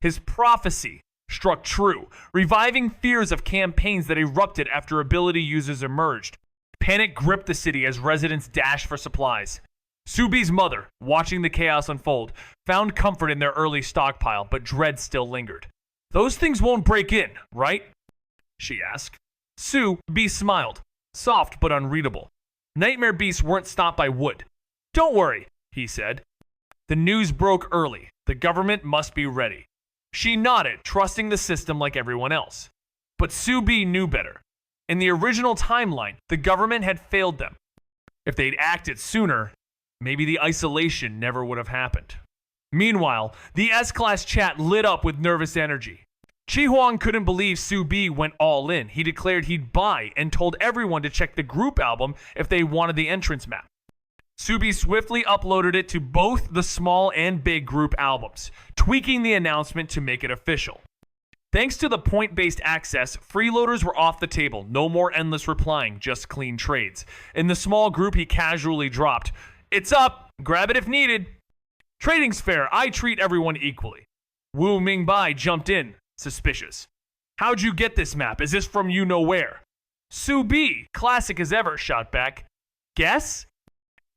His prophecy struck true, reviving fears of campaigns that erupted after ability users emerged. Panic gripped the city as residents dashed for supplies. Subi's mother, watching the chaos unfold, found comfort in their early stockpile, but dread still lingered. "Those things won't break in, right?" she asked. Subi smiled, soft but unreadable. Nightmare beasts weren't stopped by wood. "Don't worry," he said. The news broke early. The government must be ready. She nodded, trusting the system like everyone else. But Subi knew better. In the original timeline, the government had failed them. If they'd acted sooner, maybe the isolation never would have happened. Meanwhile, the S-Class chat lit up with nervous energy. Chi Huang couldn't believe Subi went all in. He declared he'd buy and told everyone to check the group album if they wanted the entrance map. Subi swiftly uploaded it to both the small and big group albums, tweaking the announcement to make it official. Thanks to the point-based access, freeloaders were off the table. No more endless replying, just clean trades. In the small group, he casually dropped, "It's up, grab it if needed." "Trading's fair, I treat everyone equally." Wu Mingbai jumped in, suspicious. "How'd you get this map? Is this from you know where?" Su Bi, classic as ever, shot back, "Guess?"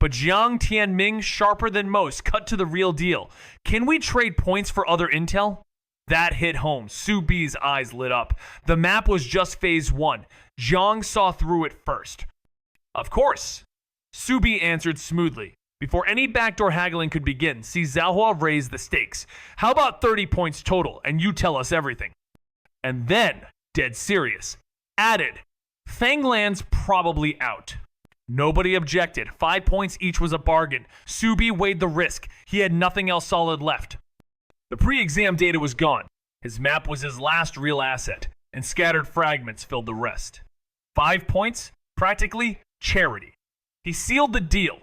But Jiang Tianming, sharper than most, cut to the real deal. "Can we trade points for other intel?" That hit home. Su Bi's eyes lit up. The map was just phase 1. Jiang saw through it first. "Of course." Su Bi answered smoothly. Before any backdoor haggling could begin, see Xiaohua raised the stakes. "How about 30 points total, and you tell us everything?" And then, dead serious, added, "Fanglan's probably out." Nobody objected. 5 points each was a bargain. Su Bi weighed the risk. He had nothing else solid left. The pre-exam data was gone. His map was his last real asset, and scattered fragments filled the rest. 5 points, practically charity. He sealed the deal.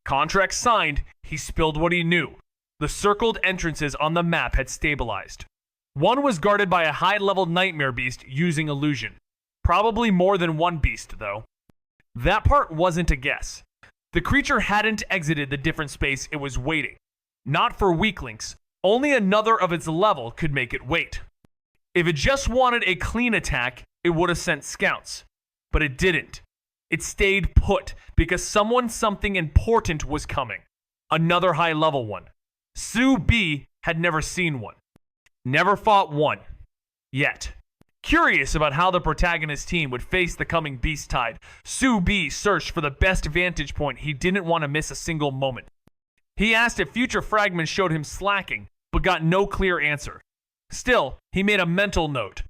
Contract signed, he spilled what he knew. The circled entrances on the map had stabilized. One was guarded by a high-level nightmare beast using illusion. Probably more than one beast, though. That part wasn't a guess. The creature hadn't exited the different space it was waiting. Not for weaklings. Only another of its level could make it wait. If it just wanted a clean attack, it would have sent scouts. But it didn't. It stayed put because something important was coming. Another high-level one. Su Bi had never seen one. Never fought one. Yet. Curious about how the protagonist team would face the coming beast tide, Su Bi searched for the best vantage point. He didn't want to miss a single moment. He asked if future fragments showed him slacking, but got no clear answer. Still, he made a mental note.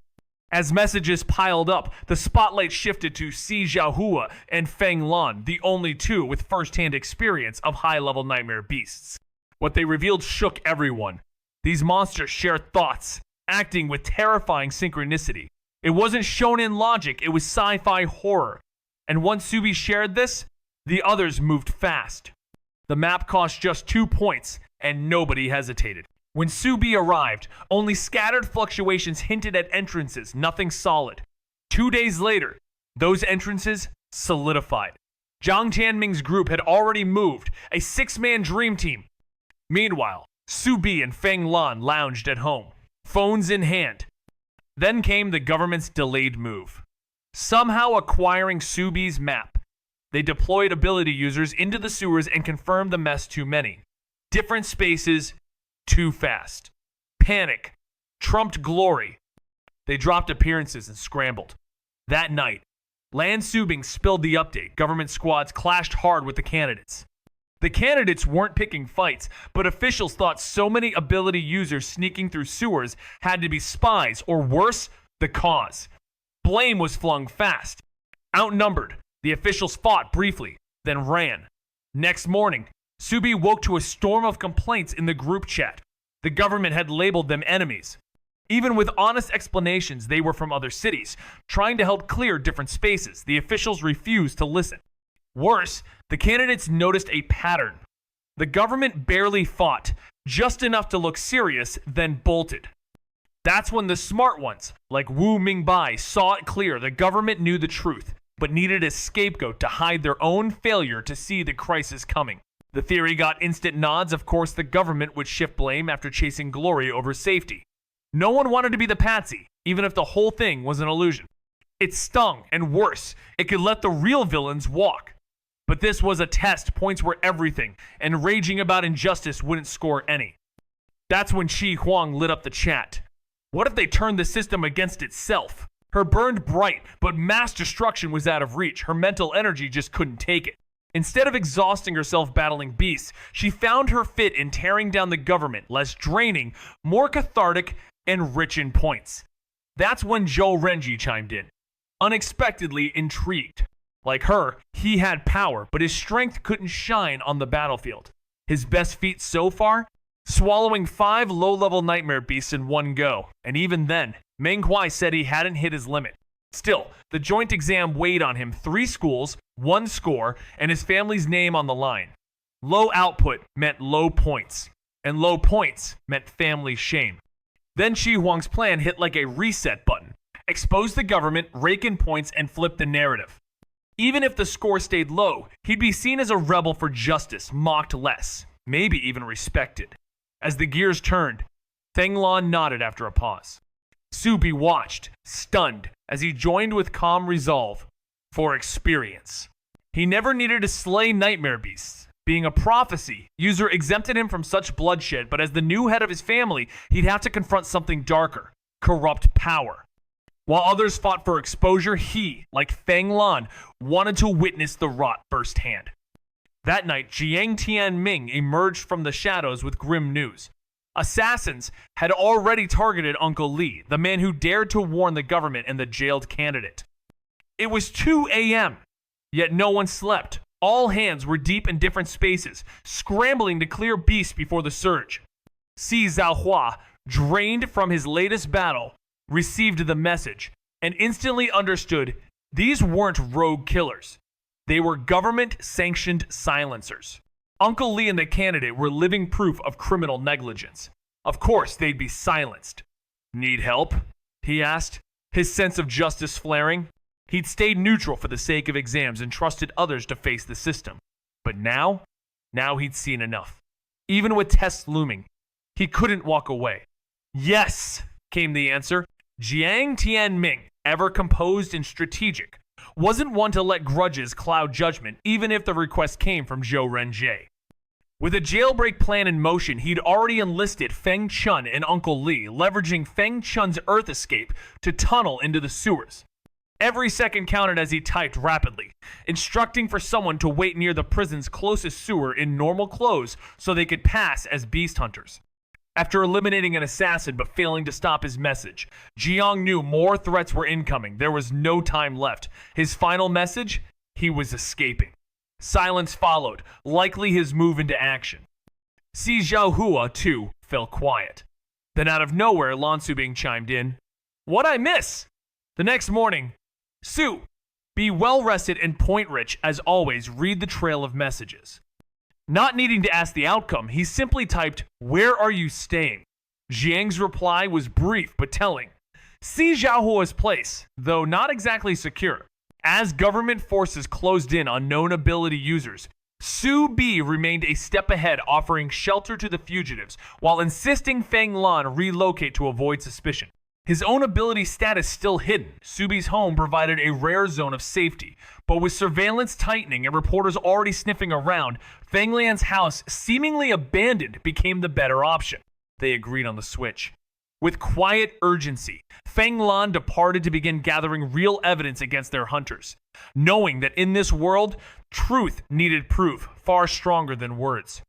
As messages piled up, the spotlight shifted to Si Xiaohua and Feng Lan, the only two with first-hand experience of high-level nightmare beasts. What they revealed shook everyone. These monsters shared thoughts, acting with terrifying synchronicity. It wasn't shonen logic, it was sci-fi horror. And once Su Bi shared this, the others moved fast. The map cost just 2 points, and nobody hesitated. When Su Bi arrived, only scattered fluctuations hinted at entrances, nothing solid. 2 days later, those entrances solidified. Jiang Tianming's group had already moved, a 6-man dream team. Meanwhile, Su Bi and Feng Lan lounged at home, phones in hand. Then came the government's delayed move. Somehow acquiring Su Bi's map. They deployed ability users into the sewers and confirmed the mess too many. Different spaces, too fast. Panic trumped glory. They dropped appearances and scrambled. That night, Lan Subing spilled the update. Government squads clashed hard with the candidates. The candidates weren't picking fights, but officials thought so many ability users sneaking through sewers had to be spies, or worse, the cause. Blame was flung fast. Outnumbered, the officials fought briefly, then ran. Next morning, Su Bi woke to a storm of complaints in the group chat. The government had labeled them enemies. Even with honest explanations, they were from other cities, trying to help clear different spaces. The officials refused to listen. Worse, the candidates noticed a pattern. The government barely fought, just enough to look serious, then bolted. That's when the smart ones, like Wu Mingbai, saw it clear. The government knew the truth, but needed a scapegoat to hide their own failure to see the crisis coming. The theory got instant nods. Of course, the government would shift blame after chasing glory over safety. No one wanted to be the patsy, even if the whole thing was an illusion. It stung, and worse, it could let the real villains walk. But this was a test. Points were everything, and raging about injustice wouldn't score any. That's when Qi Huang lit up the chat. What if they turned the system against itself? Her burned bright, but mass destruction was out of reach. Her mental energy just couldn't take it. Instead of exhausting herself battling beasts, she found her fit in tearing down the government, less draining, more cathartic, and rich in points. That's when Zhou Renji chimed in, unexpectedly intrigued. Like her, he had power, but his strength couldn't shine on the battlefield. His best feat so far? Swallowing 5 low-level nightmare beasts in one go, and even then, Meng Huai said he hadn't hit his limit. Still, the joint exam weighed on him. 3 schools, 1 score, and his family's name on the line. Low output meant low points, and low points meant family shame. Then Shi Huang's plan hit like a reset button. Expose the government, rake in points, and flip the narrative. Even if the score stayed low, he'd be seen as a rebel for justice, mocked less, maybe even respected. As the gears turned, Feng Lan nodded after a pause. Su Bi watched, stunned, as he joined with calm resolve for experience. He never needed to slay nightmare beasts. Being a prophecy, user exempted him from such bloodshed, but as the new head of his family, he'd have to confront something darker, corrupt power. While others fought for exposure, he, like Feng Lan, wanted to witness the rot firsthand. That night, Jiang Tianming emerged from the shadows with grim news. Assassins had already targeted Uncle Li, the man who dared to warn the government and the jailed candidate. It was 2 a.m., yet no one slept. All hands were deep in different spaces, scrambling to clear beasts before the surge. Si Zhaohua, drained from his latest battle, received the message and instantly understood these weren't rogue killers. They were government-sanctioned silencers. Uncle Li and the candidate were living proof of criminal negligence. Of course, they'd be silenced. Need help? He asked, his sense of justice flaring. He'd stayed neutral for the sake of exams and trusted others to face the system. But now he'd seen enough. Even with tests looming, he couldn't walk away. Yes, came the answer. Jiang Tianming, ever composed and strategic, wasn't one to let grudges cloud judgment, even if the request came from Zhou Renjie. With a jailbreak plan in motion, he'd already enlisted Feng Chun and Uncle Li, leveraging Feng Chun's Earth escape to tunnel into the sewers. Every second counted as he typed rapidly, instructing for someone to wait near the prison's closest sewer in normal clothes so they could pass as beast hunters. After eliminating an assassin but failing to stop his message, Jiang knew more threats were incoming. There was no time left. His final message? He was escaping. Silence followed, likely his move into action. Si Zhaohua, too, fell quiet. Then out of nowhere, Lan Subing chimed in. What'd I miss? The next morning, Su, be well-rested and point-rich. As always, read the trail of messages. Not needing to ask the outcome, he simply typed, "Where are you staying?" Jiang's reply was brief but telling. Si Zhaohua's place, though not exactly secure. As government forces closed in on known ability users, Su Bi remained a step ahead, offering shelter to the fugitives, while insisting Feng Lan relocate to avoid suspicion. His own ability status still hidden, Su Bi's home provided a rare zone of safety, but with surveillance tightening and reporters already sniffing around, Feng Lan's house, seemingly abandoned, became the better option. They agreed on the switch. With quiet urgency, Feng Lan departed to begin gathering real evidence against their hunters, knowing that in this world, truth needed proof far stronger than words.